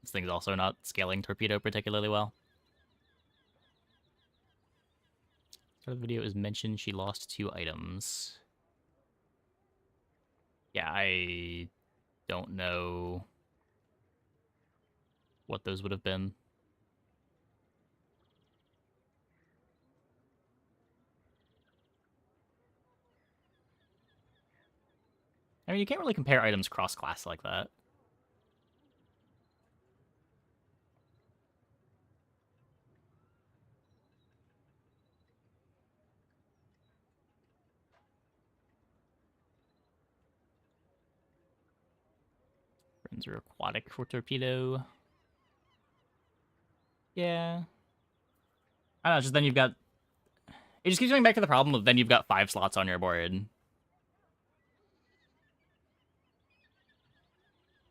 This thing's also not scaling Torpedo particularly well. Start of the video is mentioned she lost 2 items. Yeah, I don't know what those would have been. I mean, you can't really compare items cross-class like that. Friends are aquatic for Torpedo. Yeah. I don't know, just then you've got... It just keeps going back to the problem of then you've got 5 slots on your board.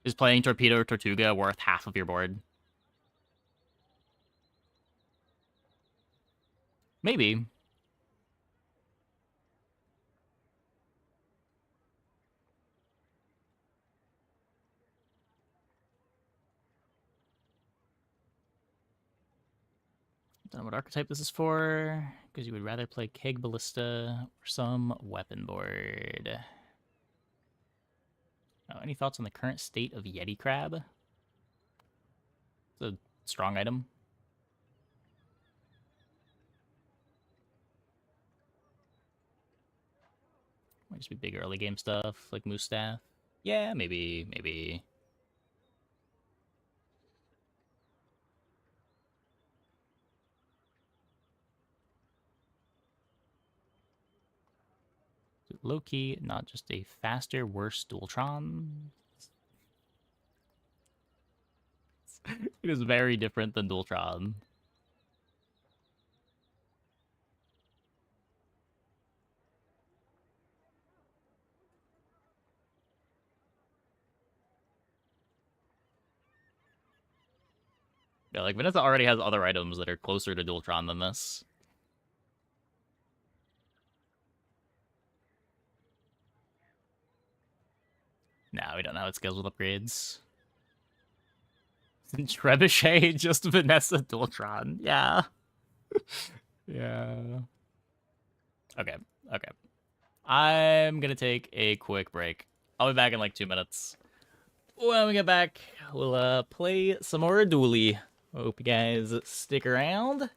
Is playing Torpedo or Tortuga worth half of your board? Maybe. Don't know what archetype this is for, because you would rather play Keg Ballista or some weapon board. Oh, any thoughts on the current state of Yeti Crab? It's a strong item. Might just be big early game stuff, like Moose Staff. Yeah, maybe. Low-key, not just a faster, worse Dualtron. It is very different than Dualtron. Yeah, like Vanessa already has other items that are closer to Dualtron than this. No, we don't know how it scales with upgrades. Trebuchet, just Vanessa Dualtron. Yeah. Yeah. Okay. I'm gonna take a quick break. I'll be back in like 2 minutes. when we get back, we'll play some more Dooley. Hope you guys stick around.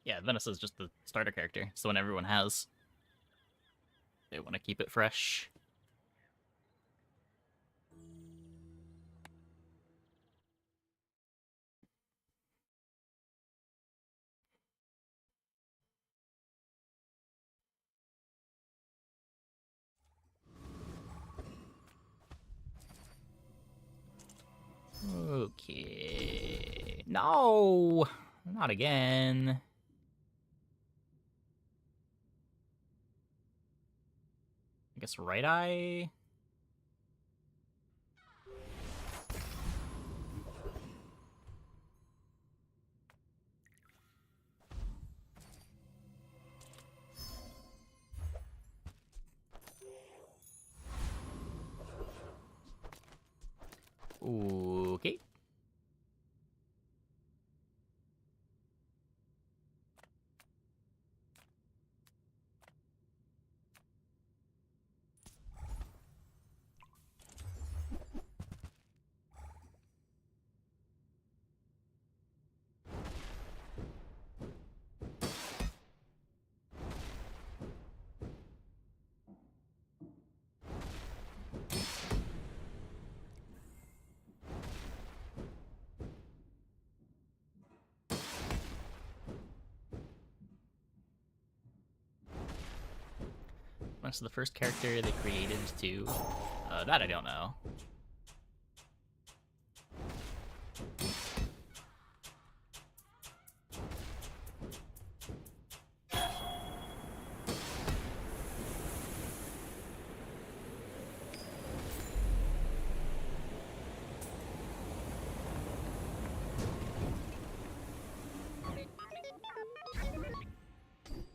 Yeah, Vanessa's just the starter character. It's the one everyone has. They want to keep it fresh. Okay. No! Not again. I guess right eye? Okay. That's the first character they created too. That I don't know.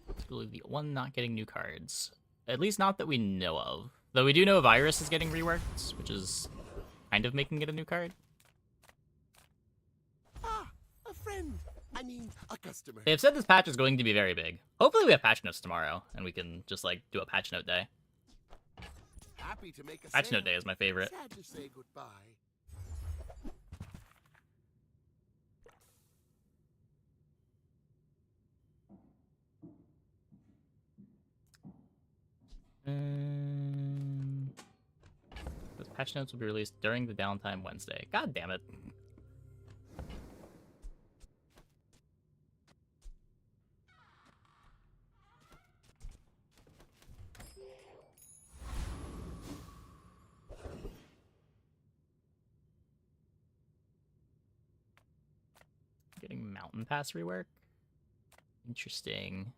It's really the one not getting new cards. At least not that we know of. Though we do know Virus is getting reworked, which is kind of making it a new card. Ah, a friend. I mean, a customer. They've said this patch is going to be very big. Hopefully we have patch notes tomorrow, and we can just, like, do a patch note day. Happy to make a Patch sale. note day is my favorite. Sad to say goodbye. Those patch notes will be released during the downtime Wednesday. God damn it. Getting Mountain Pass rework? Interesting.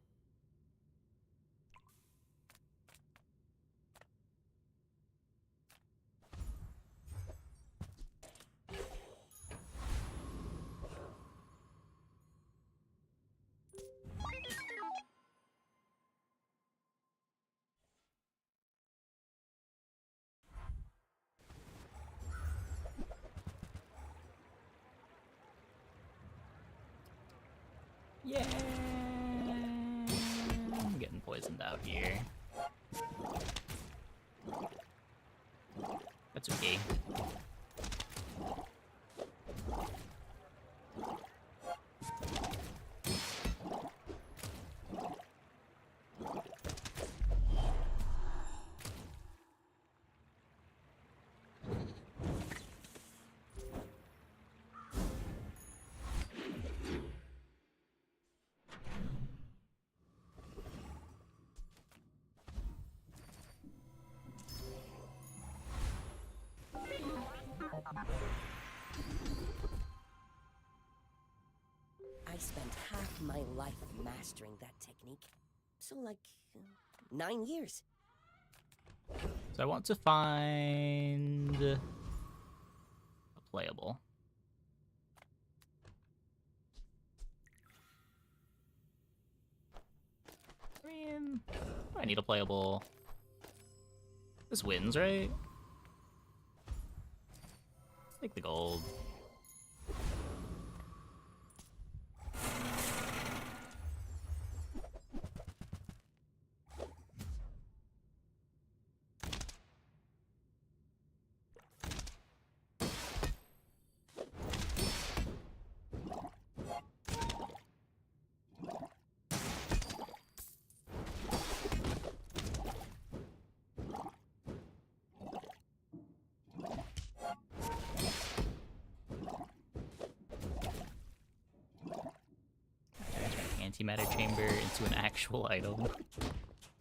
Yeah, I'm getting poisoned out here. That's okay. I spent half my life mastering that technique. So, like, 9 years. So I want to find a playable. I mean, I need a playable. This wins, right? Let's take the gold. Antimatter chamber into an actual item.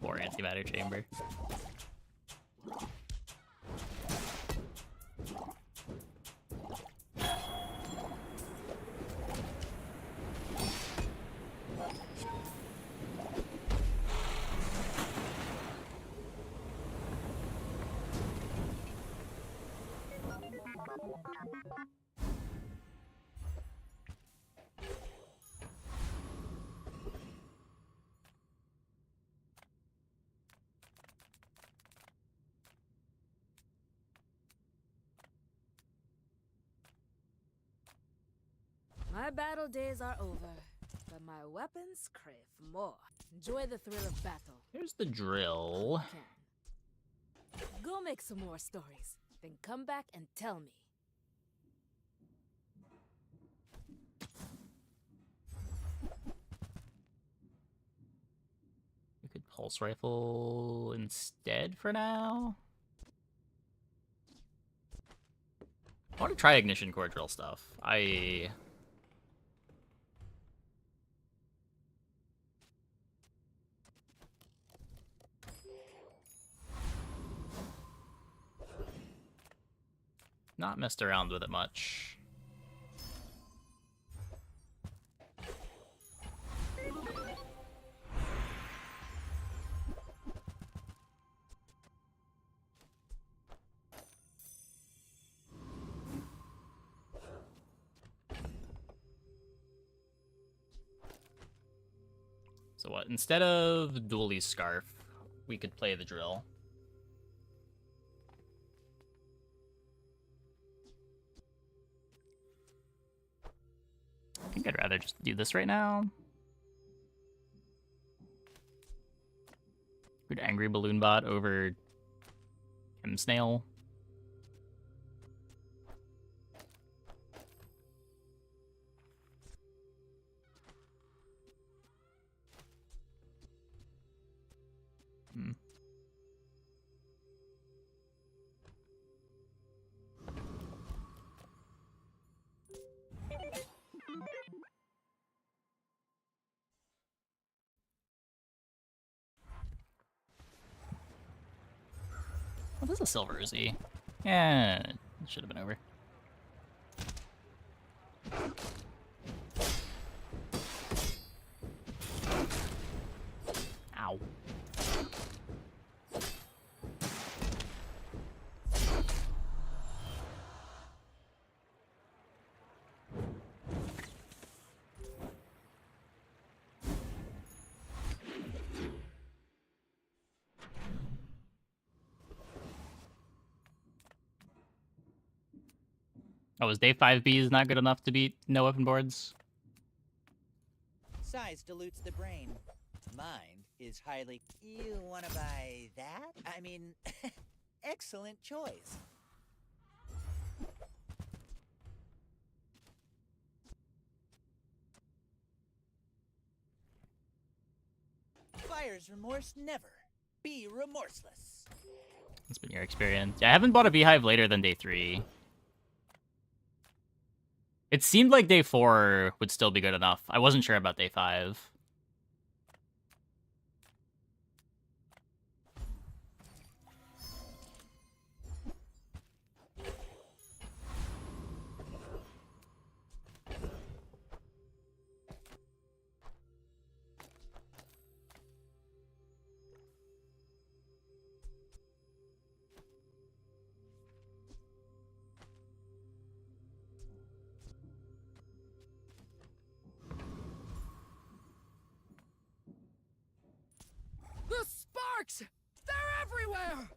Or antimatter chamber. My battle days are over, but my weapons crave more. Enjoy the thrill of battle. Here's the drill. Go make some more stories, then come back and tell me. We could pulse rifle instead for now. I want to try ignition core drill stuff. Not messed around with it much. So what, instead of Dooley's scarf, we could play the drill. I think I'd rather just do this right now. Good angry balloon bot over Chem Snail. this a silver Uzi? Yeah, it should have been over. Ow. Oh, is day 5Bs not good enough to beat no weapon boards? Size dilutes the brain. Mind is highly... You wanna buy that? I mean, excellent choice. Buyer's remorse never. Be remorseless. That's been your experience. Yeah, I haven't bought a beehive later than day 3. It seemed like day 4 would still be good enough. I wasn't sure about day 5. The sparks! They're everywhere!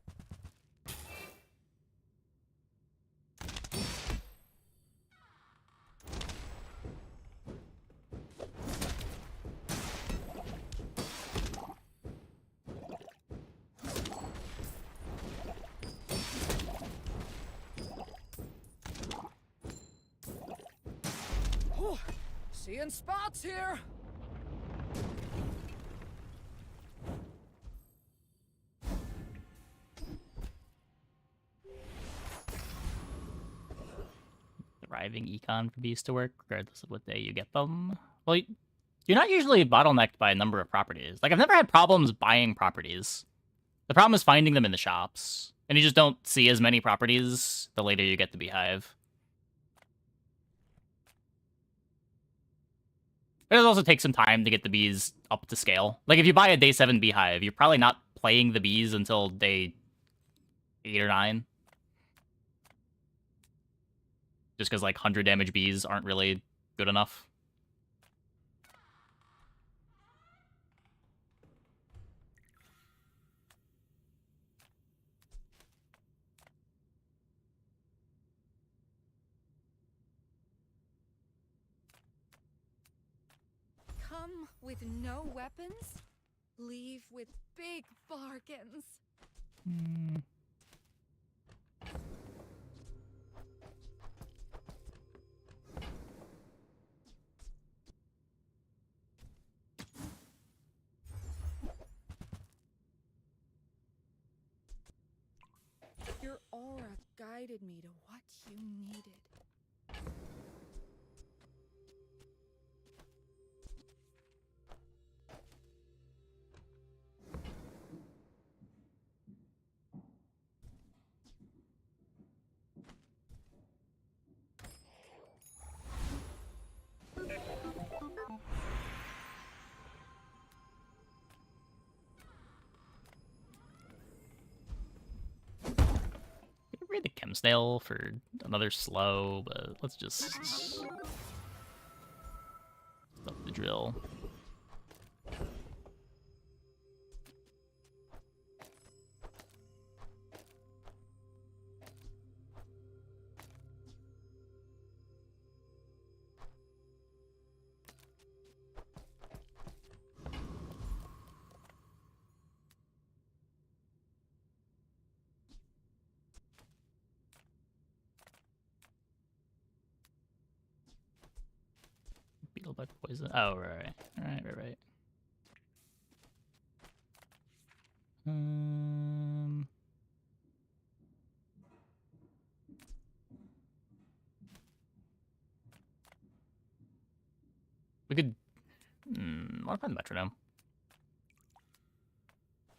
Oh, seeing spots here! Thriving econ for bees to work, regardless of what day you get them. Well, you're not usually bottlenecked by a number of properties. Like, I've never had problems buying properties. The problem is finding them in the shops. And you just don't see as many properties the later you get the beehive. It does also take some time to get the bees up to scale. Like, if you buy a day 7 beehive, you're probably not playing the bees until day 8 or 9. Just because, like, 100 damage bees aren't really good enough. Come with no weapons, leave with big bargains. Your aura guided me to what you needed. Read the Chemsdale for another slow, but let's just stop the drill. Beetle bug poison. Oh, right. Right. We could modify the metronome.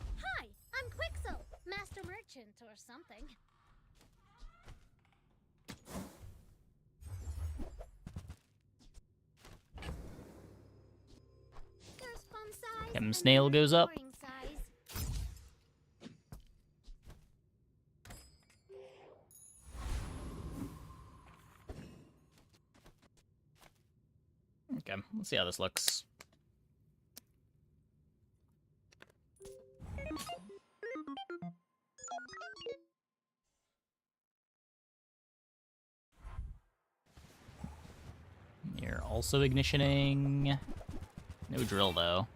Hi, I'm Quixel, Master Merchant. merchant or something. There's fun size. Chem and snail there's goes up. boring size. Okay, let's see how this looks. You're also ignitioning. No drill, though.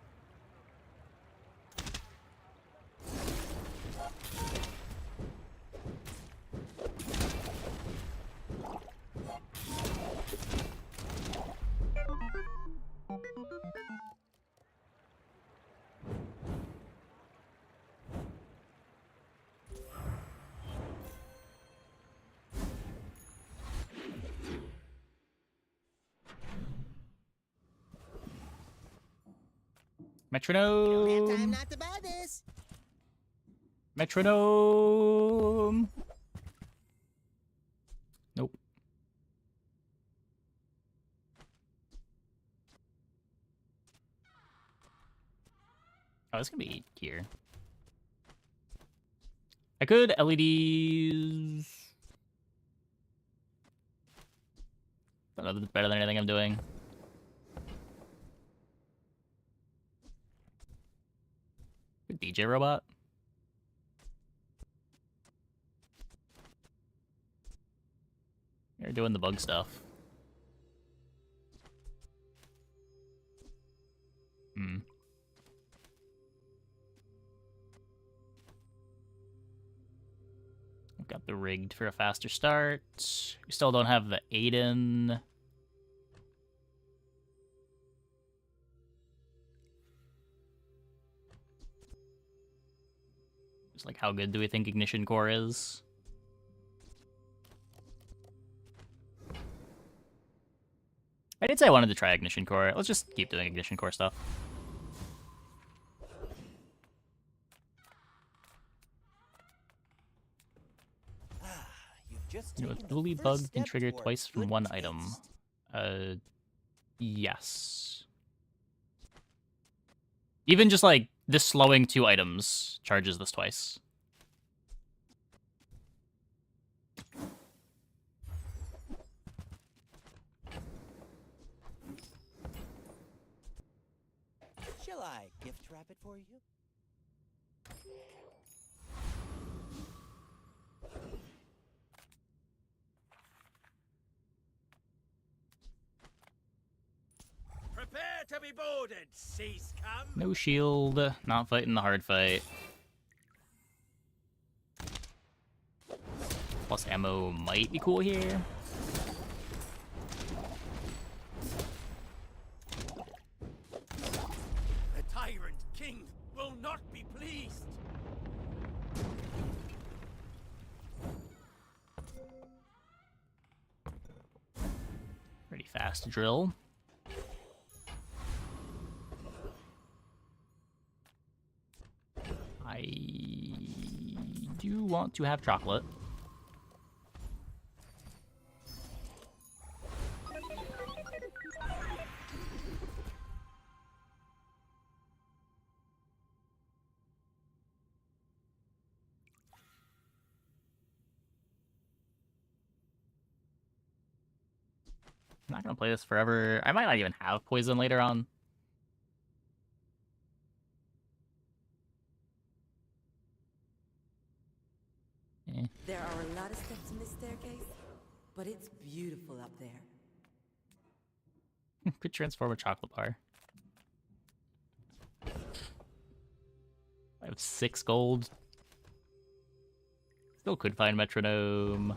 Metronome! Don't have time not to buy this. Metronome! Nope. Oh, it's gonna be here. I could LEDs. Don't know if it's better than anything I'm doing. Good DJ robot. You're doing the bug stuff. Hmm. I've got the rigged for a faster start. We still don't have the Aiden. Just like, how good do we think Ignition Core is? I did say I wanted to try Ignition Core. Let's just keep doing Ignition Core stuff. You know, Dooley bug can trigger twice from one item. Yes. Even just like this slowing 2 items charges this twice. Shall I gift wrap it for you? Prepare to be boarded, sea scum! No shield, not fighting the hard fight. Plus ammo might be cool here. The tyrant king will not be pleased! Pretty fast drill. I do want to have chocolate. I'm not gonna play this forever. I might not even have poison later on. There are a lot of steps in this staircase, but it's beautiful up there. Could transform a chocolate bar. I have 6 gold. Still could find metronome.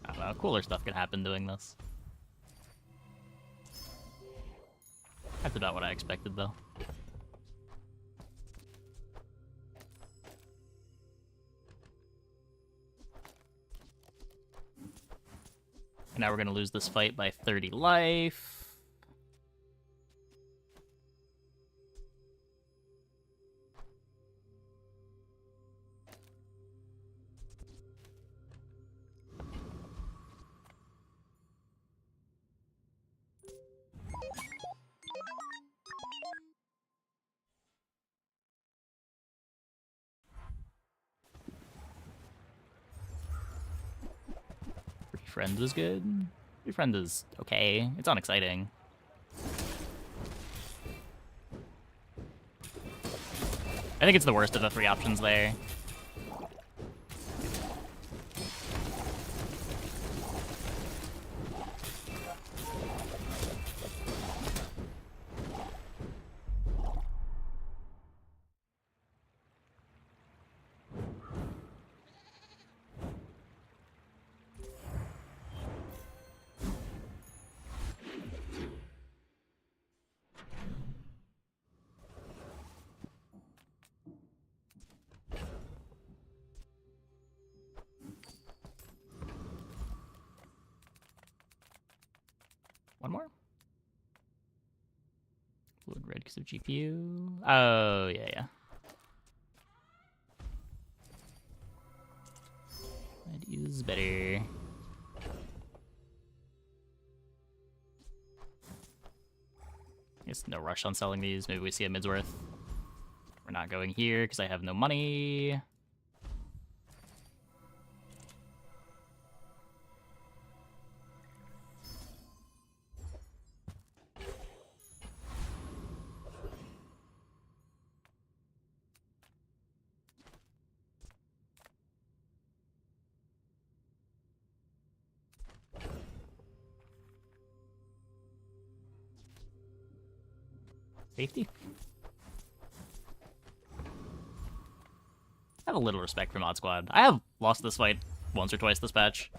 I don't know, cooler stuff can happen doing this. That's about what I expected, though. And now we're gonna lose this fight by 30 life. Befriend was good. Befriend is okay. It's unexciting. I think it's the worst of the 3 options there. One more? Fluid red because of GPU. Oh, yeah. Red is better. Guess no rush on selling these. Maybe we see a Midsworth. We're not going here because I have no money. Safety. I have a little respect for Mod Squad. I have lost this fight once or twice this patch.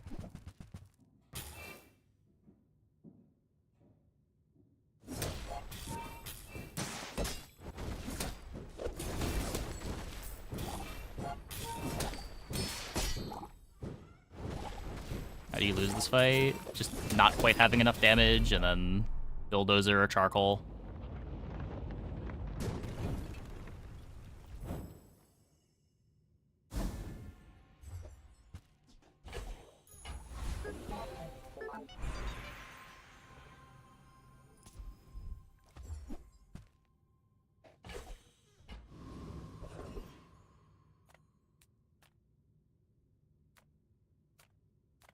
How do you lose this fight? Just not quite having enough damage, and then Bulldozer or Charcoal.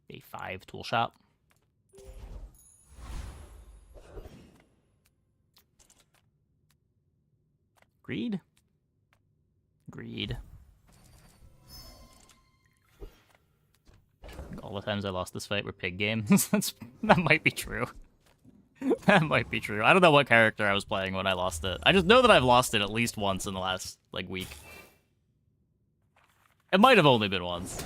A 5 tool shop. Greed? Greed. All the times I lost this fight were pig games. That might be true. That might be true. I don't know what character I was playing when I lost it. I just know that I've lost it at least once in the last, like, week. It might have only been once.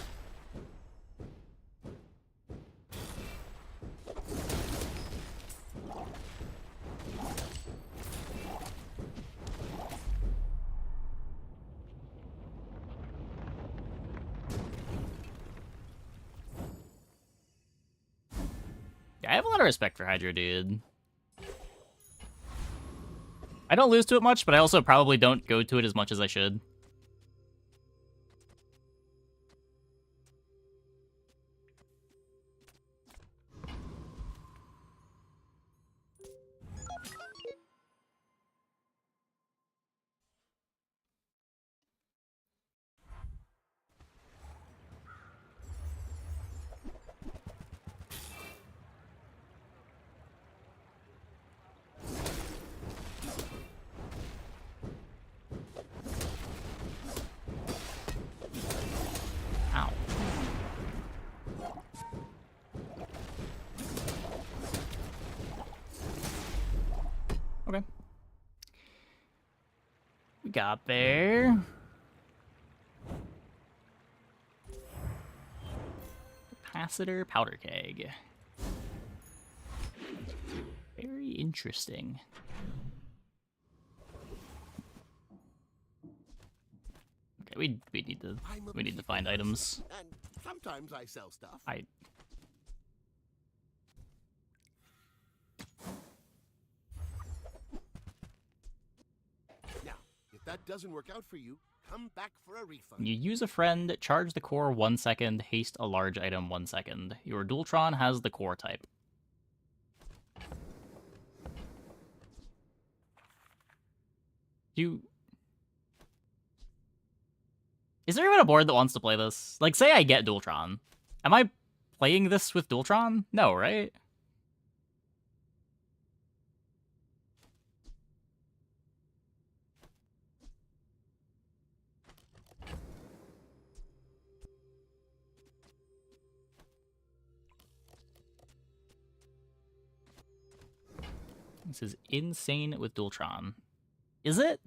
I have a lot of respect for Hydro, dude. I don't lose to it much, but I also probably don't go to it as much as I should. Okay. We got there. Capacitor powder keg. Very interesting. Okay, we need to find items. And sometimes I sell stuff. Now, if that doesn't work out for you, come back for a refund. You use a friend, charge the core 1 second, haste a large item 1 second. Your Dualtron has the core type. Is there even a board that wants to play this? Like, say I get Dualtron. Am I playing this with Dualtron? No, right? This is insane with Dualtron. Is it?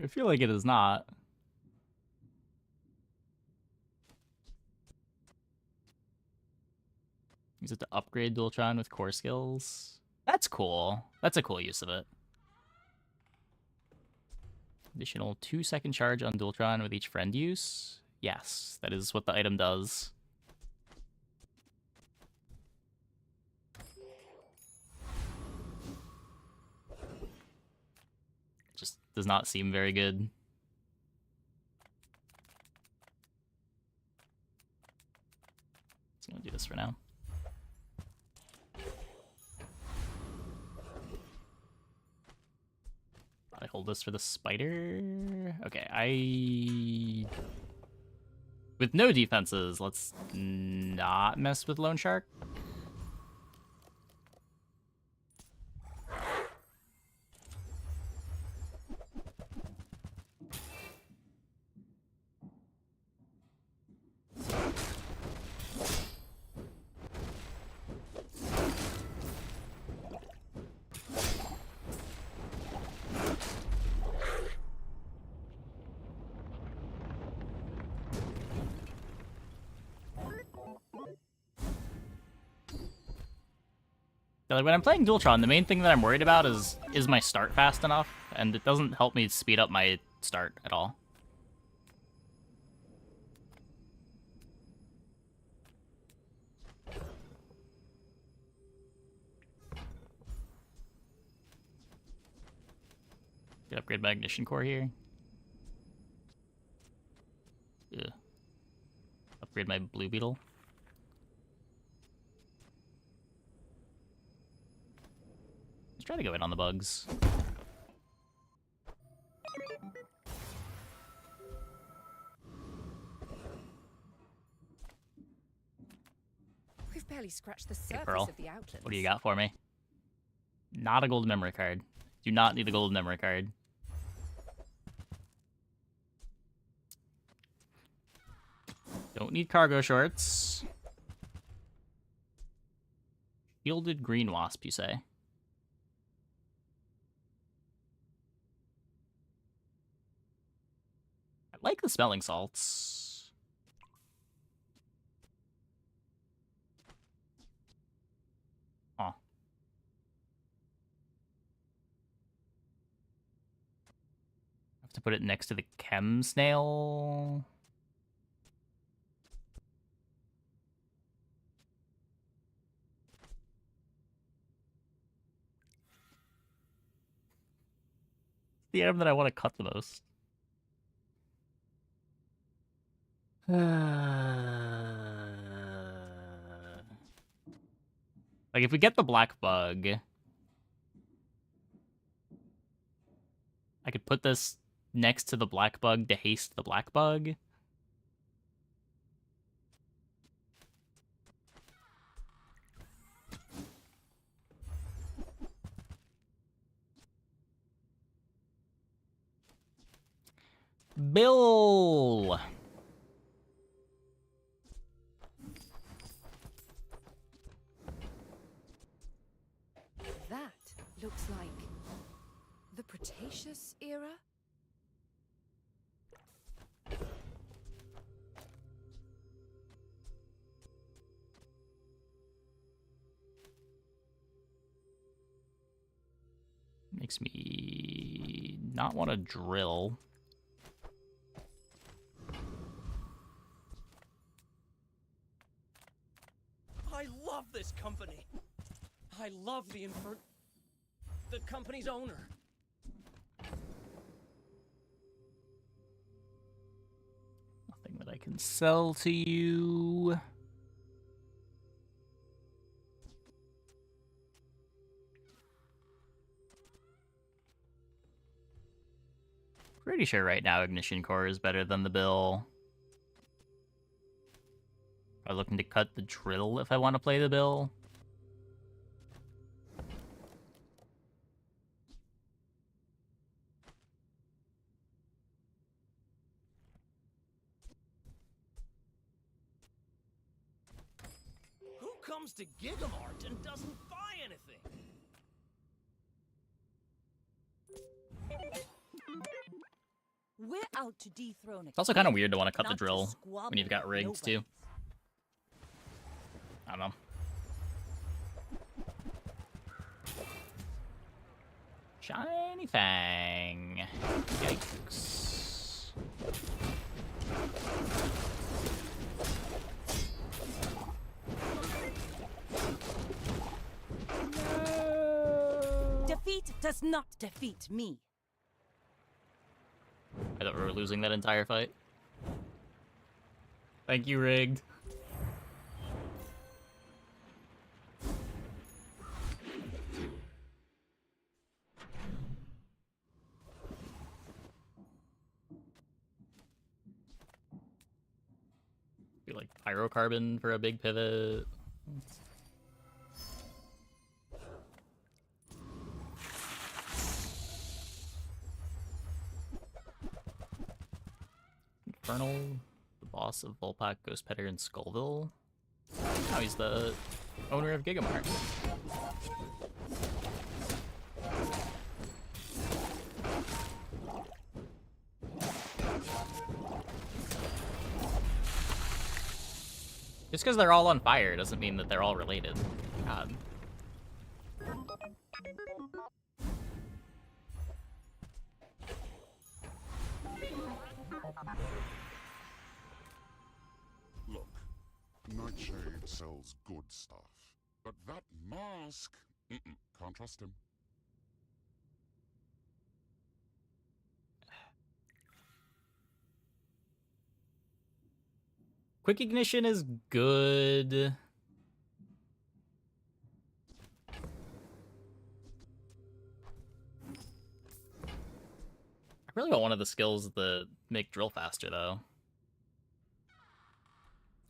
I feel like it is not. Use it to upgrade Dualtron with core skills. That's cool. That's a cool use of it. Additional 2-second charge on Dualtron with each friend use. Yes, that is what the item does. Just does not seem very good. So I'm gonna do this for now. I hold this for the spider. Okay, with no defenses, let's not mess with Lone Shark. Like when I'm playing Dualtron, the main thing that I'm worried about is my start fast enough, and it doesn't help me speed up my start at all. Could upgrade my ignition core here. Yeah. Upgrade my blue beetle. Let's try to go in on the bugs. We've barely scratched the Hey, surface Pearl, of the outlands. what do you got for me? Not a gold memory card. Do not need a gold memory card. Don't need cargo shorts. Shielded green wasp, you say? I like the smelling salts. Huh. Have to put it next to the chem snail. The item that I want to cut the most. Like, if we get the black bug, I could put this next to the black bug to haste the black bug. Bill! That looks like the Cretaceous era? Makes me not want to drill. I love this company. I love the company's owner. Nothing that I can sell to you. Pretty sure right now Ignition Core is better than the Bill. I'm looking to cut the drill if I want to play the Bill. Who comes to Gigamart and doesn't buy anything? We're out to dethrone a It's also kind of king, weird to want to cut the not drill squabble when you've got with rigs nobody. too. I don't know. Shiny Fang. Yikes. Defeat does not defeat me. I thought we were losing that entire fight. Thank you, Rigged. Be like pyrocarbon for a big pivot. Infernal, the boss of Volpak, Ghost Petter, and Skullville. Now he's the owner of Gigamart. Just because they're all on fire doesn't mean that they're all related. God. Look, Nightshade sells good stuff, but that mask, can't trust him. Quick Ignition is good. I really want one of the skills that make drill faster, though.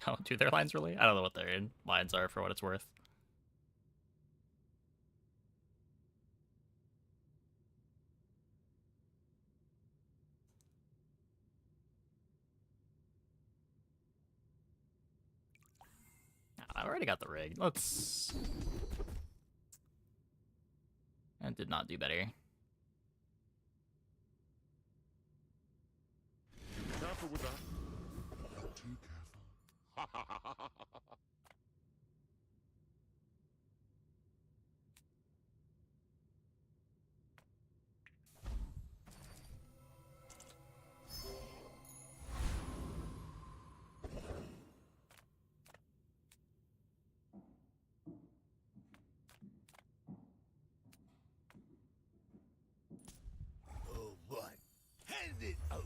Oh, do their lines really? I don't know what their lines are for what it's worth. I already got the rig. Let's... That did not do better. Careful with that. Not too careful. Oh boy, hand it over.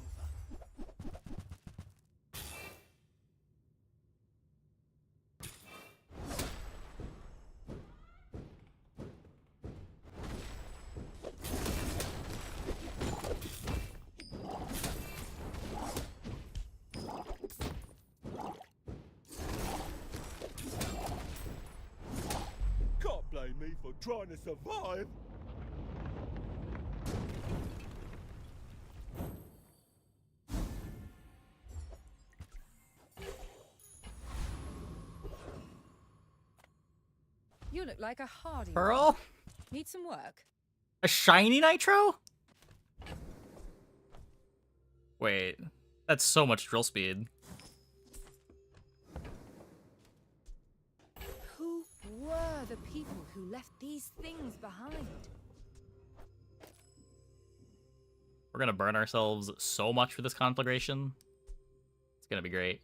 Can't blame me for trying to survive. You look like a hardy. Pearl? Need some work? A shiny Nitro? Wait, that's so much drill speed. Who were the people who left these things behind? We're gonna burn ourselves so much for this conflagration. It's gonna be great.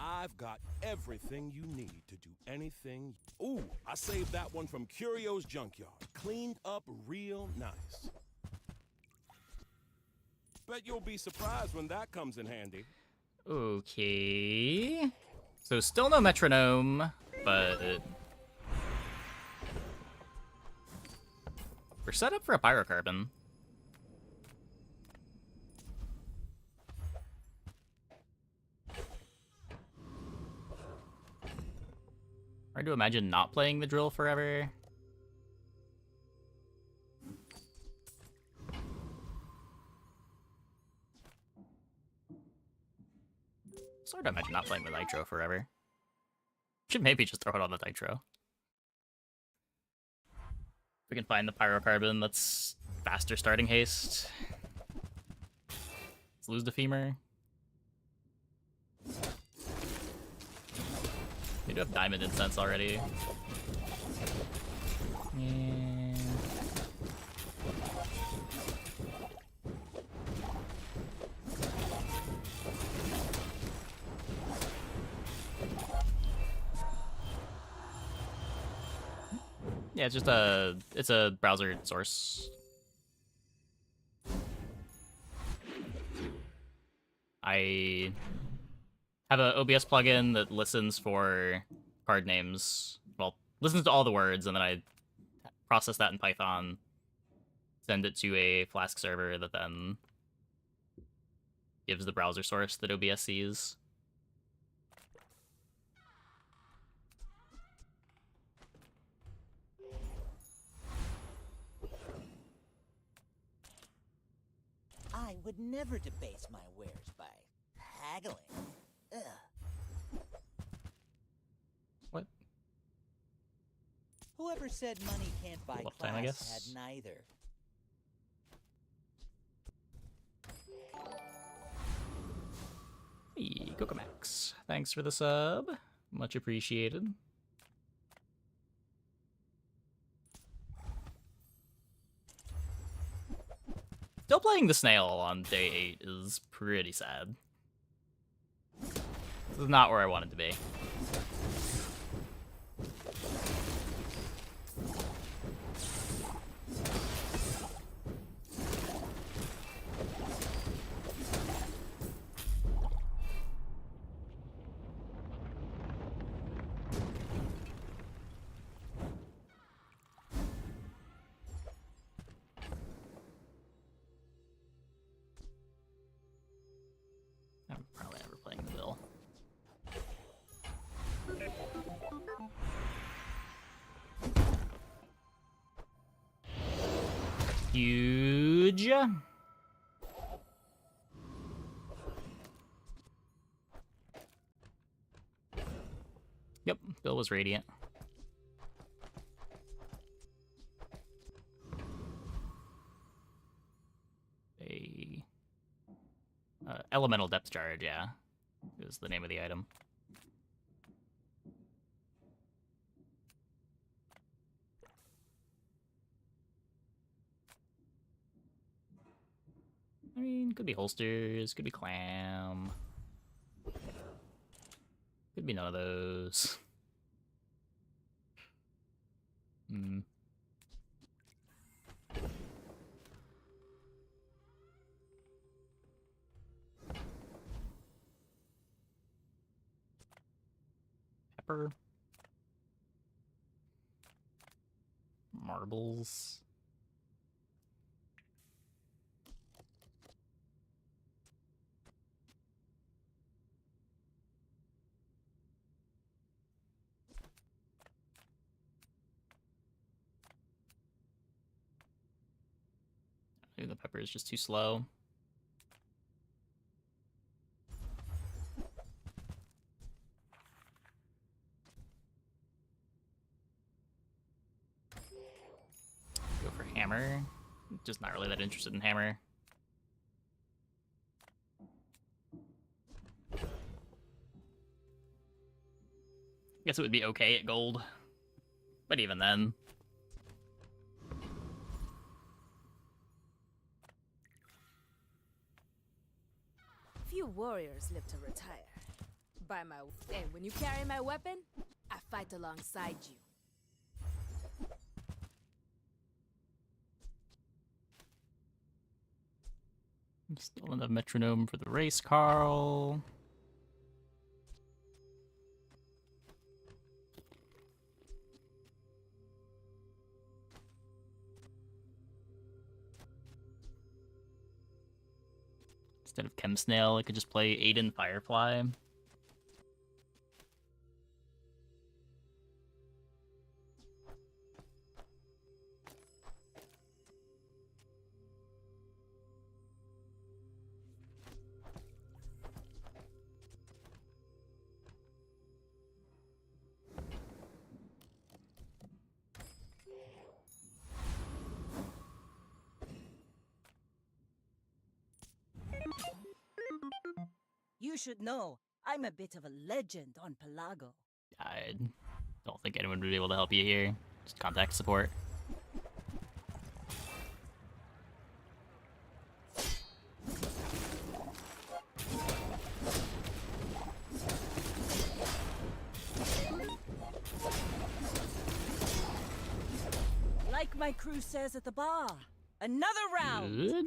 I've got everything you need to do anything. Ooh, I saved that one from Curio's Junkyard. Cleaned up real nice. Bet you'll be surprised when that comes in handy. Okay. So still no metronome, but we're set up for a pyrocarbon. Hard to imagine not playing the drill forever. It's hard to imagine not playing the nitro forever. Should maybe just throw it on the nitro. If we can find the pyrocarbon that's faster starting haste. Let's lose the femur. We do have diamond incense already. And... yeah, it's a browser source. I have an OBS plugin that listens for card names. Well, listens to all the words, and then I process that in Python, send it to a Flask server that then gives the browser source that OBS sees. I would never debase my wares by haggling. Ugh. What? Whoever said money can't buy What class time, I guess? had neither. Hey, Kokomax. Thanks for the sub. Much appreciated. Still playing the snail on day 8 is pretty sad. This is not where I wanted to be. I'm probably never playing the bill. Huge. Yep, Bill was radiant. Elemental depth charge, yeah, is the name of the item. I mean, could be holsters, could be clam. Could be none of those. Hmm. Pepper. Marbles. Maybe the pepper is just too slow. Go for hammer. Just not really that interested in hammer. Guess it would be okay at gold. But even then. Few warriors live to retire. And when you carry my weapon, I fight alongside you. Still enough metronome for the race, Carl. Instead of Chem Snail, I could just play Aiden Firefly. You should know, I'm a bit of a legend on Pelago. I don't think anyone would be able to help you here. Just contact support. Like my crew says at the bar, another round! Good.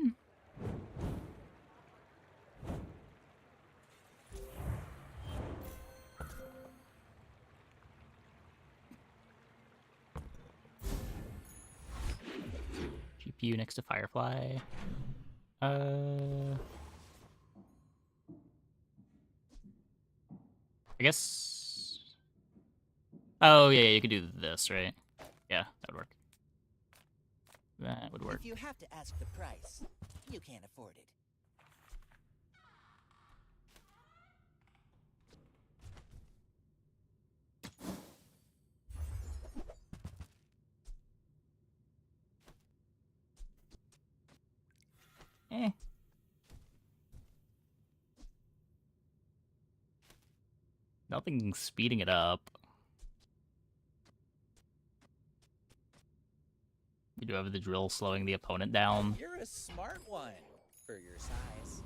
GPU next to Firefly. I guess. Oh yeah, you could do this, right? Yeah, that would work. That would work. If you have to ask the price, you can't afford it. Eh. Nothing speeding it up. You do have the drill slowing the opponent down. You're a smart one for your size.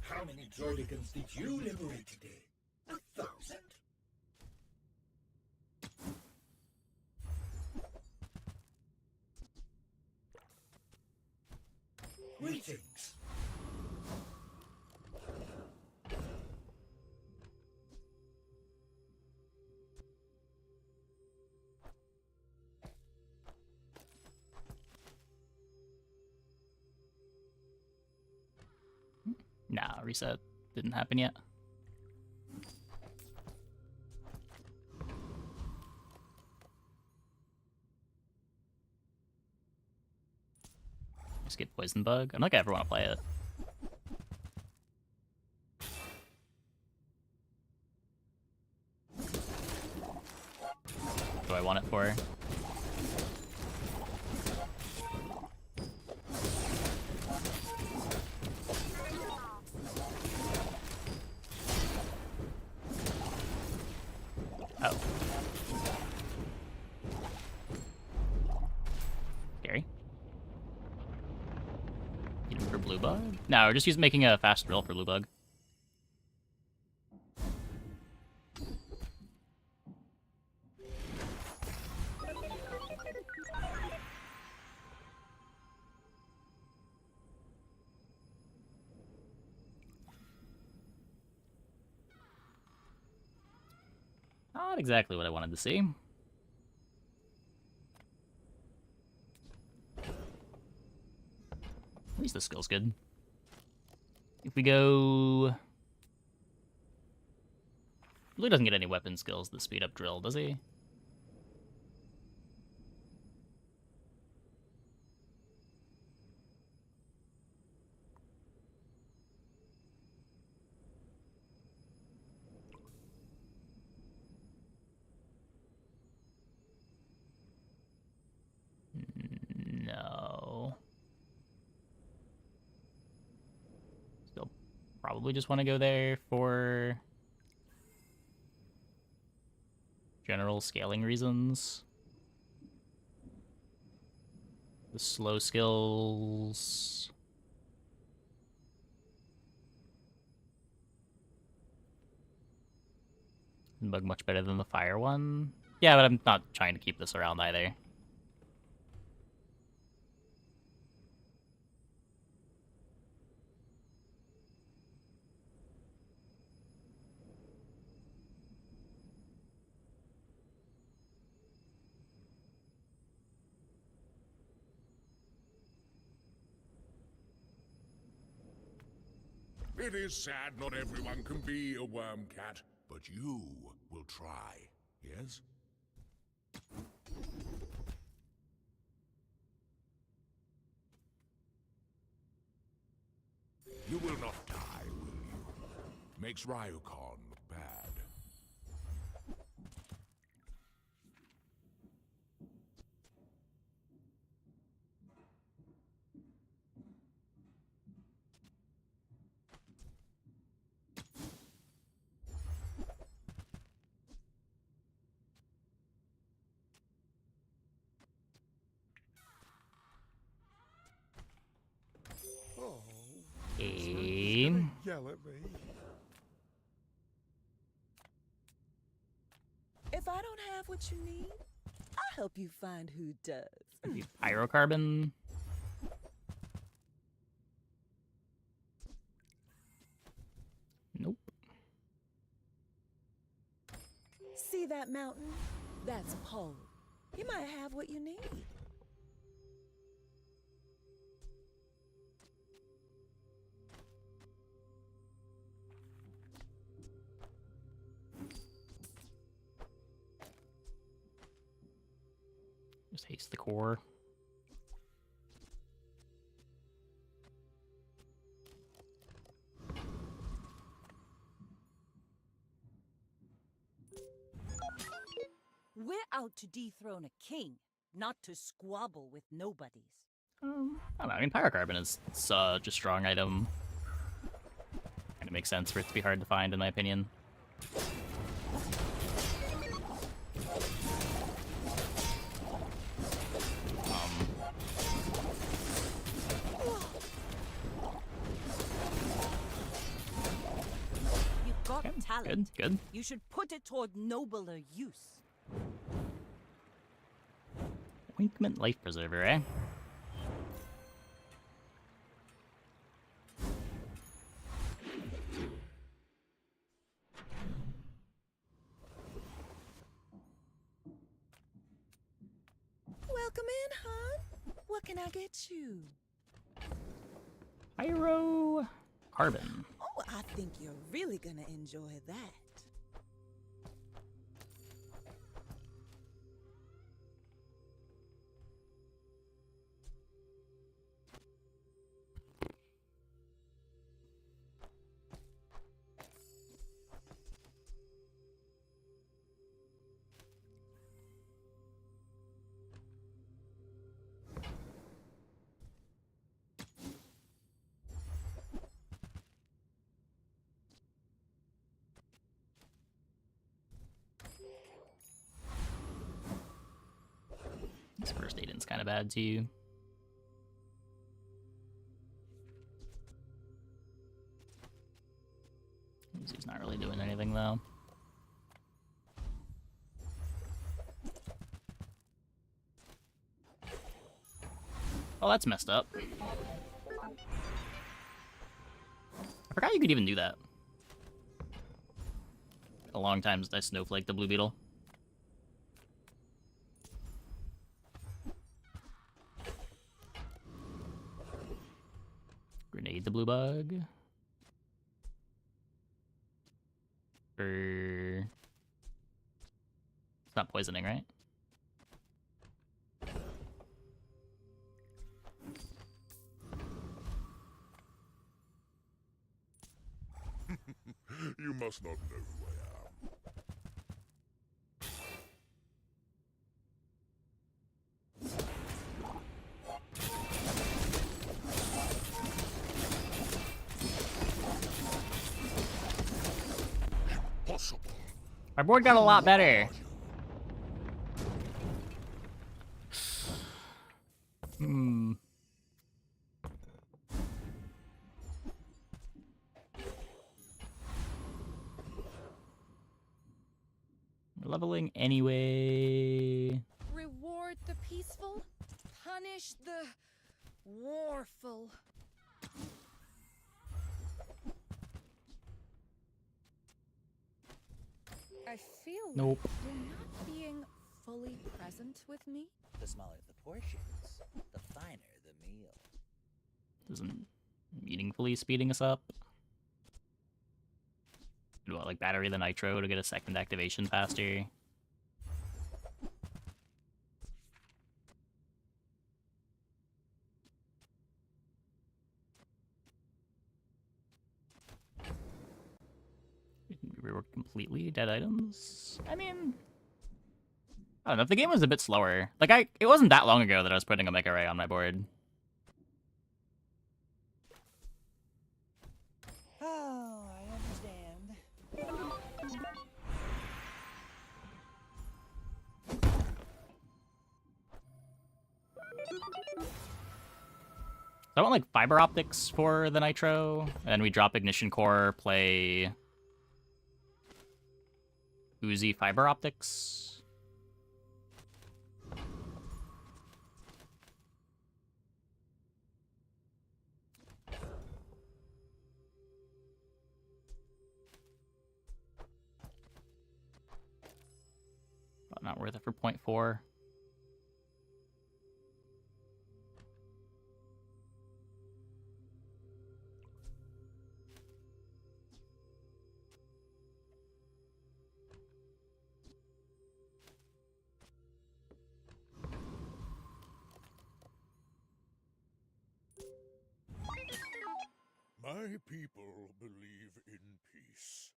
How many droidicans did you liberate today? 1,000? Greetings. Nah, reset didn't happen yet. Just get Poison Bug. I'm not gonna ever want to play it. What do I want it for? Oh. Scary. Need him for Blue Bug? No, we're just making a fast drill for Blue Bug. Not exactly what I wanted to see. At least the skill's good. If we go... Blue doesn't get any weapon skills that speed up drill, does he? No. Still probably just want to go there for general scaling reasons. The slow skills. Bug much better than the fire one. Yeah, but I'm not trying to keep this around either. It is sad not everyone can be a worm cat, but you will try, yes? You will not die, will you? Makes Ryukon look bad. Oh, Game. yell at me. If I don't have what you need, I'll help you find who does. Pyrocarbon. Nope. See that mountain? That's Pole. He might have what you need. Just haste the core. We're out to dethrone a king, not to squabble with nobodies. I don't know. I mean, pyrocarbon is such a strong item. And it makes sense for it to be hard to find, in my opinion. You've got talent. Good. You should put it toward nobler use. Ointment Life Preserver, eh? Welcome in, hon. What can I get you? Pyro Carbon. Oh, I think you're really gonna enjoy that. This first Aiden's kind of bad too. He's not really doing anything though. Oh, that's messed up. I forgot you could even do that. A long time since I snowflaked the blue beetle. Grenade the blue bug. It's not poisoning, right? You must not know who I am. Impossible. My board got a lot better. We're leveling anyway. Reward the peaceful, punish the warful. I feel Nope. like you're not being fully present with me. The smaller the portions, the finer the meal. Isn't meaningfully speeding us up. What, like battery the nitro to get a second activation faster? Rework completely dead items. I mean, I don't know. If the game was a bit slower, like it wasn't that long ago that I was putting a Mega Ray on my board. Oh, I understand. So I want like fiber optics for the nitro, and then we drop ignition core, play Uzi fiber optics. But not worth it for 0.4. My people believe in peace.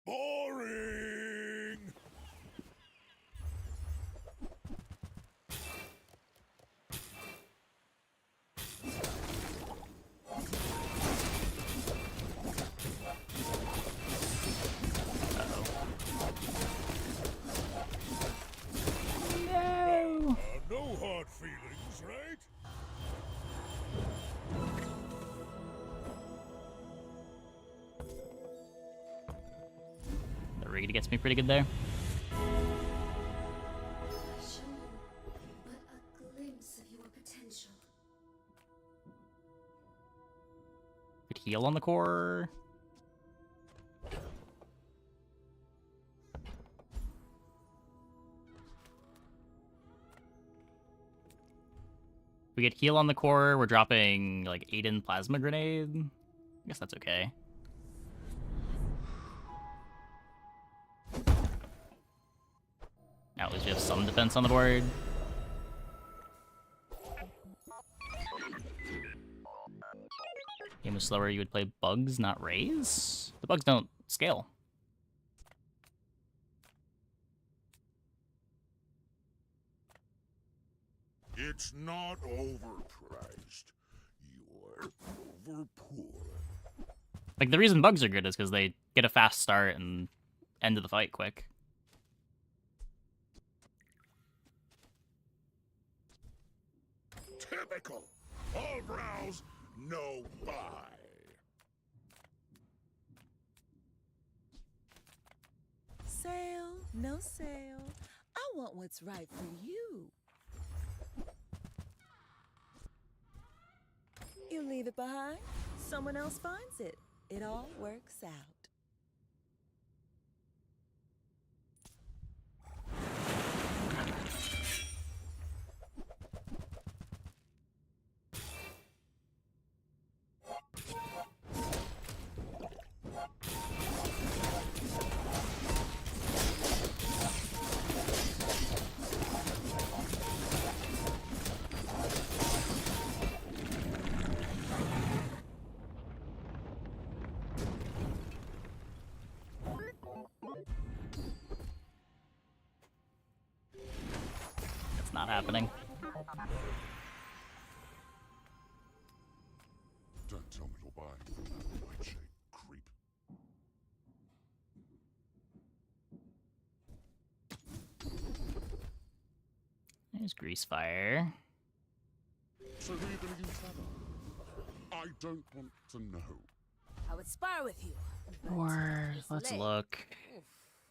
Boring! No! No hard feelings, right? The raid gets me pretty good there. Show you but a glimpse of your potential. Could heal on the core. We get heal on the core, we're dropping like Aiden plasma grenade. I guess that's okay. Now at least we have some defense on the board. Game was slower, you would play bugs, not rays? The bugs don't scale. It's not overpriced. You're overpoor. Like, the reason bugs are good is because they get a fast start and end of the fight quick. Typical. All browse, no buy. Sale, no sale. I want what's right for you. You leave it behind, someone else finds it. It all works out. It's not happening. Don't tell me you're buying from that nightshade creep. There's Grease Fire. So who are you gonna use that on? I don't want to know. I would spar with you. Or let's look.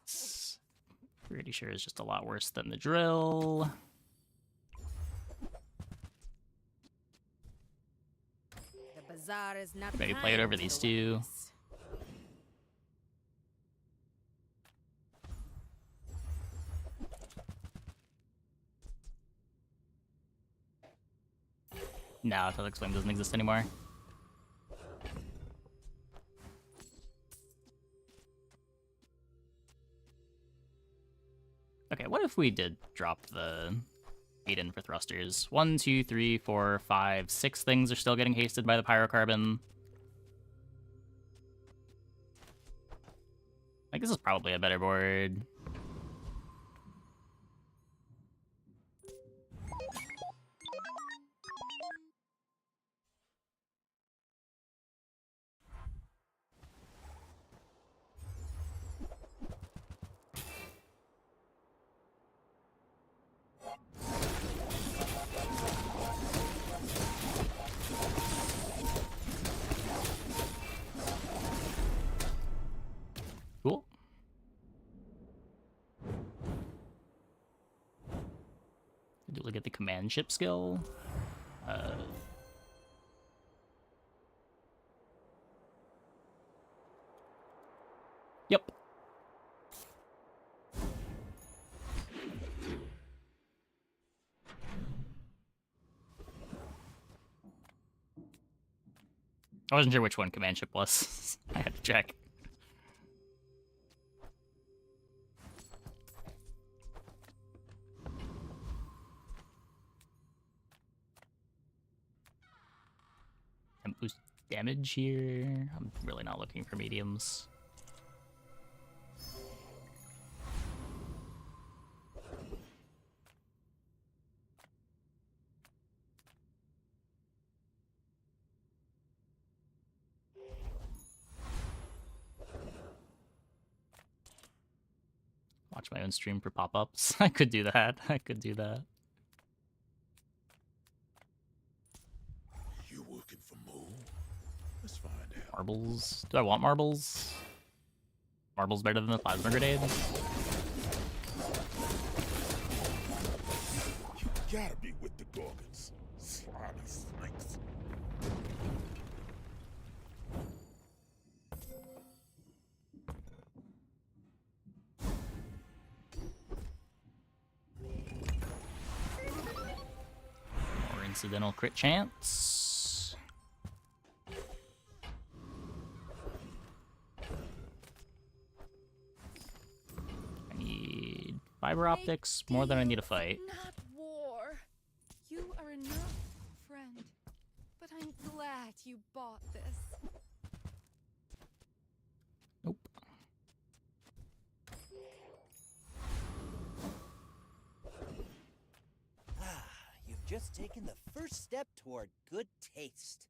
It's pretty sure it's just a lot worse than the drill. The bazaar is not Maybe play it over these two. No, Telex Flame doesn't exist anymore. Okay, what if we did drop the 8 in for thrusters? 1, 2, 3, 4, 5, 6 things are still getting hasted by the pyrocarbon. I think this is probably a better board. Cool. Dooley get the command ship skill. Yep. I wasn't sure which one command ship was. I had to check. And boost damage here. I'm really not looking for mediums. Watch my own stream for pop-ups. I could do that. I could do that. You working for more? Let's find out. Marbles. Do I want marbles? Marbles better than the plasma grenade? You gotta be with the Gorgons. Slimy snakes. More incidental crit chance. I need fiber optics more than I need a fight. Not war. You are enough, friend. But I'm glad you bought this. Nope. Ah, you've just taken the first step toward good taste.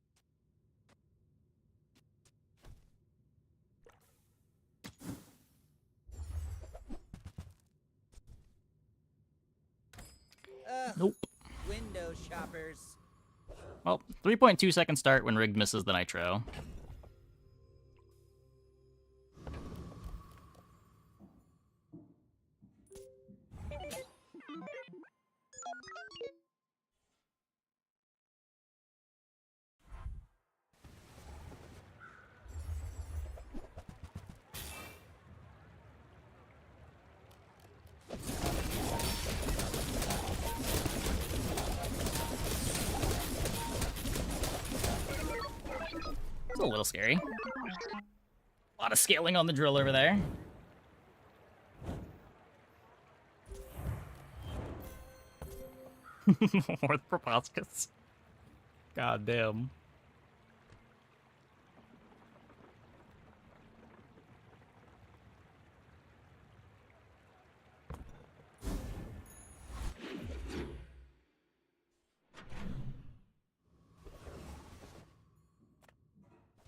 Ugh, Nope. window shoppers. Well, 3.2 second start when rigged misses the nitro. It's a little scary. A lot of scaling on the drill over there. More proboscis. God damn.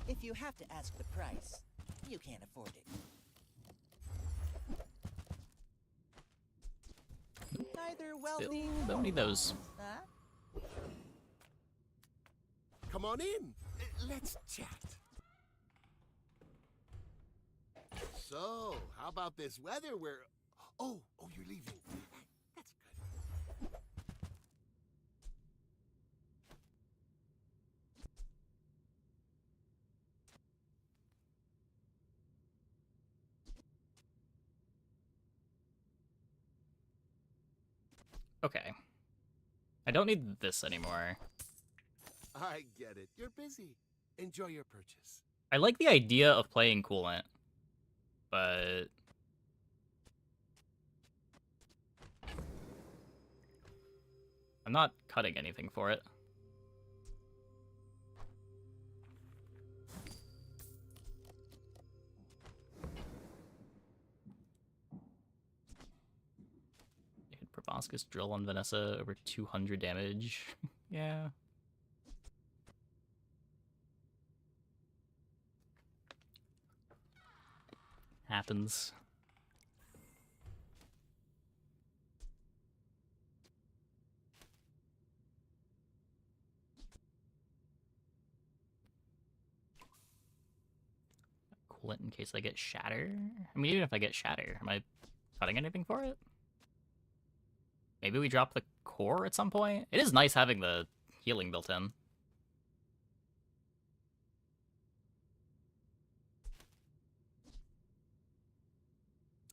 If you have to ask the price, you can't afford it. Neither wealthy Still don't need those. Huh? Come on in. Let's chat. So, how about this weather? Oh, you're leaving. That's good. Okay. I don't need this anymore. I get it. You're busy. Enjoy your purchase. I like the idea of playing coolant, but I'm not cutting anything for it. You hit Proboscis Drill on Vanessa over 200 damage. Yeah. Happens. Cool it in case I get Shatter. I mean, even if I get Shatter, am I cutting anything for it? Maybe we drop the core at some point? It is nice having the healing built in.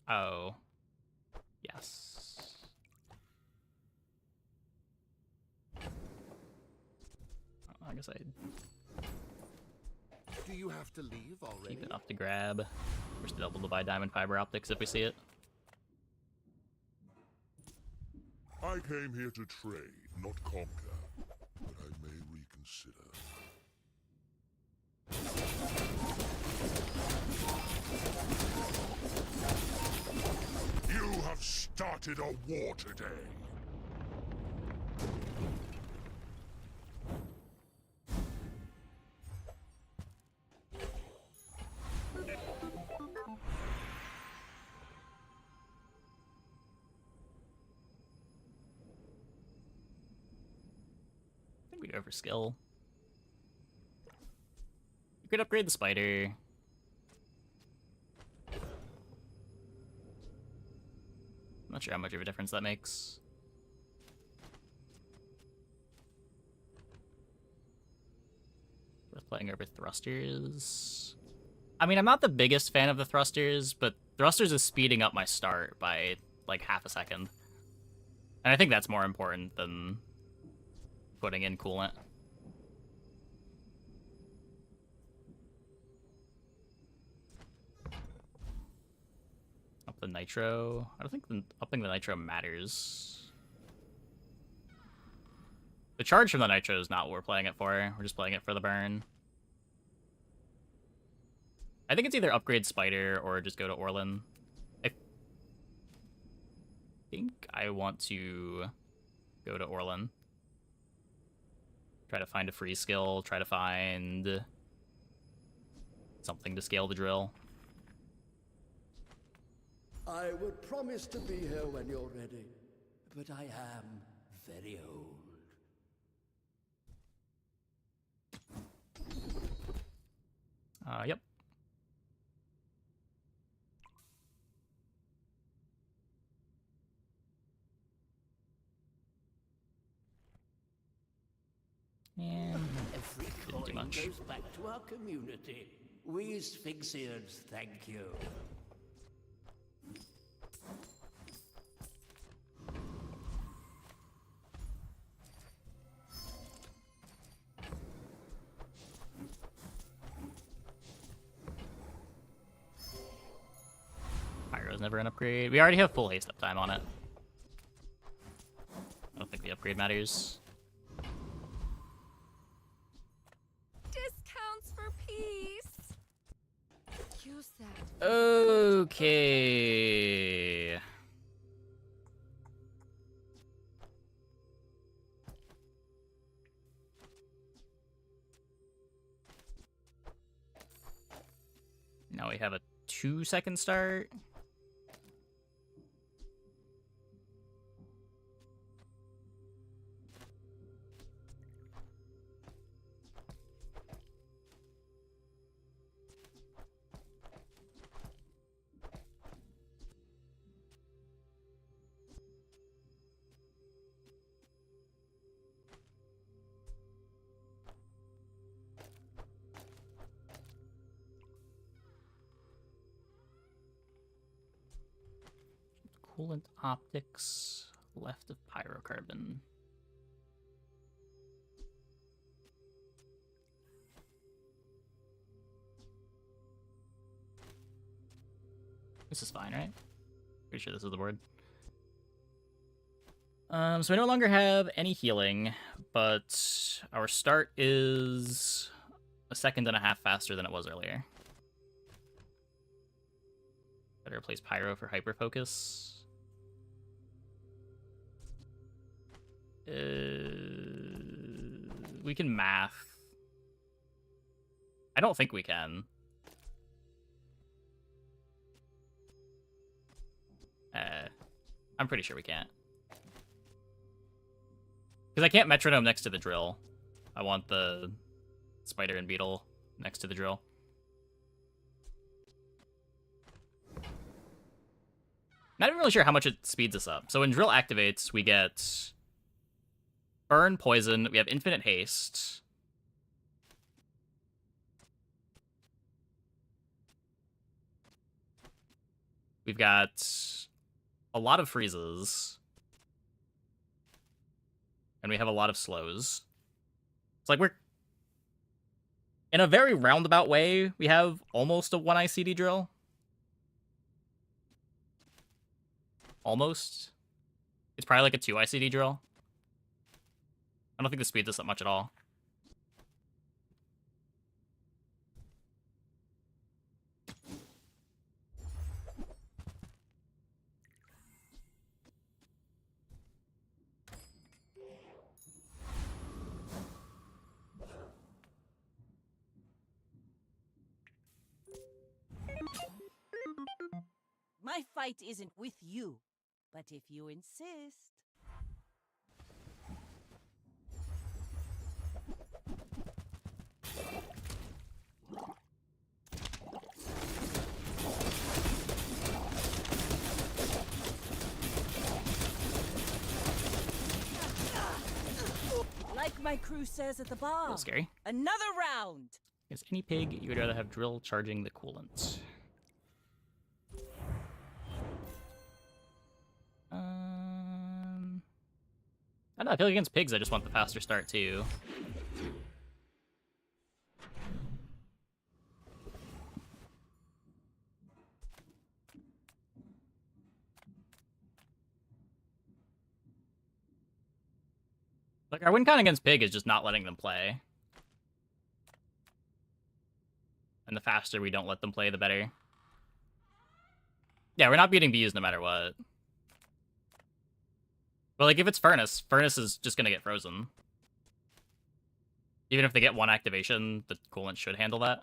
Oh. Yes. I guess I Do you have to leave already? keep it up to grab. We're still able to buy diamond fiber optics if we see it. I came here to trade, not conquer, but I may reconsider. You have started a war today. I think we'd overskill. You could upgrade the spider. Not sure how much of a difference that makes. Worth playing over thrusters. I mean, I'm not the biggest fan of the thrusters, but thrusters is speeding up my start by like half a second. And I think that's more important than putting in coolant. Up the nitro. I don't think upping the nitro matters. The charge from the nitro is not what we're playing it for. We're just playing it for the burn. I think it's either upgrade Spider or just go to Orlin. I think I want to go to Orlin. Try to find a free skill, try to find something to scale the drill. I would promise to be here when you're ready, but I am very old. Yep. And Every didn't do coin much. goes back to our community. We Sphinxians thank you. Pyro's never an upgrade. We already have full haste uptime on it. I don't think the upgrade matters. Discounts for peace. Use that. Okay. Now we have a 2-second start. Coolant optics, left of pyrocarbon. This is fine, right? Pretty sure this is the board. So we no longer have any healing, but our start is a second and a half faster than it was earlier. Better replace Pyro for Hyper Focus. We can math. I don't think we can. I'm pretty sure we can't. Because I can't metronome next to the drill. I want the spider and beetle next to the drill. Not even really sure how much it speeds us up. So when drill activates, we get burn, poison, we have infinite haste. We've got a lot of freezes. And we have a lot of slows. It's like we're... In a very roundabout way, we have almost a 1 ICD drill. Almost. It's probably like a 2 ICD drill. I don't think this speeds us up much at all. My fight isn't with you, but if you insist. Like my crew says at the bar. A little scary. Another round. Is any pig you would rather have drill charging the coolant? I don't know, I feel like against pigs I just want the faster start too. Like, our win con against pig is just not letting them play. And the faster we don't let them play, the better. Yeah, we're not beating bees no matter what. But, like, if it's Furnace, Furnace is just gonna get frozen. Even if they get 1 activation, the coolant should handle that.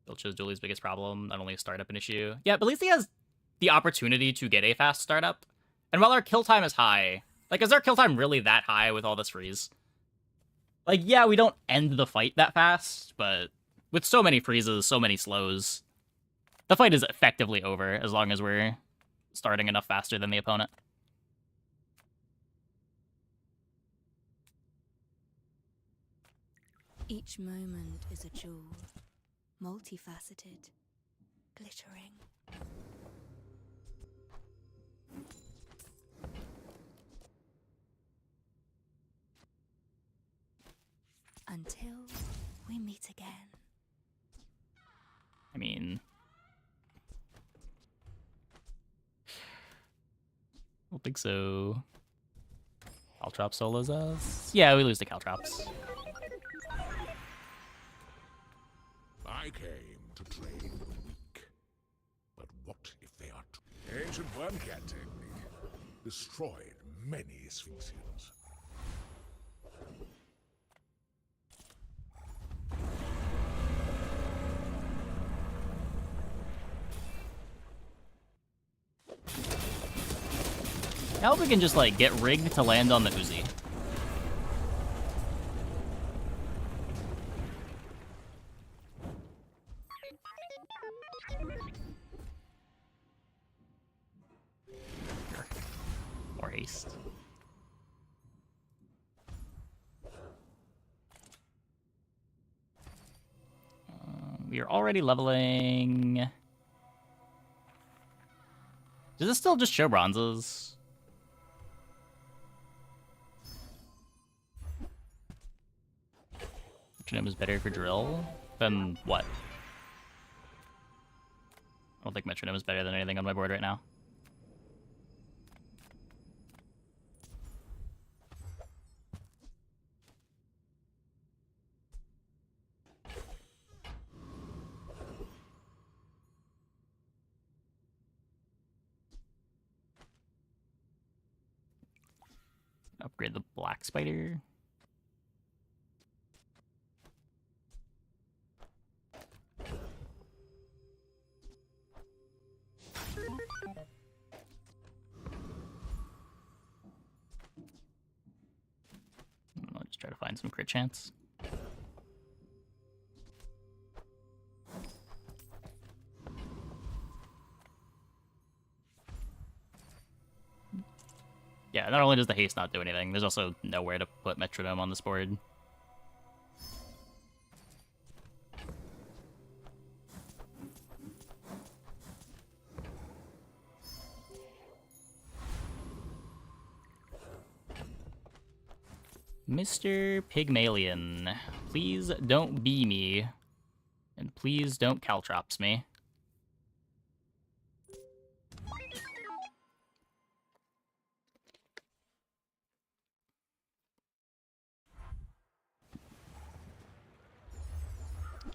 Bilch is Dooley's biggest problem, not only a startup an issue. Yeah, but at least he has the opportunity to get a fast startup. And while our kill time is high, like, is our kill time really that high with all this freeze? Like, yeah, we don't end the fight that fast, but with so many freezes, so many slows, the fight is effectively over as long as we're starting enough faster than the opponent. Each moment is a jewel, multifaceted, glittering. Until we meet again. I mean, I don't think so. Caltrop solos us? Yeah, we lose to Caltrops. I came to train the weak. But what if they are ancient wormcat technique destroyed many Sphinxians. Now we can just, like, get rigged to land on the Uzi. More haste. We are already leveling... Does this still just show bronzes? Metronome is better for drill than what? don't think Metronome is better than anything on my board right now. Upgrade the Black Spider. I'll just try to find some crit chance. Yeah, not only does the haste not do anything, there's also nowhere to put Metronome on this board. Mr. Pygmalion, please don't bee me, and please don't Caltrops me.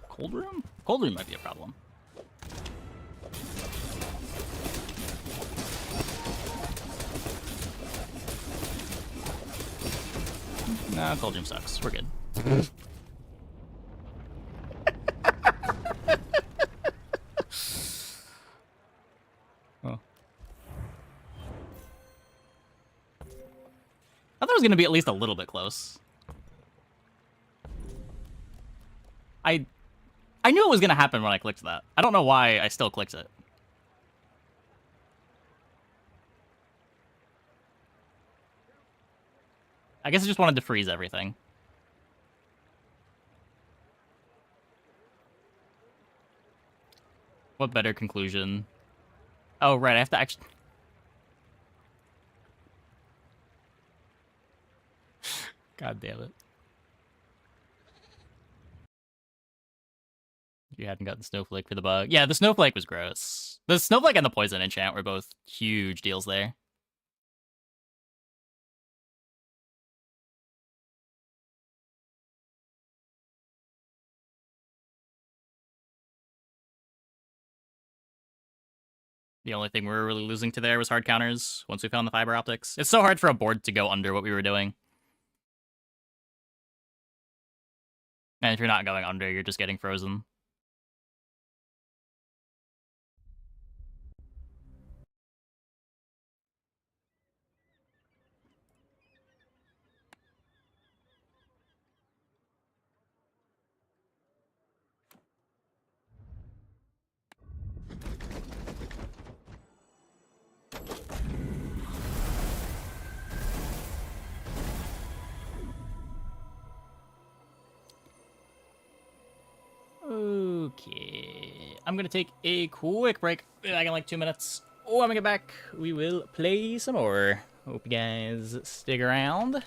Cold room? Cold room might be a problem. Nah, cold room sucks. We're good. Oh. I thought it was gonna be at least a little bit close. I knew it was gonna happen when I clicked that. I don't know why I still clicked it. I guess I just wanted to freeze everything. What better conclusion? Oh, right, I have to actually... God damn it. You hadn't gotten Snowflake for the bug. Yeah, the Snowflake was gross. The Snowflake and the Poison Enchant were both huge deals there. The only thing we were really losing to there was hard counters once we found the fiber optics. It's so hard for a board to go under what we were doing. And if you're not going under, you're just getting frozen. Okay, I'm gonna take a quick break. Be back in like 2 minutes. When we get back, we will play some more. Hope you guys stick around.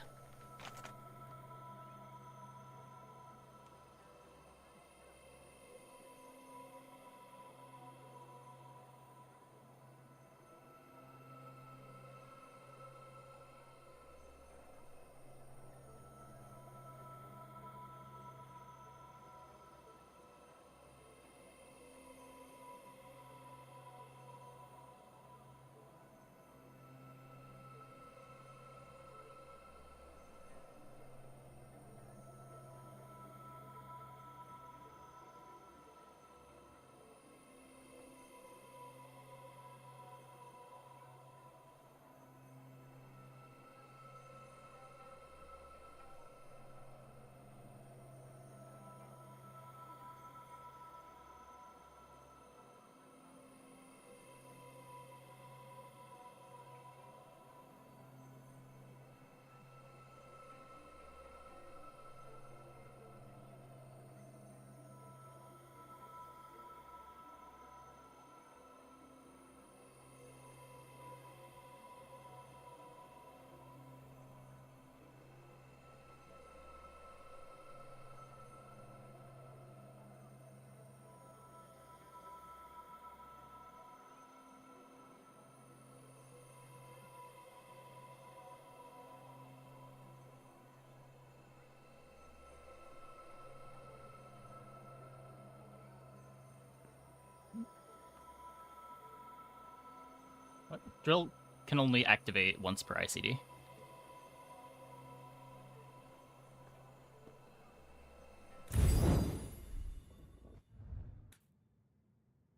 What? Drill can only activate once per ICD.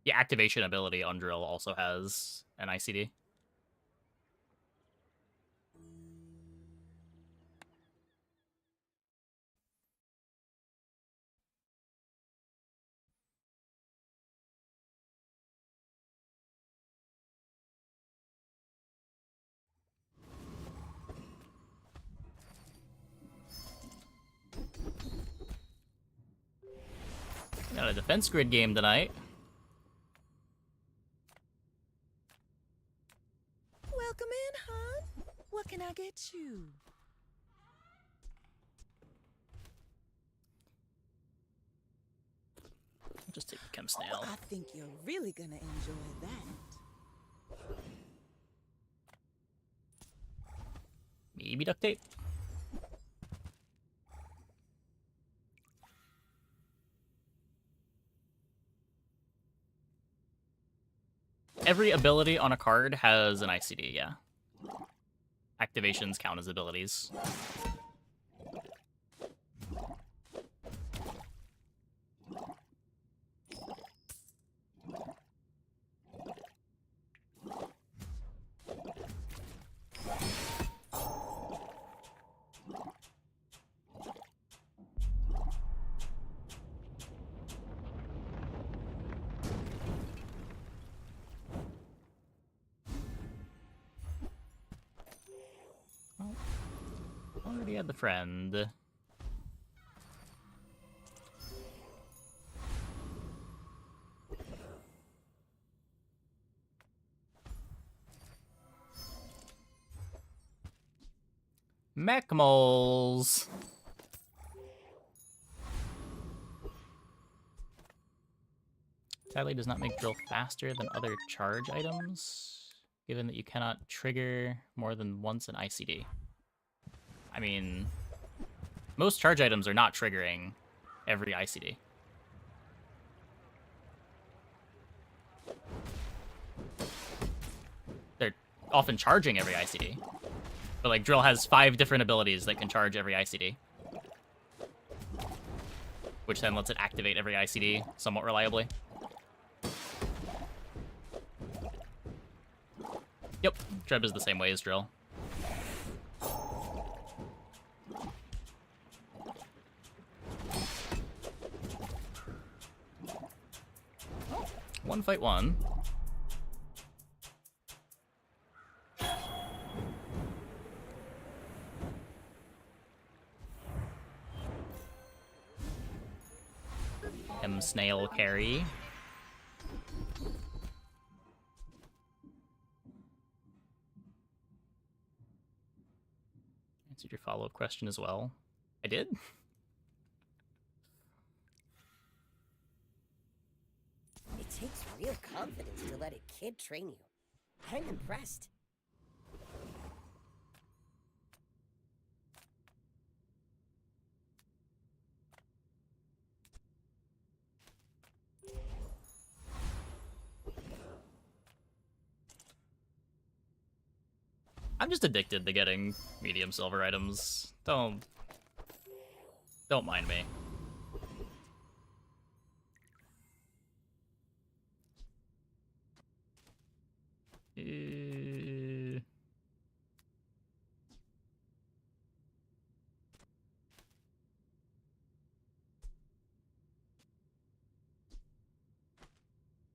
The activation ability on Drill also has an ICD. Got a defense grid game tonight. Welcome in, hon. What can I get you? I'll just take the chem snail. I think you're really gonna enjoy that. Maybe duct tape. Every ability on a card has an ICD, yeah. Activations count as abilities. Already had the friend. Mech moles. Sadly, does not make drill faster than other charge items, given that you cannot trigger more than once an ICD. I mean, most charge items are not triggering every ICD. They're often charging every ICD. But like drill has 5 different abilities that can charge every ICD. Which then lets it activate every ICD somewhat reliably. Yep, Treb is the same way as drill. One fight one. Snail carry. Answered your follow-up question as well. I did? It takes real confidence to let a kid train you. I'm impressed. I'm just addicted to getting medium silver items. Don't mind me.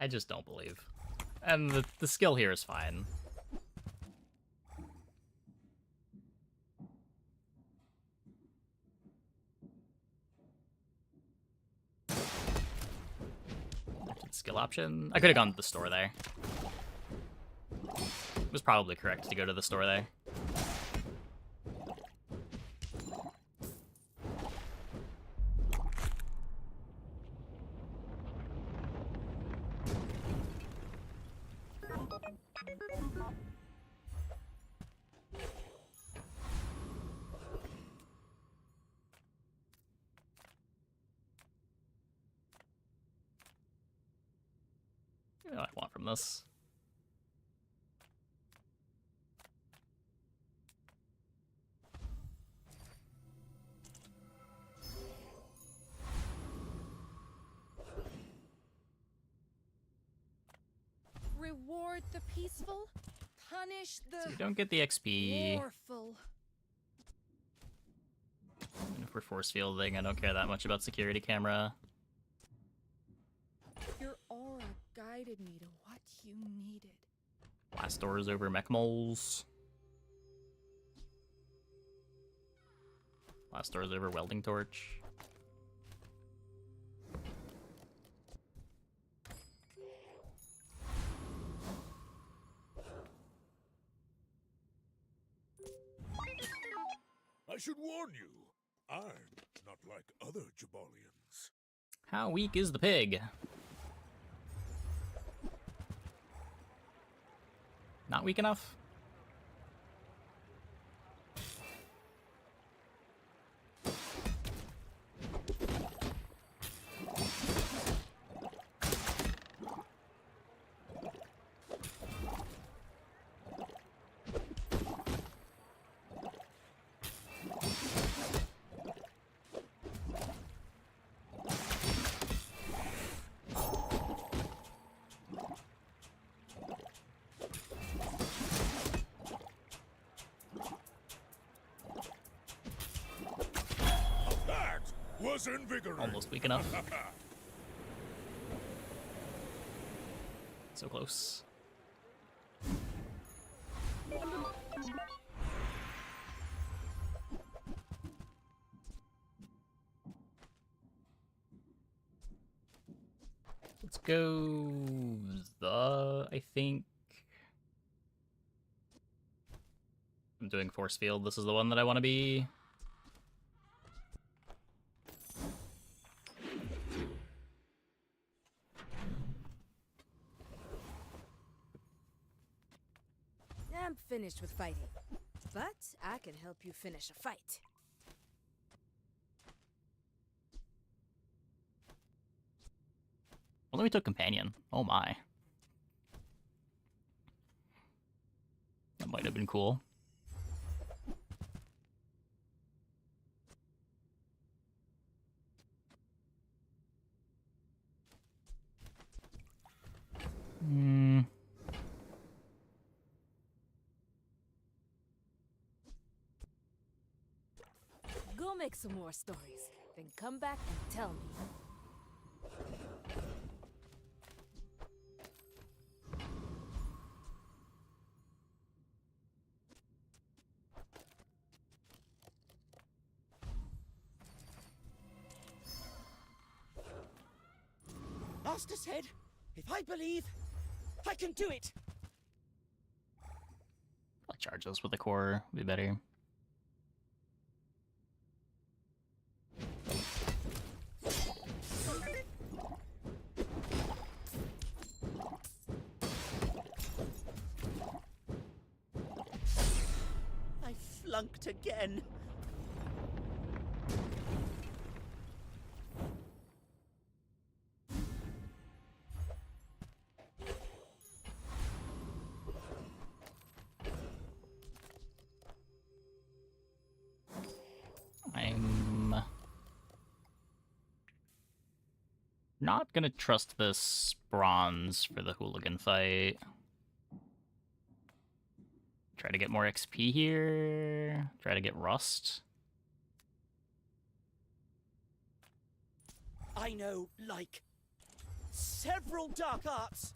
I just don't believe. And the skill here is fine. Skill option. I could have gone to the store there. It was probably correct to go to the store there. What do I want from this? Reward the peaceful, punish the So we don't get the XP. warful. If we're force fielding, I don't care that much about security camera. Your aura guided me to what you needed. Blast doors over mech moles. Blast doors over welding torch. I should warn you, I'm not like other Jabalians. How weak is the pig? Not weak enough? That was invigorating. Almost weak enough. So close. Let's go I think I'm doing force field. This is the one that I want to be. I'm finished with fighting, but I can help you finish a fight. Well, then we took companion. Oh my. That might have been cool. Go make some more stories, then come back and tell me. Master said, if I believe, I can do it. I'll charge us with a core, would be better. I flunked again. I'm not gonna trust this bronze for the hooligan fight. Try to get more XP here. Try to get rust. I know, like, several dark arts.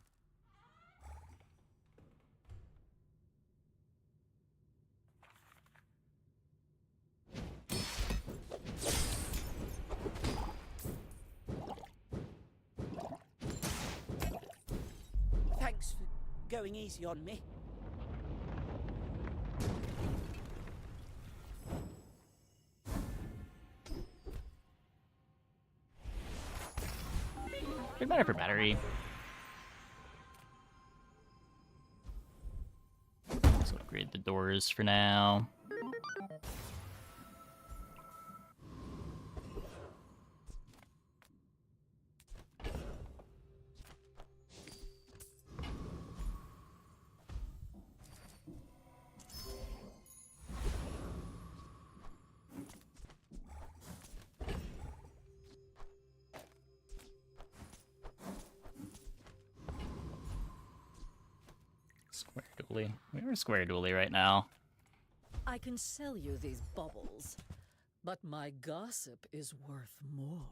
Thanks for going easy on me. Big matter for battery. Let's upgrade the doors for now. Square Dooley. We're Square Dooley right now. I can sell you these bubbles, but my gossip is worth more.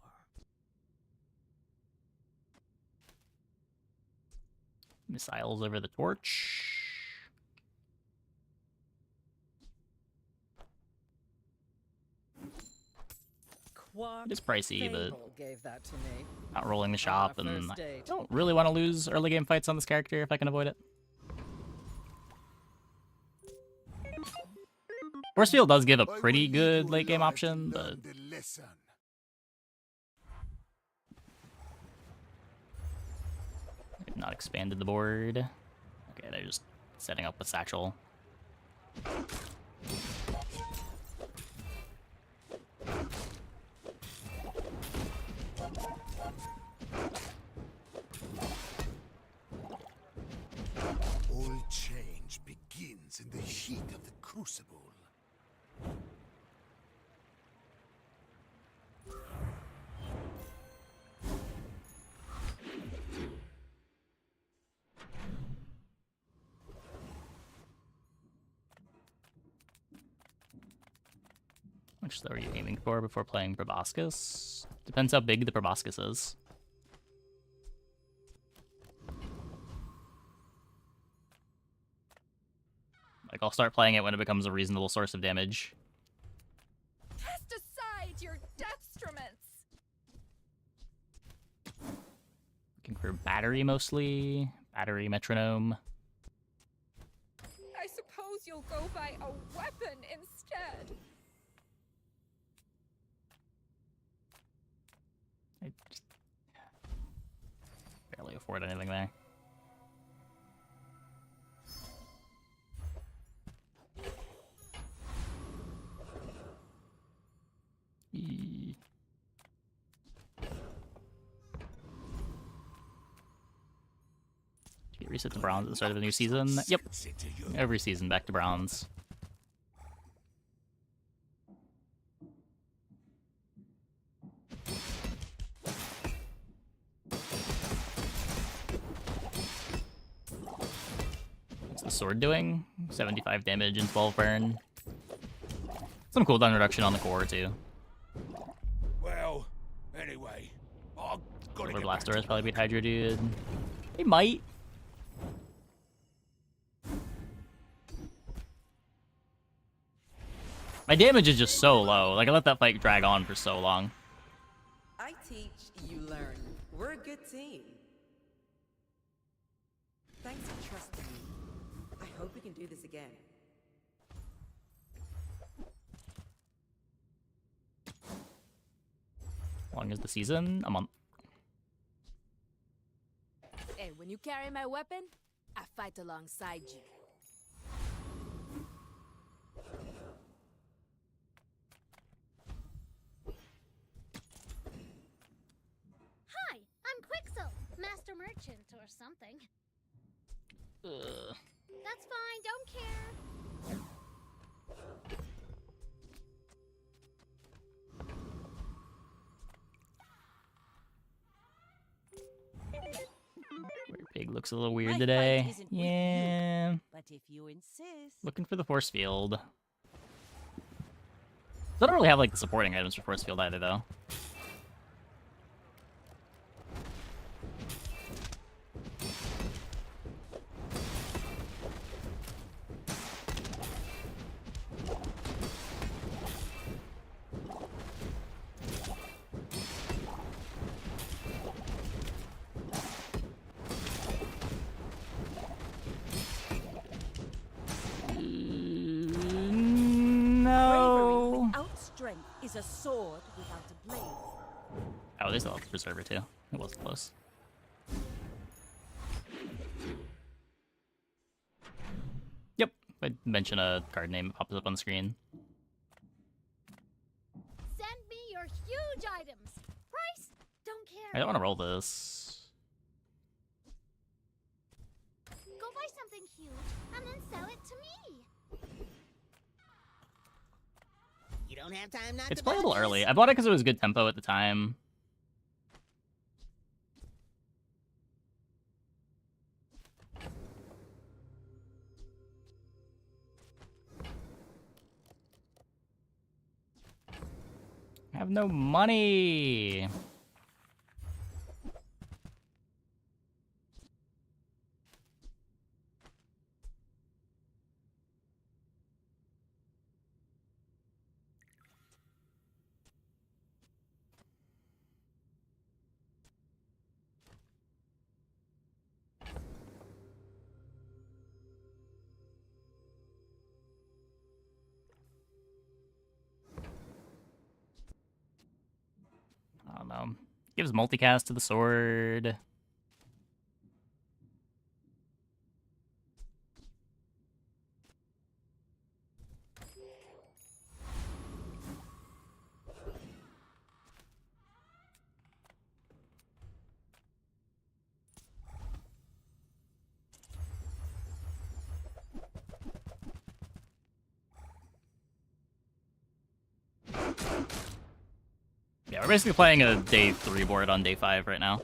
Missiles over the torch. It is pricey, but gave that to me. not rolling the On shop, our and first I date. don't really want to lose early game fights on this character if I can avoid it. Force Field does give a pretty good late game option, but they've not expanded the board. Okay, they're just setting up a satchel. All change begins in the heat of the crucible. How much are you aiming for before playing Proboscis? Depends how big the Proboscis is. Like, I'll start playing it when it becomes a reasonable source of damage. Cast aside your deathstruments! Looking for battery mostly. Battery metronome. I suppose you'll go buy a weapon instead. I just barely afford anything there. E- Get reset to bronze at the start of the new season. Yep. Every season back to bronze. What's the sword doing? 75 damage and 12 burn. Some cooldown reduction on the core too. Well, anyway, I've got to Silver get Blaster back has to probably work. beat Hydro Dude. They might. My damage is just so low. Like, I let that fight drag on for so long. I teach, you learn. We're a good team. Thanks for trusting me. I hope we can do this again. How long is the season? A month. Hey, when you carry my weapon, I fight alongside you. Hi, I'm Quixel, Master Merchant or something. Ugh. That's fine, don't care. Pig looks a little weird My today. fight isn't with you, Yeah. but if you insist. Looking for the force field. So I don't really have like the supporting items for force field either though. No. Without strength is a sword without a blade. Oh, they still have the preserver too. It was close. Yep. If I mention a card name, it pops up on the screen. Send me your huge items. Price? Don't care. I don't want to roll this. Go buy something huge and then sell it to me. You don't have time not It's to buy playable this? early. I bought it because it was good tempo at the time. have no money. I don't know. Gives multicast to the sword. Yeah, we're basically playing a day 3 board on day 5 right now.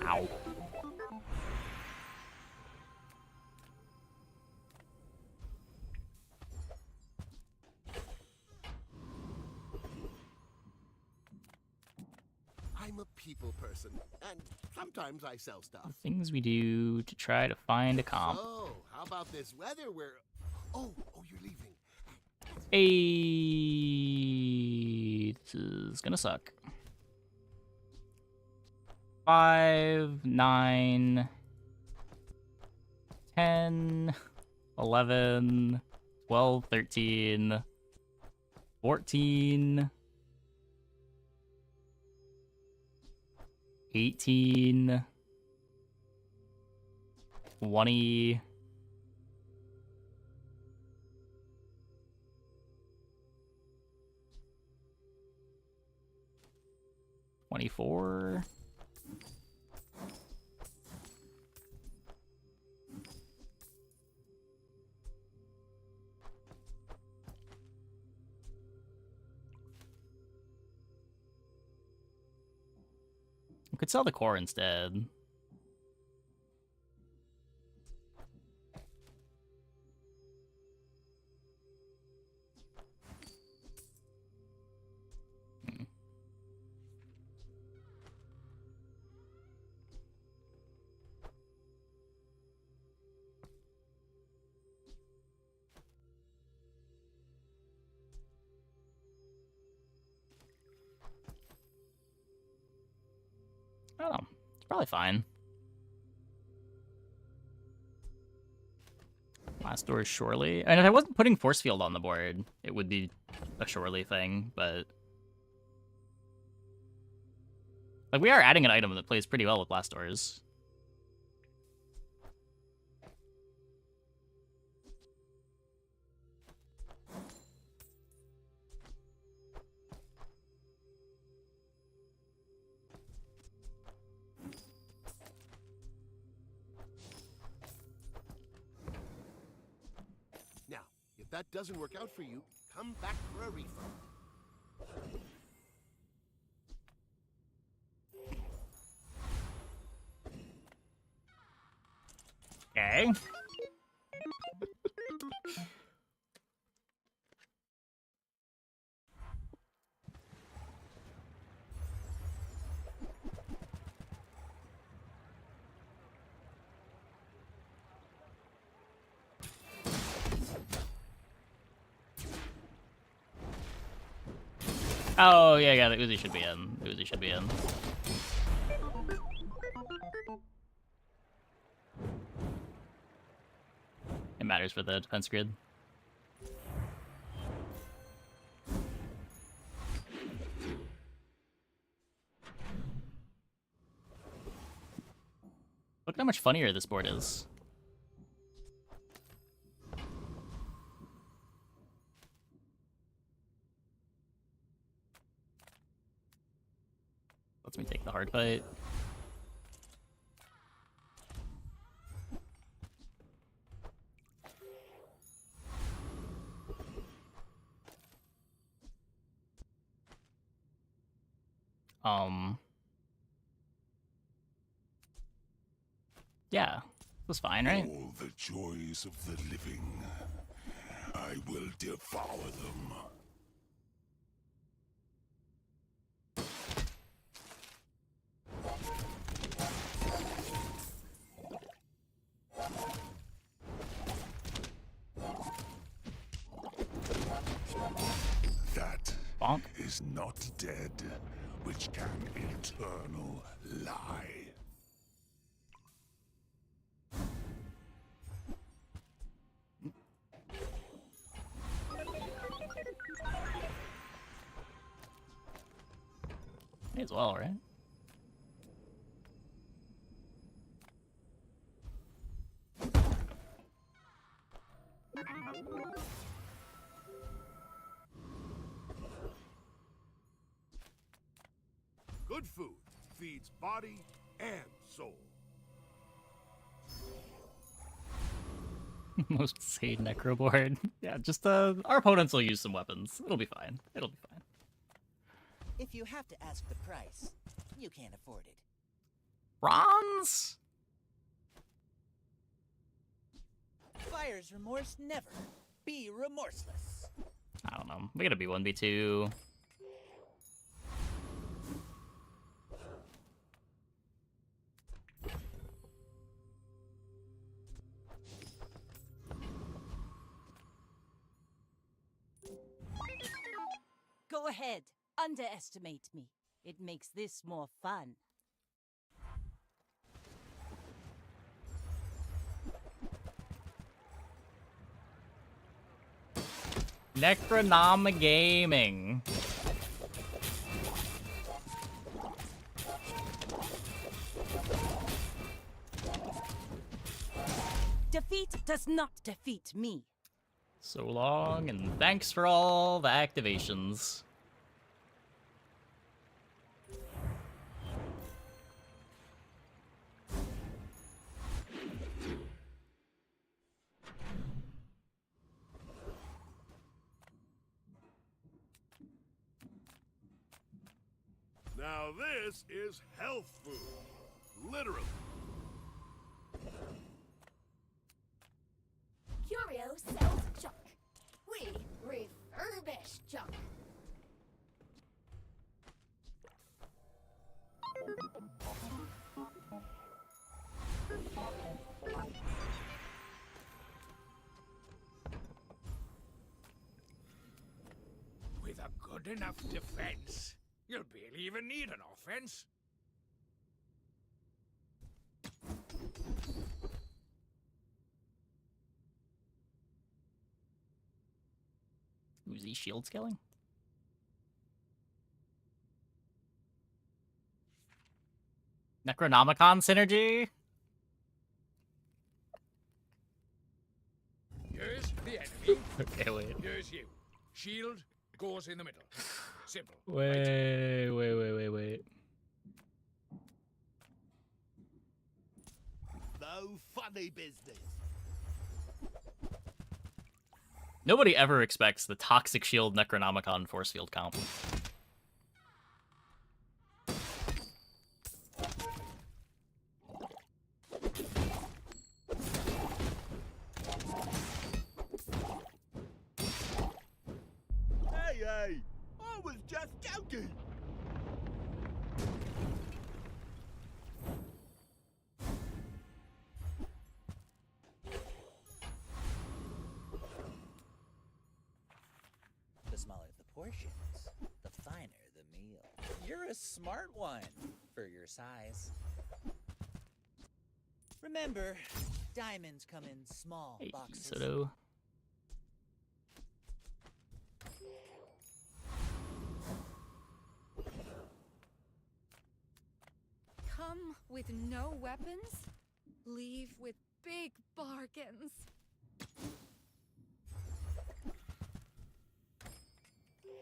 Ow. I'm a people person, and sometimes I sell stuff. Things we do to try to find a comp. So, how about this weather where... Oh, you're leaving. Hey, this is gonna suck. 5, 9, 10, 11, 12, 13, 14, 18, 20, 24. We could sell the core instead. I don't know. It's probably fine. Last door is surely. And if I wasn't putting force field on the board, it would be a surely thing, but like we are adding an item that plays pretty well with blast doors. Now, if that doesn't work out for you, come back for a refund. Okay. Oh, yeah, the Uzi should be in. The Uzi should be in. It matters for the defense grid. Look how much funnier this board is. Lets me take the hard fight. Yeah, it was fine, right? All the joys of the living, I will devour them. That Bonk. is not dead, which can eternal lie. May as well, right? Good food feeds body and soul. Most insane necro board. Yeah, just our opponents will use some weapons. It'll be fine. It'll be fine. If you have to ask the price, you can't afford it. Bronze? Buyer's remorse never. Be remorseless. I don't know. We gotta be 1v2. Go ahead. Underestimate me. It makes this more fun. Necronoma Gaming. Defeat does not defeat me. So long, and thanks for all the activations. Now this is health food. Literally. Curio sells junk. We refurbish junk. With a good enough defense, you'll barely even need an offense. Uzi shield scaling? Necronomicon synergy? Here's the enemy. Okay, wait. Here's you. Shield goes in the middle. Simple. Wait. No funny business. Nobody ever expects the Toxic Shield Necronomicon force field comp. Hey, I was just joking. The smaller the portions, the finer the meal. You're a smart one for your size. Remember, diamonds come in small Hey, boxes. Soto. Come with no weapons, leave with big bargains.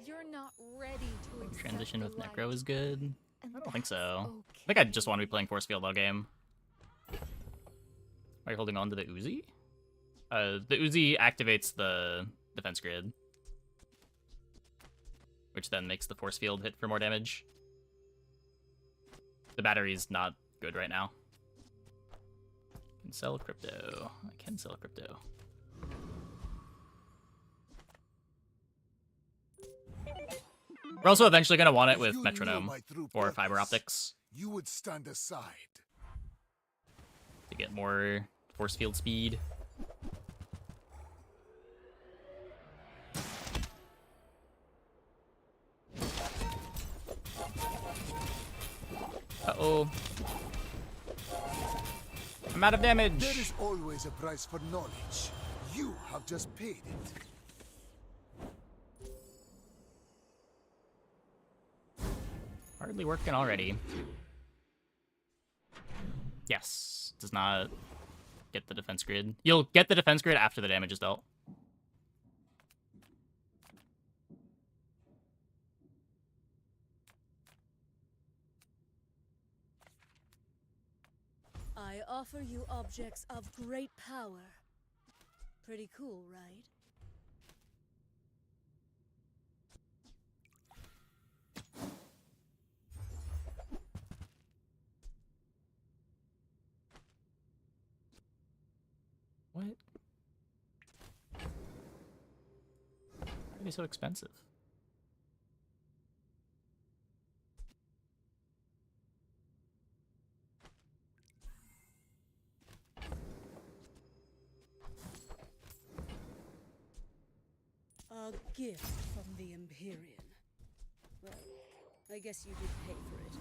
You're not ready to accept Transition the with light. Necro is good. I And don't think so. that's I think I just want to be playing force field all game. Are you holding on to the Uzi? The Uzi activates the defense grid, which then makes the force field hit for more damage. The battery's not good right now. can sell crypto. I can sell crypto. We're also eventually going to want it If with you knew metronome my true or fiber purpose, optics You would stand aside. to get more force field speed. Uh-oh. I'm out of damage. There is always a price for knowledge. You have just paid it. Hardly working already. Yes. Does not get the defense grid. You'll get the defense grid after the damage is dealt. I offer you objects of great power. Pretty cool, right? What? Why are they so expensive? A gift from the Empyrean. Well, I guess you did pay for it.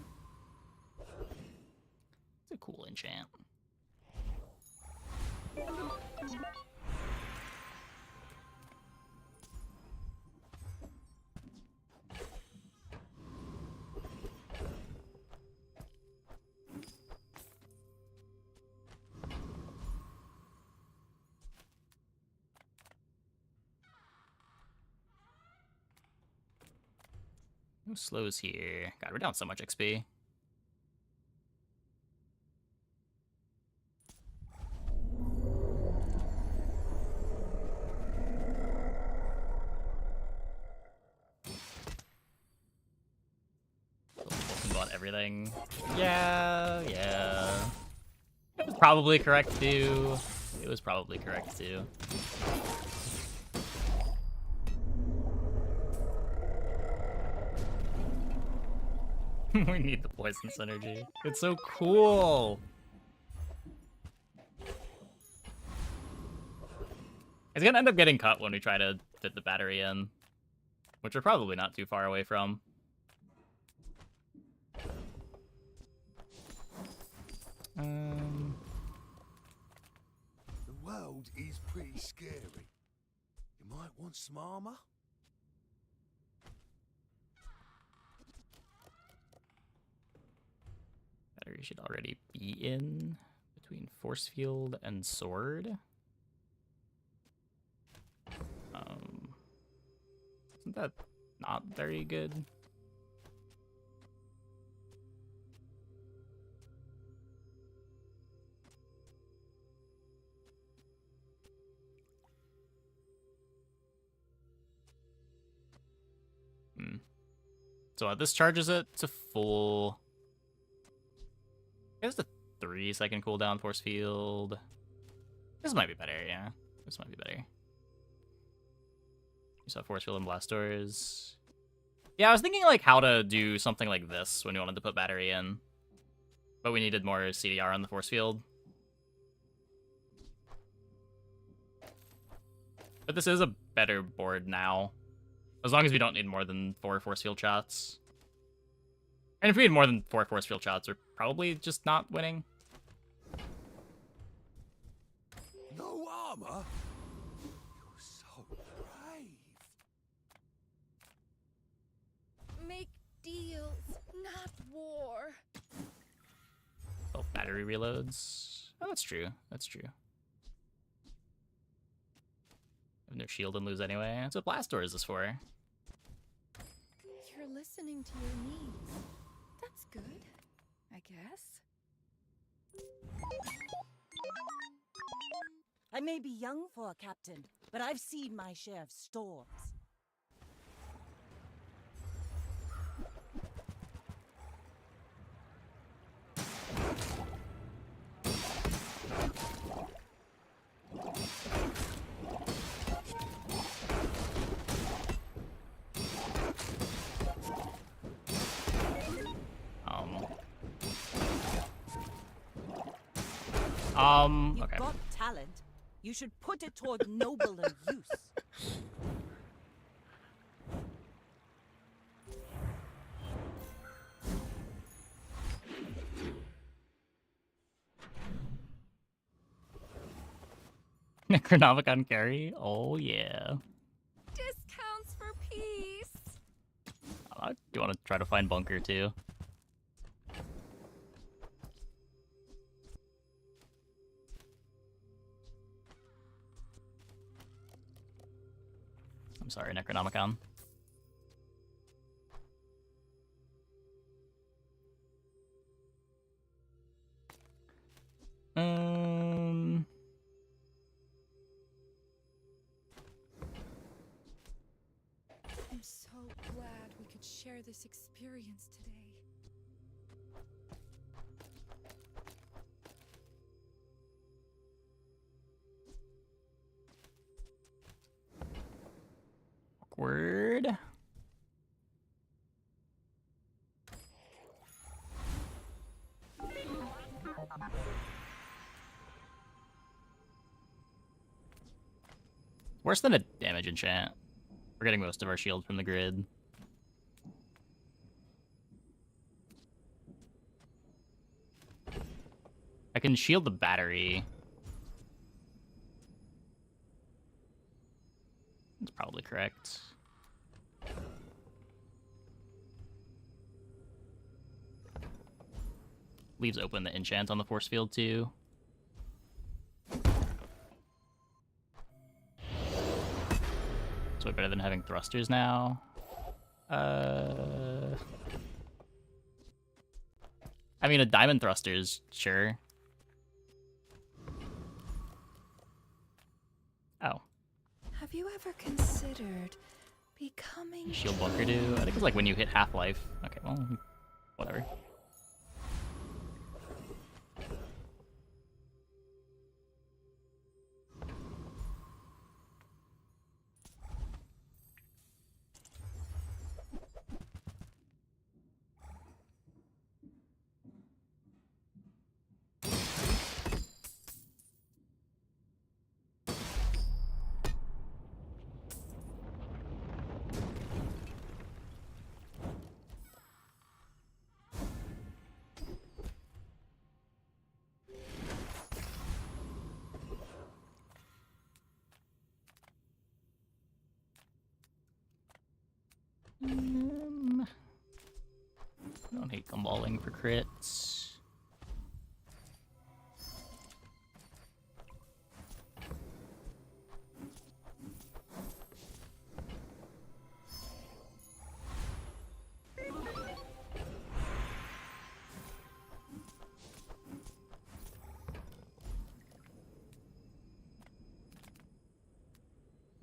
It's a cool enchant. No slows here. God, we're down so much XP. Bought everything. Yeah. It was probably correct too. It was probably correct too. We need the poison synergy. It's so cool. It's gonna end up getting cut when we try to fit the battery in, which we're probably not too far away from. The world is pretty scary. You might want some armor. Battery should already be in between force field and sword. Isn't that not very good? So this charges it to full. It's a 3-second cooldown force field. This might be better, yeah. This might be better. You saw force field and blast doors. Yeah, I was thinking like how to do something like this when you wanted to put battery in. But we needed more CDR on the force field. But this is a better board now. As long as we don't need more than 4 force field shots. And if we had more than 4 force field shots, we're probably just not winning. No armor? You're so brave. Make deals, not war. Oh, battery reloads. Oh, that's true. That's true. I have no shield and lose anyway. That's what blast door is this for. You're listening to your needs. That's good, I guess. I may be young for a captain, but I've seen my share of storms. You've Okay. got talent. You should put it toward nobler use. Necronomicon carry? Oh, yeah. Discounts for peace. Do you want to try to find Bunker, too? I'm sorry, Necronomicon. I'm so glad we could share this experience today. Awkward. Worse than a damage enchant. We're getting most of our shield from the grid. I can shield the battery. That's probably correct. Leaves open the enchant on the force field too. It's way better than having thrusters now. I mean, a diamond thrusters, sure. Oh. Have you ever considered becoming Shield Bunker do? I think it's like when you hit half-life. Okay, well, whatever. Don't hate gumballing for crits.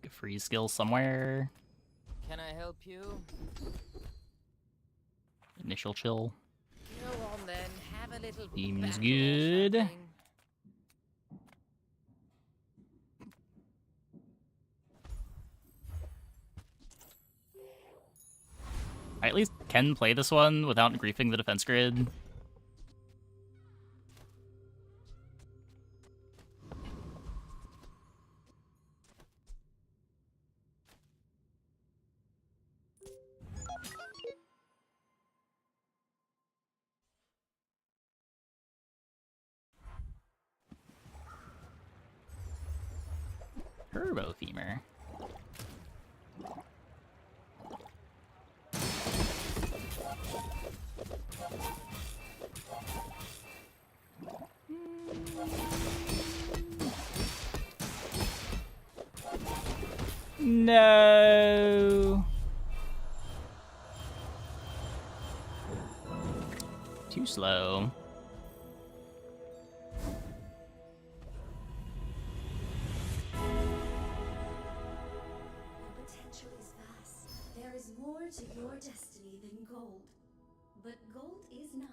Get free skill somewhere. Can I help you? Initial chill. Go on then, have a little Seems battle or good. something. I at least can play this one without griefing the defense grid. Turbo Femur. No. Too slow. Your potential is vast. There is more to your destiny than gold. But gold is nice.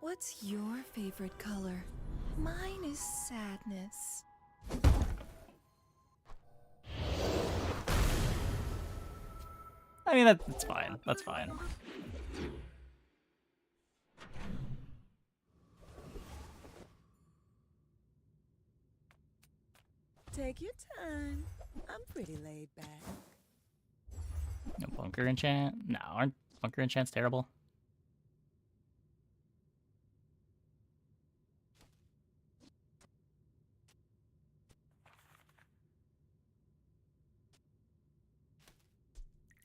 What's your favorite color? Mine is sadness. I mean, that's fine. That's fine. Take your time. I'm pretty laid back. No bunker enchant? No, aren't bunker enchants terrible?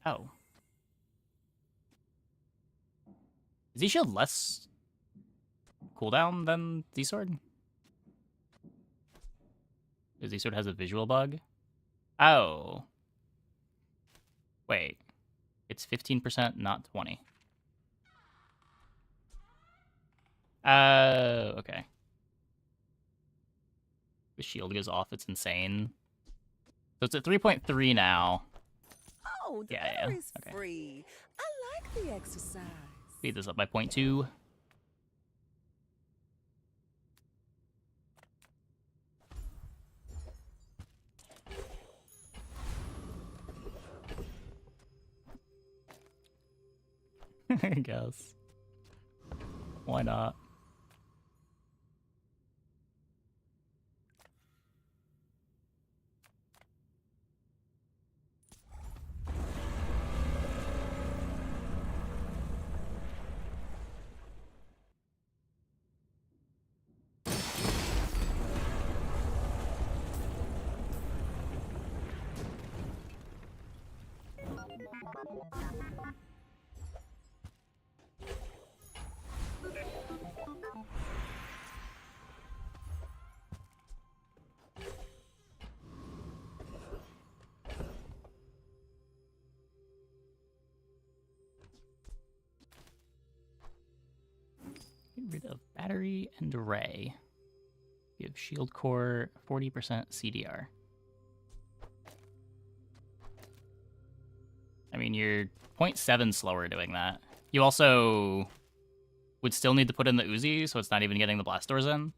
Oh. Is Z-Shield less cooldown than Z-Sword? Z-Sword has a visual bug? Oh. Wait. It's 15%, not 20. Okay. The shield goes off, it's insane. So it's at 3.3 now. Oh, the Yeah. battery's Okay. free. I like the exercise. Speed this up by 0.2. I guess. Why not? Get rid of battery and array. Give shield core 40% CDR. I mean, you're 0.7 slower doing that. You also would still need to put in the Uzi, so it's not even getting the blast doors in.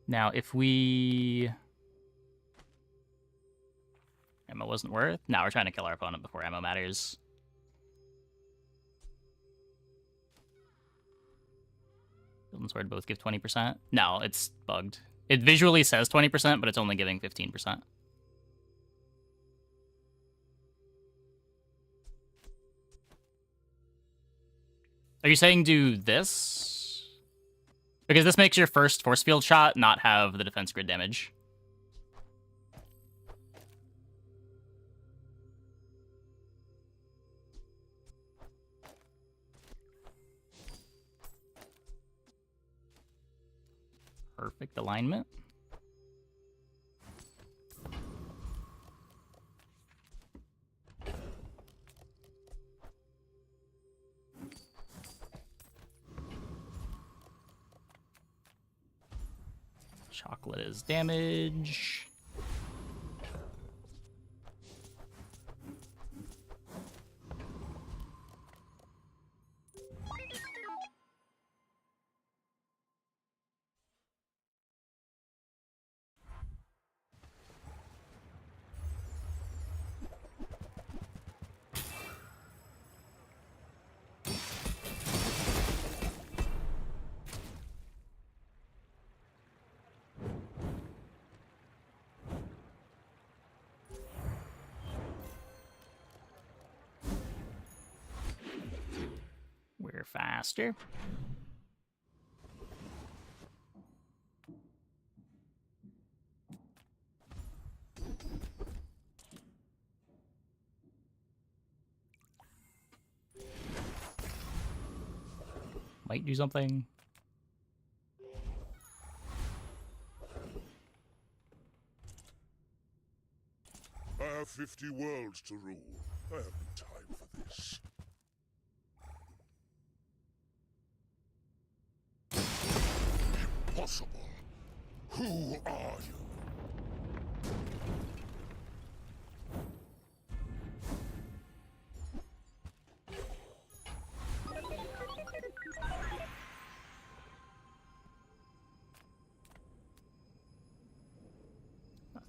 Now, if we... Ammo wasn't worth? Now we're trying to kill our opponent before ammo matters. Shield and sword both give 20%. No, it's bugged. It visually says 20%, but it's only giving 15%. Are you saying do this? Because this makes your first force field shot not have the defense grid damage. Perfect alignment. Chocolate is damage. We're faster. Might do something. I have 50 worlds to rule. I haven't time for this. Impossible. Who are you?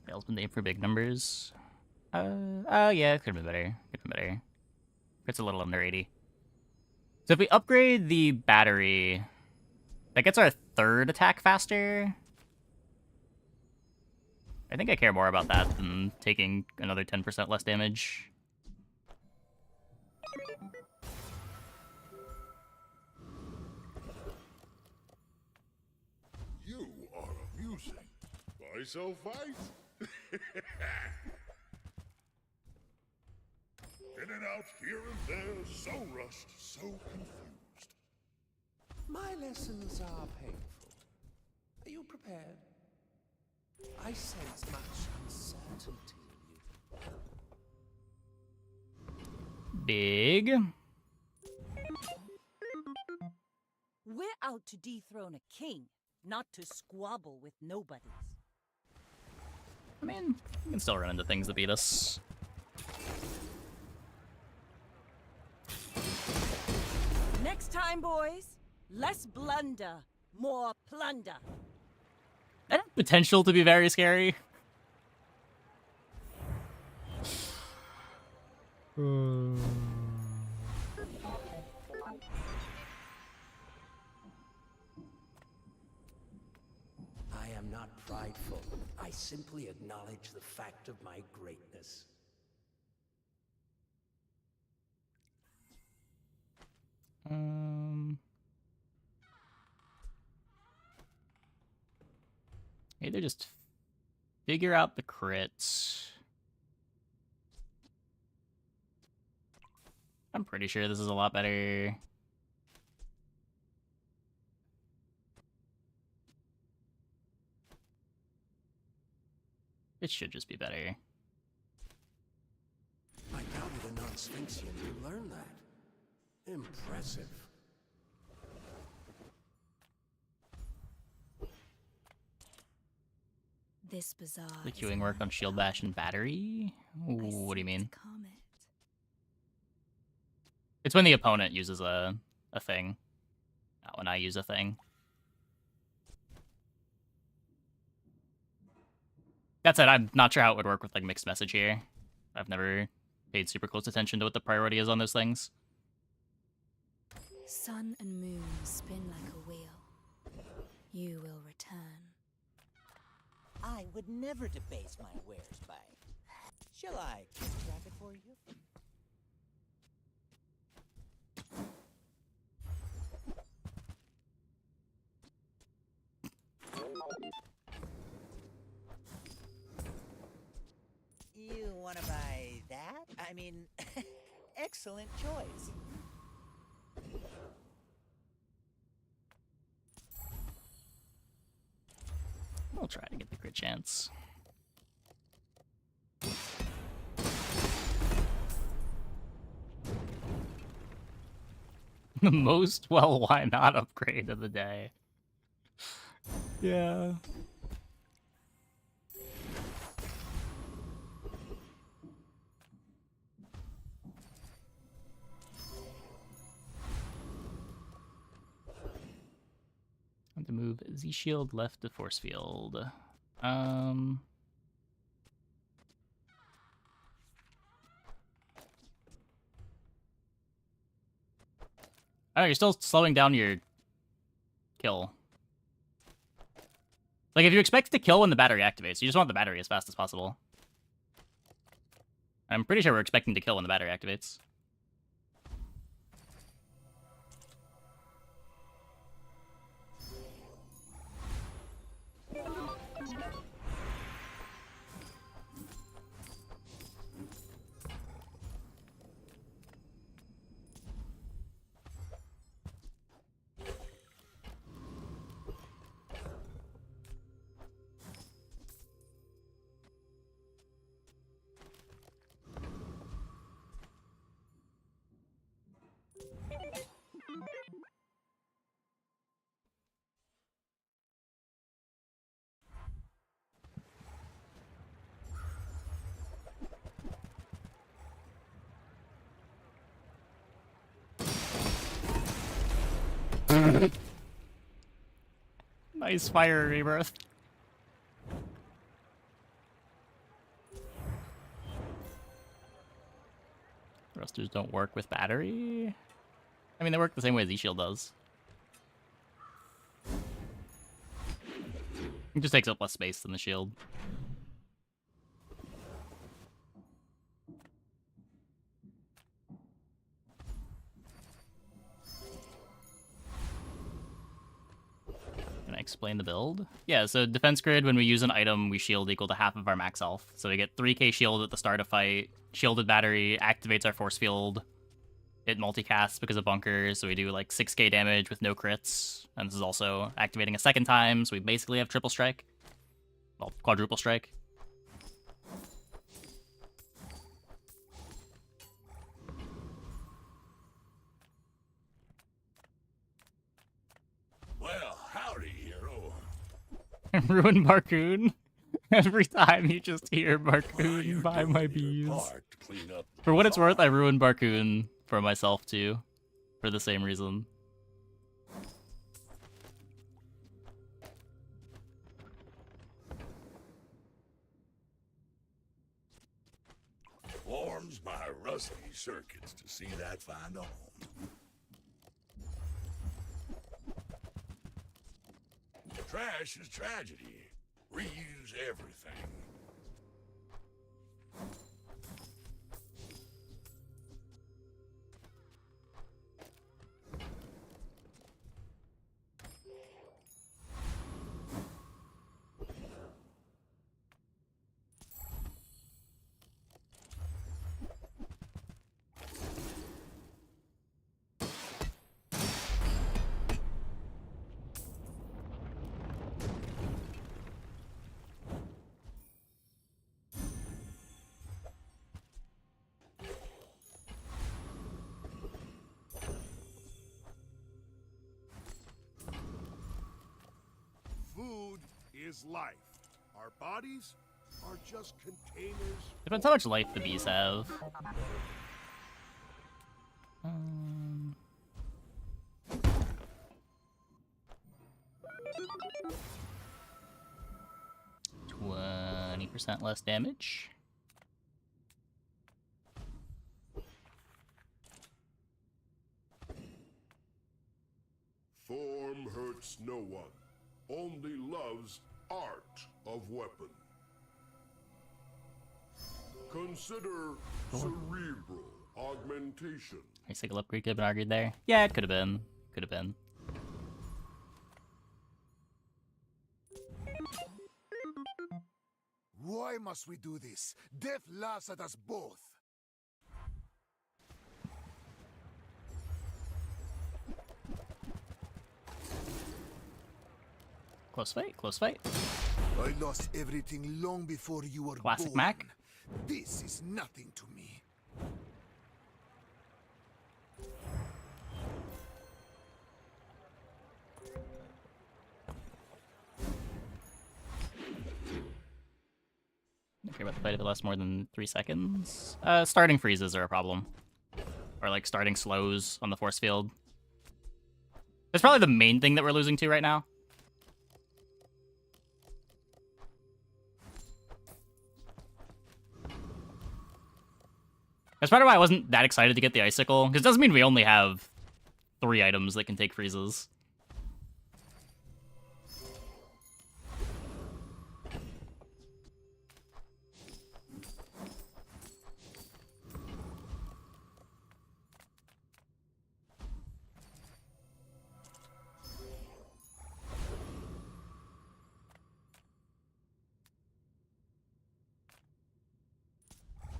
Fail's been named for big numbers. Oh yeah, it could have been better. Could have been better. It's a little under 80. So if we upgrade the battery, that gets our third attack faster. I think I care more about that than taking another 10% less damage. You are amusing. Why so fight? In and out, here and there, so rushed, so confused. My lessons are painful. Are you prepared? I sense much uncertainty in you. Big. We're out to dethrone a king, not to squabble with nobodies. I mean, we can still run into things that beat us. Next time, boys, less blunder, more plunder. That has potential to be very scary. I am not prideful. I simply acknowledge the fact of my greatness. Either just figure out the crits. I'm pretty sure this is a lot better. It should just be better. I doubted a non-Sphinxian could learn that. Impressive. This bazaar. The queuing work on shield bash and battery? Ooh, what do you mean? It's when the opponent uses a thing, not when I use a thing. That said, I'm not sure how it would work with like mixed message here. I've never paid super close attention to what the priority is on those things. Sun and moon spin like a wheel. You will return. I would never debase my wares by. Shall I keep track it for you? You want to buy that? I mean, excellent choice. I'll try to get the crit chance. The most well, why not upgrade of the day. Yeah. Want to move Z shield left to force field. Oh, you're still slowing down your kill. Like, if you expect to kill when the battery activates, you just want the battery as fast as possible. I'm pretty sure we're expecting to kill when the battery activates. Nice fire rebirth. Thrusters don't work with battery. I mean, they work the same way as E-Shield does. It just takes up less space than the shield. Can I explain the build? Yeah, so defense grid, when we use an item, we shield equal to half of our max health. So we get 3k shield at the start of fight. Shielded battery activates our force field. It multicasts because of bunkers, so we do like 6k damage with no crits. And this is also activating a second time, so we basically have triple strike. Well, quadruple strike. Well, howdy, hero. Ruin Barcoon. Every time you just hear Barcoon by my bees. For what it's worth, I ruined Barcoon for myself too. For the same reason. Warms my rusty circuits to see that find a home. Trash is tragedy. Reuse everything. Food is life. Our bodies are just containers. Depends how much life the bees have. 20% less damage. Form hurts no one, only loves art of weapon. Consider cerebral augmentation. Icicle upgrade could have been argued there. Yeah, it could have been. Could have been. Why must we do this? Death laughs at us both. Close fight, close fight. I lost everything long before you were Classic born. Mac. This is nothing to me. Don't care about the fight if it lasts more than 3 seconds. Starting freezes are a problem. Or like starting slows on the force field. That's probably the main thing that we're losing to right now. That's probably why I wasn't that excited to get the Icicle, because it doesn't mean we only have 3 items that can take freezes.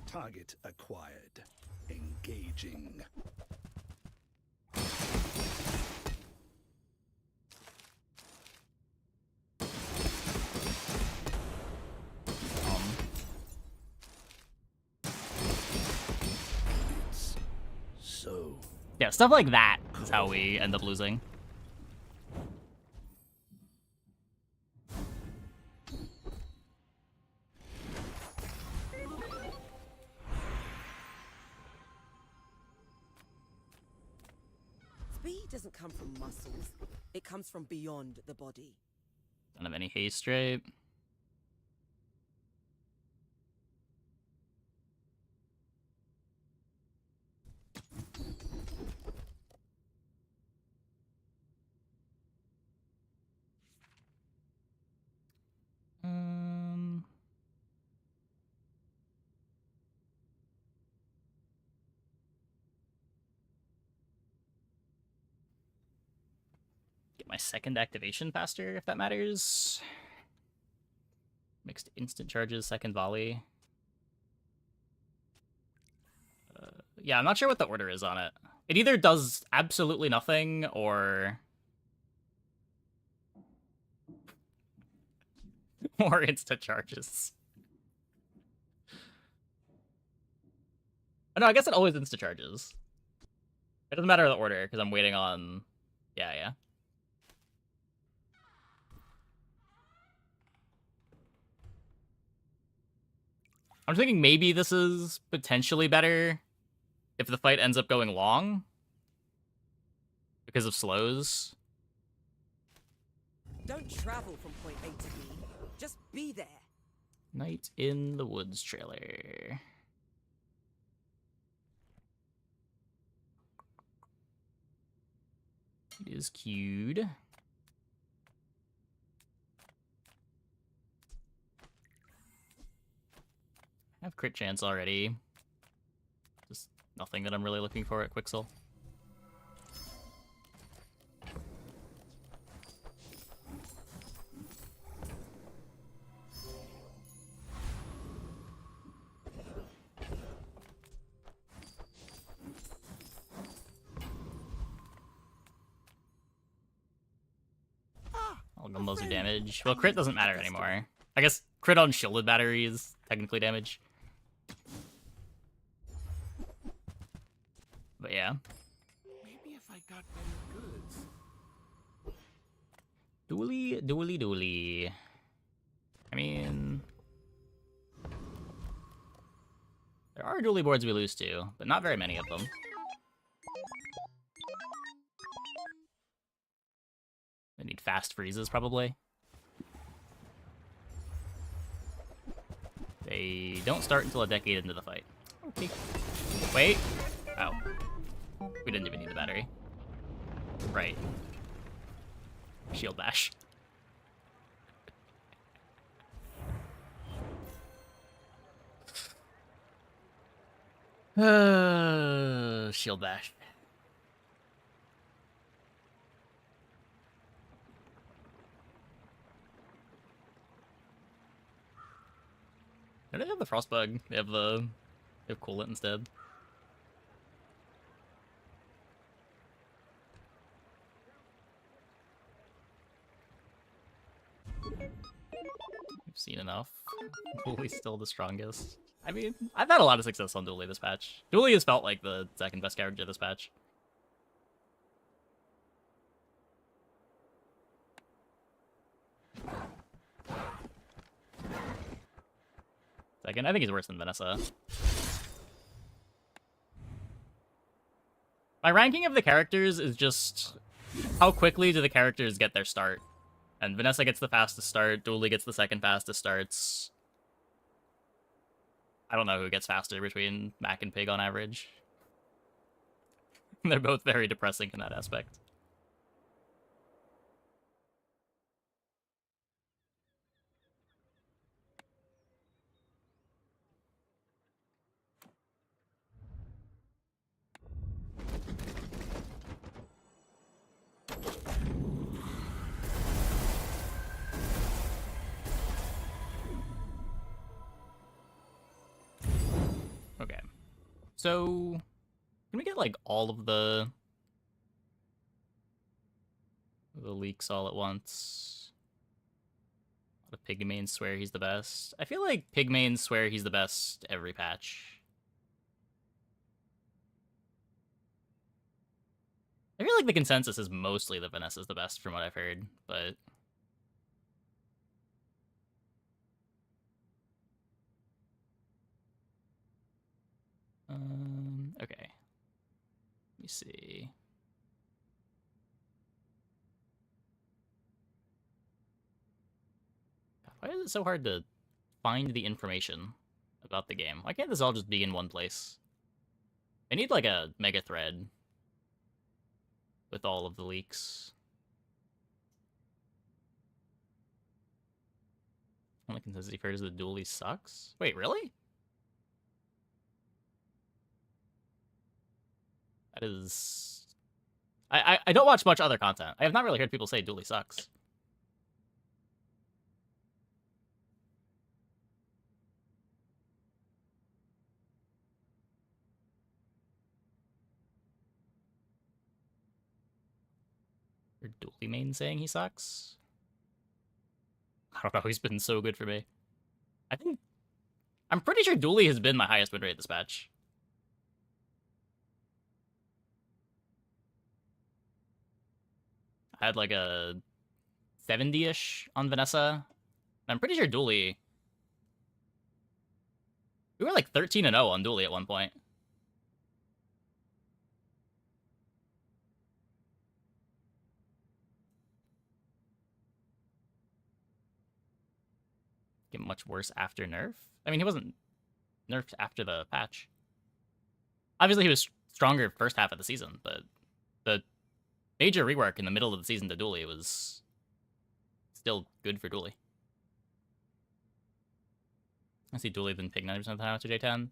Target acquired. Engaging. So. Yeah, stuff like that is how we end up losing. Speed doesn't come from muscles. It comes from beyond the body. Don't have any haste, right? Get my second activation faster, if that matters. Mixed instant charges, second volley. Yeah, I'm not sure what the order is on it. It either does absolutely nothing, or... or instant charges. Oh, no, I guess it always insta charges. It doesn't matter the order, because I'm waiting on... Yeah. I'm thinking maybe this is potentially better if the fight ends up going long. Because of slows. Don't travel from point A to B. Just be there. Night in the Woods trailer. It is queued. I have crit chance already. Just nothing that I'm really looking for at Quixel. I'll gumbo some damage. Well, crit doesn't matter anymore. I guess crit on shielded battery is technically damage. But yeah. Maybe if I got better goods. Dooley. I mean... there are Dooley boards we lose to, but not very many of them. I need fast freezes, probably. They don't start until a decade into the fight. Okay. Wait. Oh. We didn't even need the battery. Right. Shield bash. Shield bash. They don't have the frostbug. They have coolant instead. We've seen enough. Dooley's still the strongest. I mean, I've had a lot of success on Dooley this patch. Dooley has felt like the second best character this patch. Second, I think he's worse than Vanessa. My ranking of the characters is just how quickly do the characters get their start. And Vanessa gets the fastest start, Dooley gets the second fastest starts. I don't know who gets faster between Mac and Pig on average. They're both very depressing in that aspect. Okay. So, can we get, like, all of the leaks all at once? A lot of pig mains swear he's the best. I feel like pig mains swear he's the best every patch. I feel like the consensus is mostly that Vanessa's the best from what I've heard, but... okay. Let me see. Why is it so hard to find the information about the game? Why can't this all just be in one place? I need like a mega thread with all of the leaks. Only consensus you've heard is that Dooley sucks? Wait, really? That is... I don't watch much other content. I have not really heard people say Dooley sucks. Or Dooley main saying he sucks? I don't know, he's been so good for me. I'm pretty sure Dooley has been my highest win rate this patch. I had like a 70-ish on Vanessa. I'm pretty sure Dooley... We were like 13-0 on Dooley at one point. Get much worse after nerf? I mean, he wasn't nerfed after the patch. Obviously, he was stronger first half of the season, but the major rework in the middle of the season to Dooley was still good for Dooley. I see Dooley then pick 90% of the time after J10.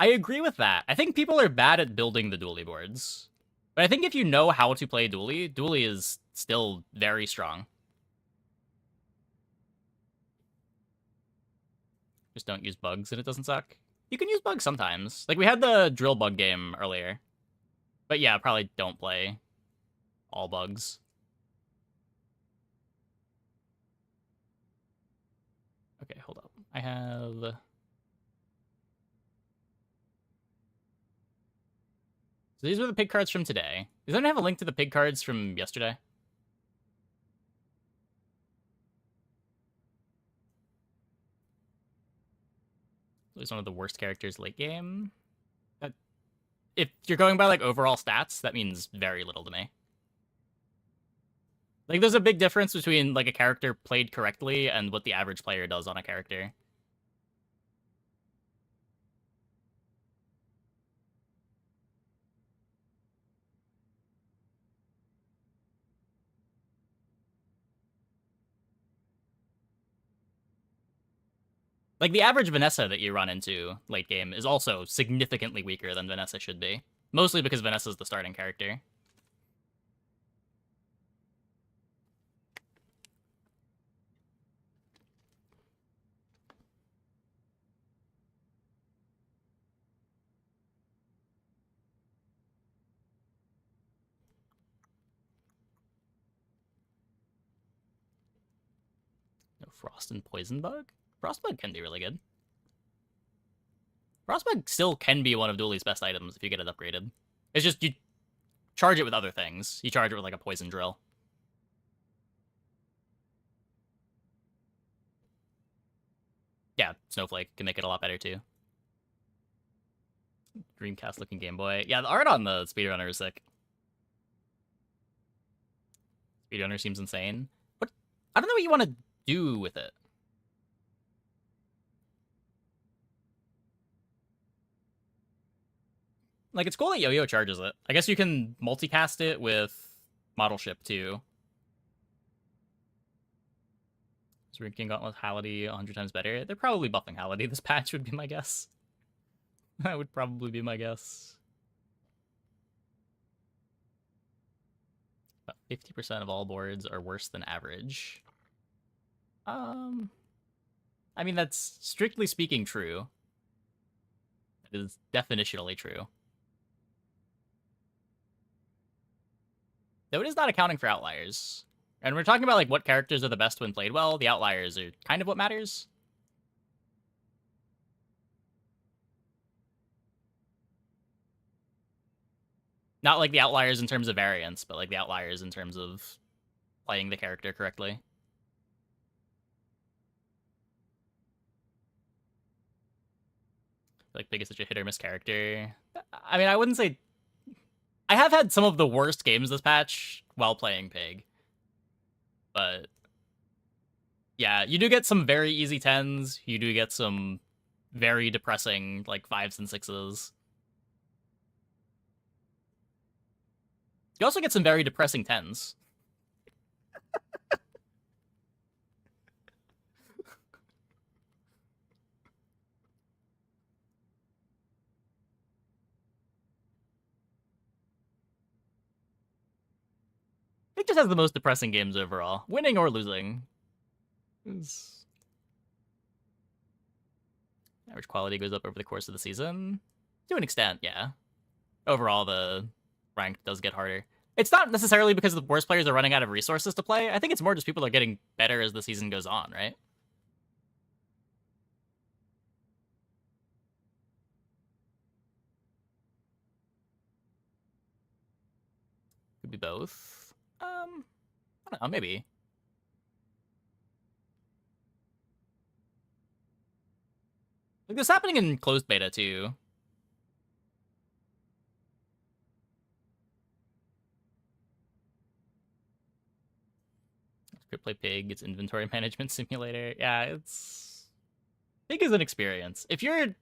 I agree with that. I think people are bad at building the Dooley boards. But I think if you know how to play Dooley, Dooley is still very strong. Just don't use bugs and it doesn't suck. You can use bugs sometimes. Like, we had the drill bug game earlier. But yeah, probably don't play all bugs. Okay, hold up. I have... So these were the pig cards from today. Does anyone have a link to the pig cards from yesterday? He's one of the worst characters late game. If you're going by like overall stats, that means very little to me. Like, there's a big difference between like a character played correctly and what the average player does on a character. Like, the average Vanessa that you run into late game is also significantly weaker than Vanessa should be. Mostly because Vanessa's the starting character. No Frost and Poison Bug? Frostbug can be really good. Frostbug still can be one of Dooley's best items if you get it upgraded. It's just you charge it with other things. You charge it with like a Poison Drill. Yeah, Snowflake can make it a lot better too. Dreamcast looking Game Boy. Yeah, the art on the Speedrunner is sick. Speedrunner seems insane. But I don't know what you want to do with it. Like, it's cool that Yo-Yo charges it. I guess you can multicast it with Model Ship, too. Is Ring King Gauntlet Hality 100 times better? They're probably buffing Hality this patch, would be my guess. That would probably be my guess. About 50% of all boards are worse than average. I mean, that's strictly speaking true. It is definitionally true. Though it is not accounting for outliers. And we're talking about like what characters are the best when played well. The outliers are kind of what matters. Not like the outliers in terms of variance, but like the outliers in terms of playing the character correctly. Like Pig is such a hit or miss character. I mean, I wouldn't say... I have had some of the worst games this patch while playing Pig. But Yeah, you do get some very easy 10s. You do get some very depressing, like, 5s and 6s. You also get some very depressing 10s. It just has the most depressing games overall. Winning or losing. Average quality goes up over the course of the season. To an extent, yeah. Overall, the rank does get harder. It's not necessarily because the worst players are running out of resources to play. I think it's more just people are getting better as the season goes on, right? Could be both. I don't know, maybe. Like, this happening in closed beta, too. Could play Pig, it's inventory management simulator. Yeah, it's... Pig is an experience. If you're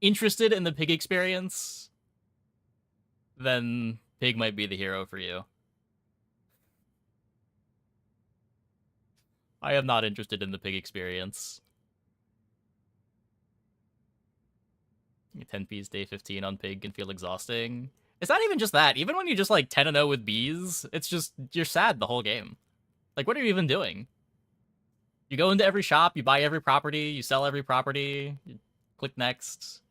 interested in the Pig experience, then Pig might be the hero for you. I am not interested in the Pig experience. 10 Ps day 15 on Pig can feel exhausting. It's not even just that. Even when you just like 10-0 with bees, it's just, you're sad the whole game. Like, what are you even doing? You go into every shop, you buy every property, you sell every property, you click next.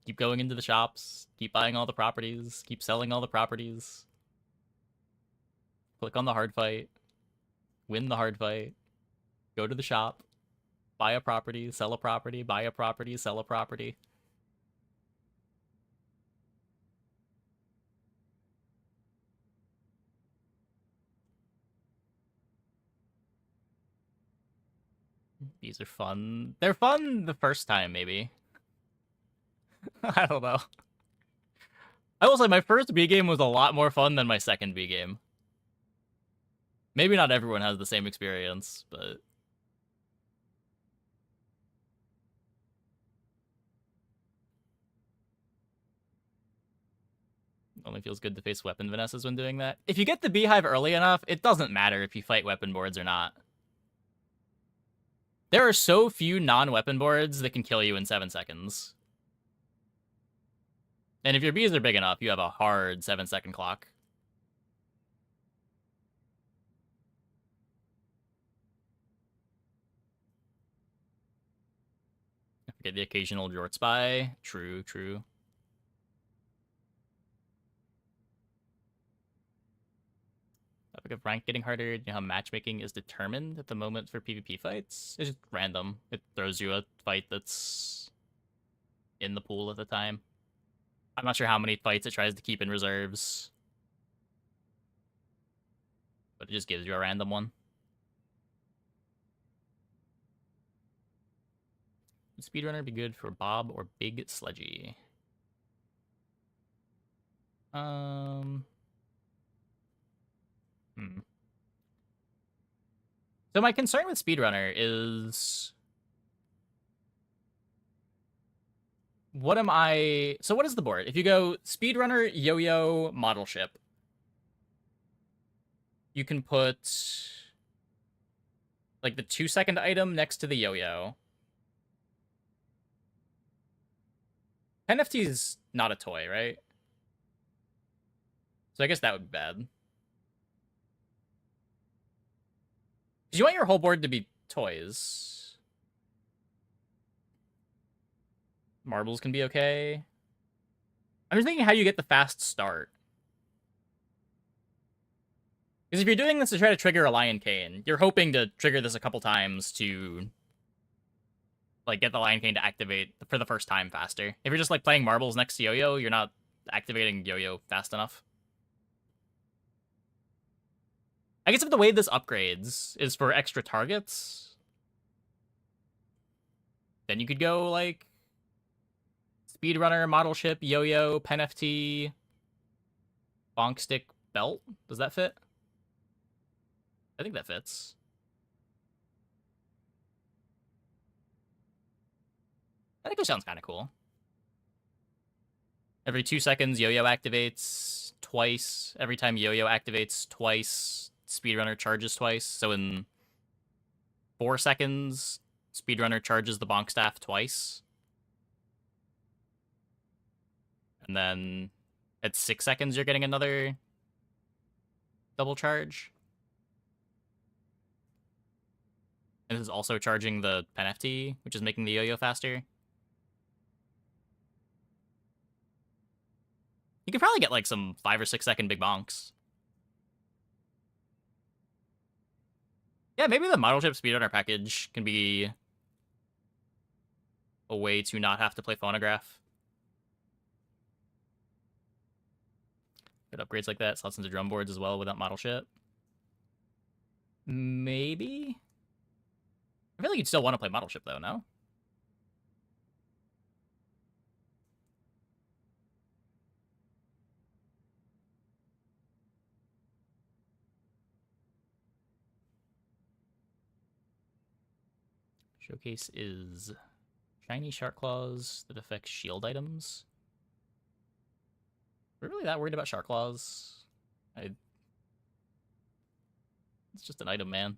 Keep going into the shops, keep buying all the properties, keep selling all the properties. Click on the hard fight, win the hard fight, go to the shop, buy a property, sell a property, buy a property, sell a property. These are fun. They're fun the first time, maybe. I don't know. I will say my first B game was a lot more fun than my second B game. Maybe not everyone has the same experience, but... Only feels good to face weapon Vanessas when doing that. If you get the beehive early enough, it doesn't matter if you fight weapon boards or not. There are so few non-weapon boards that can kill you in 7 seconds. And if your bees are big enough, you have a hard 7-second clock. I forget the occasional Jort Spy. True, true. Topic of rank getting harder. You know how matchmaking is determined at the moment for PvP fights? It's just random. It throws you a fight that's in the pool at the time. I'm not sure how many fights it tries to keep in reserves. But it just gives you a random one. Would Speedrunner be good for Bob or Big Sledgy? So my concern with Speedrunner is... What am I... So what is the board? If you go Speedrunner, Yo-Yo, Model Ship, you can put... like the 2-second item next to the Yo-Yo. NFT is not a toy, right? So I guess that would be bad. You want your whole board to be toys. Marbles can be okay. I'm just thinking how you get the fast start. Because if you're doing this to try to trigger a Lion Cane, you're hoping to trigger this a couple times to... like, get the Lion Cane to activate for the first time faster. If you're just, like, playing marbles next to Yo-Yo, you're not activating Yo-Yo fast enough. I guess if the way this upgrades is for extra targets, then you could go, like, Speedrunner, Model Ship, Yo-Yo, Pen FT, Bonk Stick, Belt. Does that fit? I think that fits. I think it sounds kind of cool. Every 2 seconds, Yo-Yo activates twice. Every time Yo-Yo activates twice, Speedrunner charges twice. So in 4 seconds, Speedrunner charges the bonk staff twice. And then at 6 seconds, you're getting another double charge. And this is also charging the pen FT, which is making the yo-yo faster. You could probably get like some 5 or 6 second big bonks. Yeah, maybe the model ship speedrunner package can be a way to not have to play phonograph. Get upgrades like that, slots into drum boards as well without model ship. Maybe? I feel like you'd still want to play model ship though, no? Showcase is shiny shark claws that affect shield items. We're really that worried about shark claws? It's just an item, man.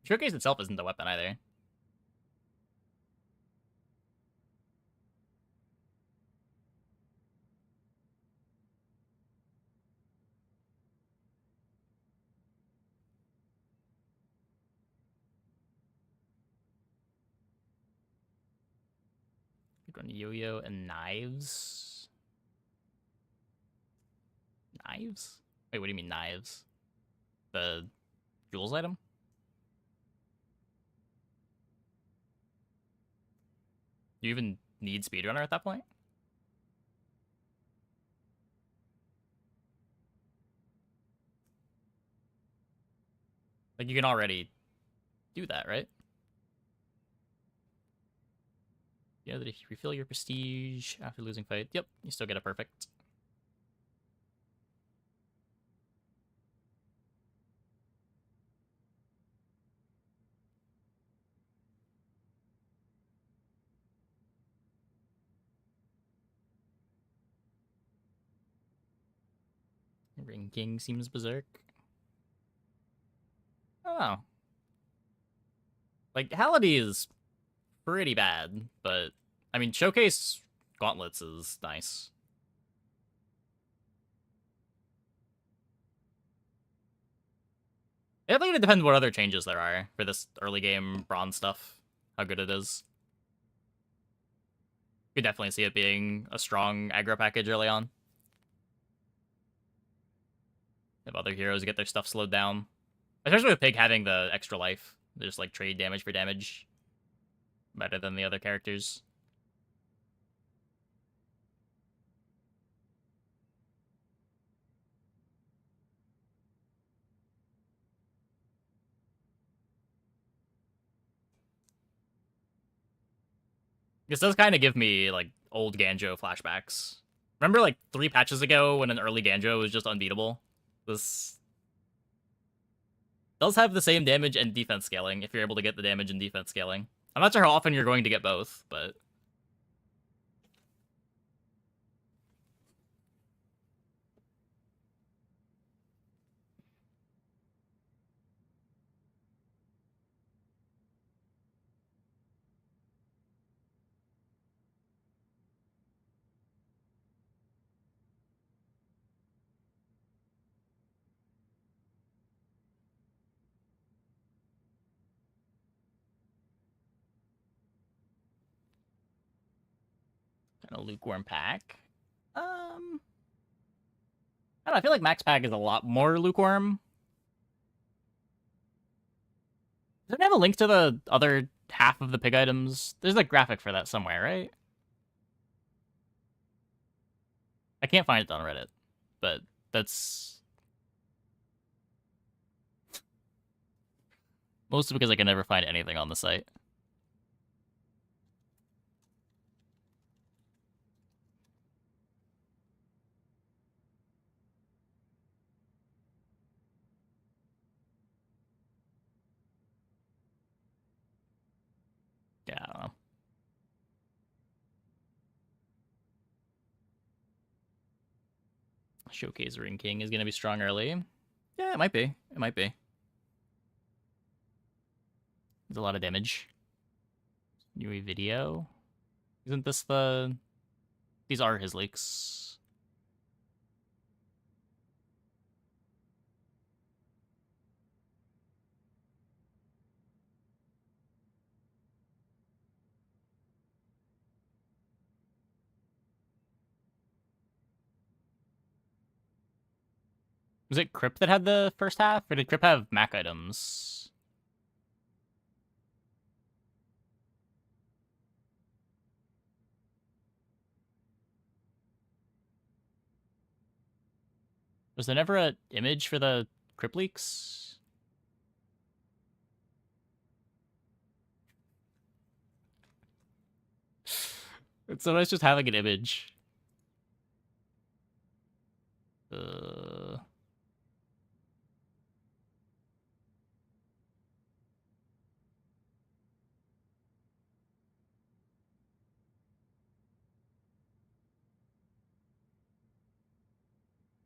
Showcase itself isn't a weapon either. Could run yo-yo and knives. Knives? Wait, what do you mean knives? The Jules item? Do you even need speedrunner at that point? Like, you can already do that, right? You know that if you refill your prestige after losing fight, yep, you still get a perfect. Ring King seems berserk. Oh. Like, Hality is pretty bad, but, I mean, Showcase Gauntlets is nice. I think it depends what other changes there are for this early game bronze stuff, how good it is. You could definitely see it being a strong aggro package early on. If other heroes get their stuff slowed down. Especially with Pig having the extra life. They just like trade damage for damage. Better than the other characters. This does kind of give me, like, old Ganjo flashbacks. Remember, like, 3 patches ago when an early Ganjo was just unbeatable? This does have the same damage and defense scaling, if you're able to get the damage and defense scaling. I'm not sure how often you're going to get both, but... kind of lukewarm pack. I don't know, I feel like Max Pack is a lot more lukewarm. Does it have a link to the other half of the pig items? There's a graphic for that somewhere, right? I can't find it on Reddit, but that's... mostly because I can never find anything on the site. Showcase Ring King is gonna be strong early. Yeah, it might be. It might be. There's a lot of damage. New video. Isn't this the... These are his leaks. Was it Crypt that had the first half, or did Crypt have Mac items? Was there never an image for the Crypt leaks? It's so nice just having an image.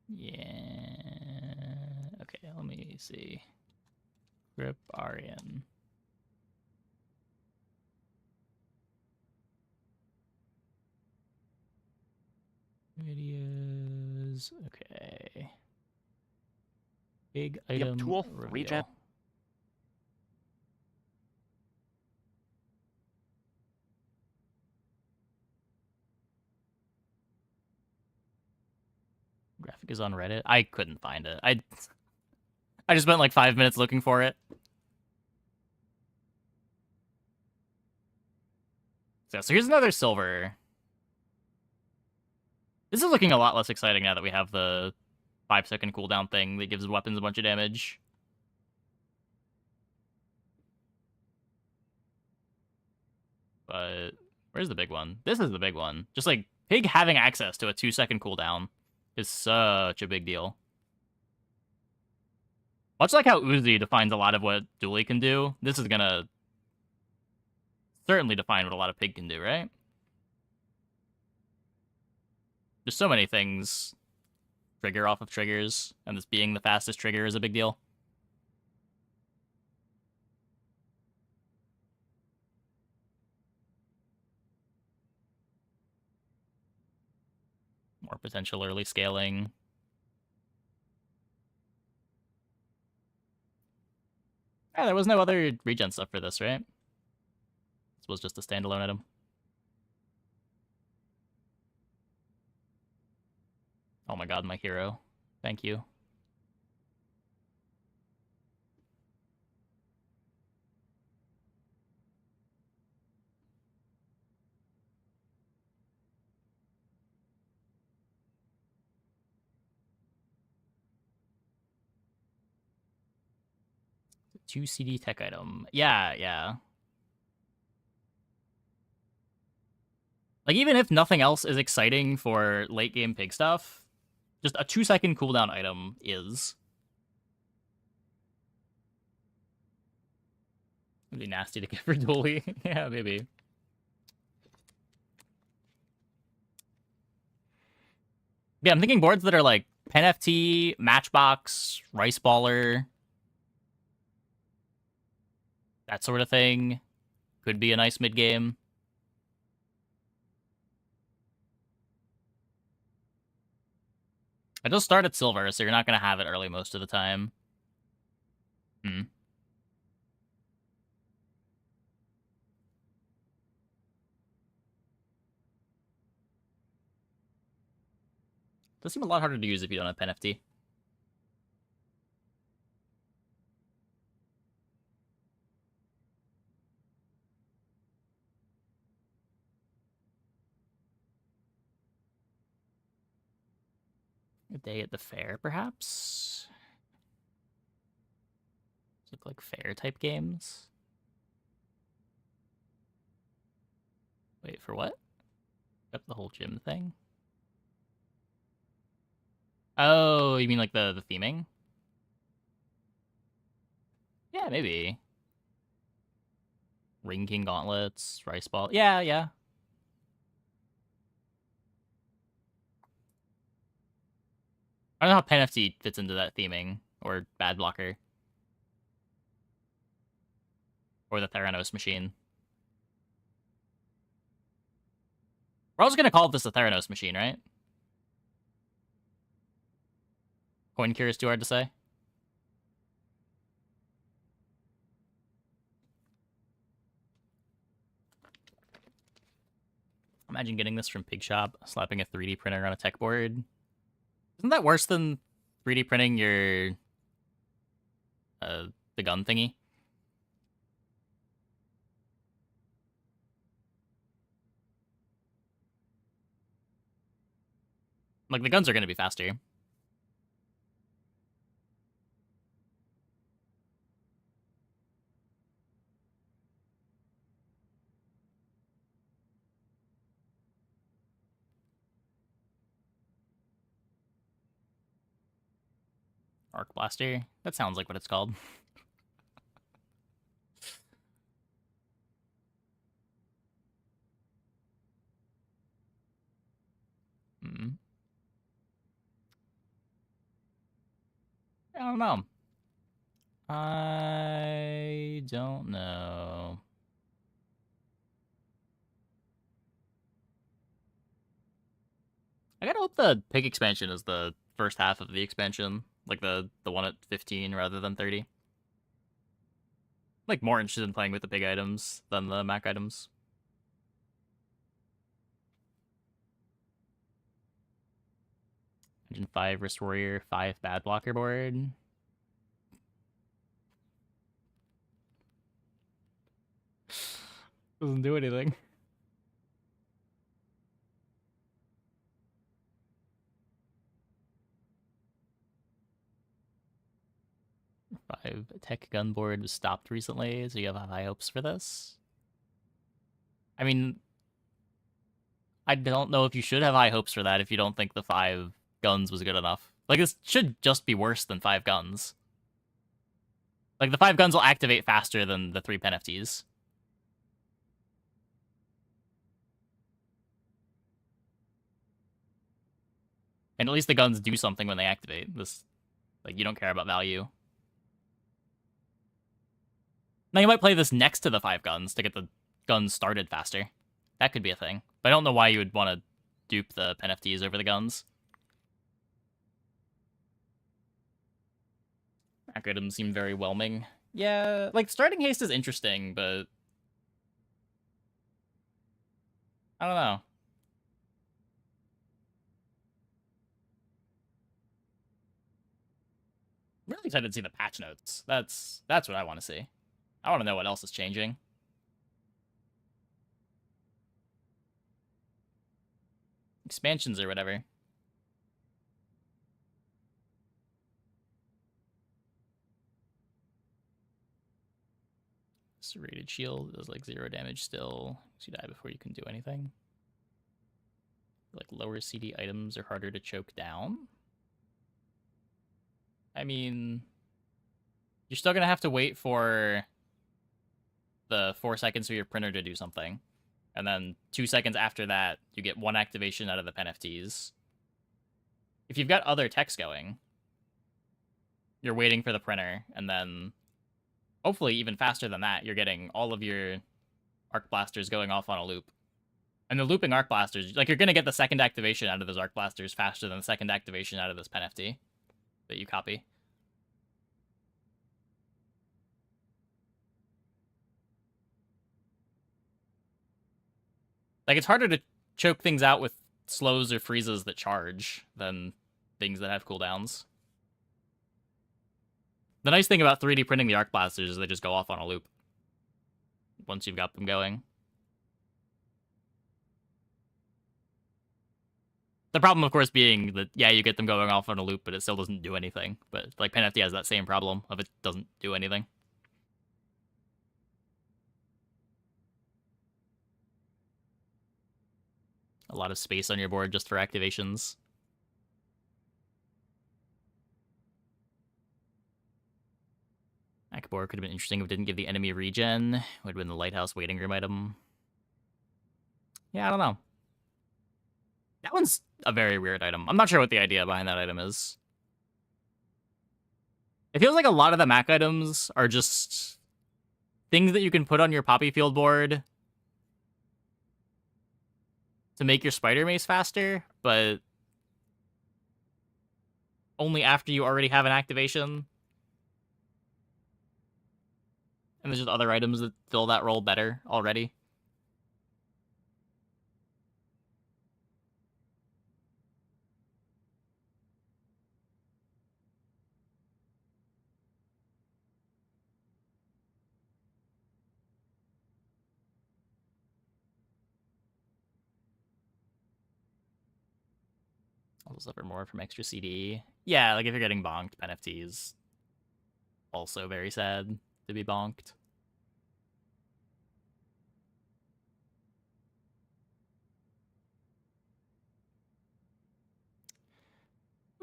Yeah. Okay, let me see. Grip Aryan. Videos. Okay. Big item tool, reveal. regen. Graphic is on Reddit. I couldn't find it. I just spent like 5 minutes looking for it. So here's another silver. This is looking a lot less exciting now that we have the 5-second cooldown thing that gives weapons a bunch of damage. But where's the big one? This is the big one. Just like Pig having access to a 2-second cooldown is such a big deal. Much like how Uzi defines a lot of what Dooley can do, this is gonna certainly define what a lot of Pig can do, right? There's so many things trigger off of triggers, and this being the fastest trigger is a big deal. More potential early scaling. Yeah, there was no other regen stuff for this, right? This was just a standalone item. Oh my god, my hero. Thank you. Two CD tech item. Yeah, yeah. Like, even if nothing else is exciting for late game Pig stuff, just a 2-second cooldown item is. It'd be nasty to get for Dooley. Yeah, maybe. Yeah, I'm thinking boards that are like Pen FT, Matchbox, Rice Baller, that sort of thing. Could be a nice mid game. I just start at silver, so you're not going to have it early most of the time. Does seem a lot harder to use if you don't have Pen FT. A day at the fair, perhaps? Look like fair type games. Wait, for what? Yep, the whole gym thing. Oh, you mean like the theming? Yeah, maybe. Ring King gauntlets, rice ball. Yeah, yeah. I don't know how penalty fits into that theming, or bad blocker. Or the Theranos machine. We're also gonna call this a Theranos machine, right? Coin cure is too hard to say. Imagine getting this from Pig Shop, slapping a 3D printer on a tech board. Isn't that worse than 3D printing your the gun thingy? Like, the guns are gonna be faster. Arc Blaster? That sounds like what it's called. Hmm. I don't know. I don't know. I gotta hope the pig expansion is the first half of the expansion. Like the one at 15 rather than 30. Like, more interested in playing with the pig items than the Mac items. Engine 5 Wrist Warrior, 5 Bad Blocker board. Doesn't do anything. Five Tech Gun board was stopped recently, so you have high hopes for this? I mean, I don't know if you should have high hopes for that if you don't think the 5 guns was good enough. Like, this should just be worse than 5 guns. Like, the 5 guns will activate faster than the 3 pen FTs. And at least the guns do something when they activate. This, like, you don't care about value. Now, you might play this next to the 5 guns to get the guns started faster. That could be a thing. But I don't know why you would want to dupe the pen FTs over the guns. Mac items seem very whelming. Yeah, like, starting haste is interesting, but I don't know. I'm really excited to see the patch notes. That's what I want to see. I want to know what else is changing. Expansions or whatever. Serrated shield does like 0 damage still. You die before you can do anything. Like, lower CD items are harder to choke down. I mean, you're still gonna have to wait for the 4 seconds for your printer to do something. And then 2 seconds after that, you get 1 activation out of the pen FTs. If you've got other text going, you're waiting for the printer, and then hopefully even faster than that, you're getting all of your arc blasters going off on a loop. And the looping arc blasters, like, you're gonna get the second activation out of those arc blasters faster than the second activation out of this pen FT that you copy. Like, it's harder to choke things out with slows or freezes that charge than things that have cooldowns. The nice thing about 3D printing the arc blasters is they just go off on a loop once you've got them going. The problem, of course, being that, yeah, you get them going off on a loop, but it still doesn't do anything. But, like, Pen FT has that same problem of it doesn't do anything. A lot of space on your board just for activations. Akabor could have been interesting if it didn't give the enemy regen. Would have been the Lighthouse waiting room item. Yeah, I don't know. That one's a very weird item. I'm not sure what the idea behind that item is. It feels like a lot of the Mac items are just things that you can put on your Poppy Field board to make your Spider Mace faster, but only after you already have an activation. And there's just other items that fill that role better already. I'll suffer more from extra CD. Yeah, like if you're getting bonked, NFTs also very sad to be bonked.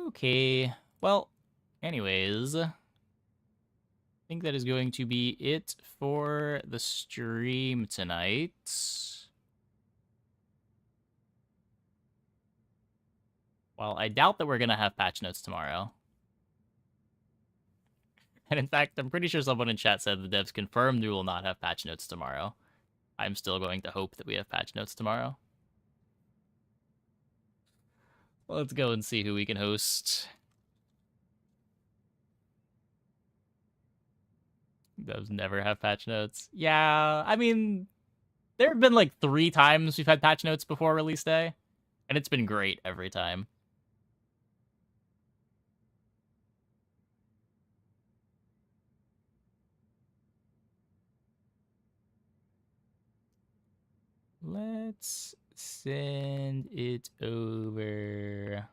Okay, well, anyways, I think that is going to be it for the stream tonight. Well, I doubt that we're going to have patch notes tomorrow. And in fact, I'm pretty sure someone in chat said the devs confirmed we will not have patch notes tomorrow. I'm still going to hope that we have patch notes tomorrow. Let's go and see who we can host. Devs never have patch notes. Yeah, I mean, there have been like 3 times we've had patch notes before release day, and it's been great every time. Let's send it over.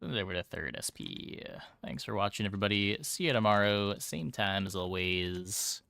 Send it over to 3rd SP. Thanks for watching, everybody. See you tomorrow. Same time as always.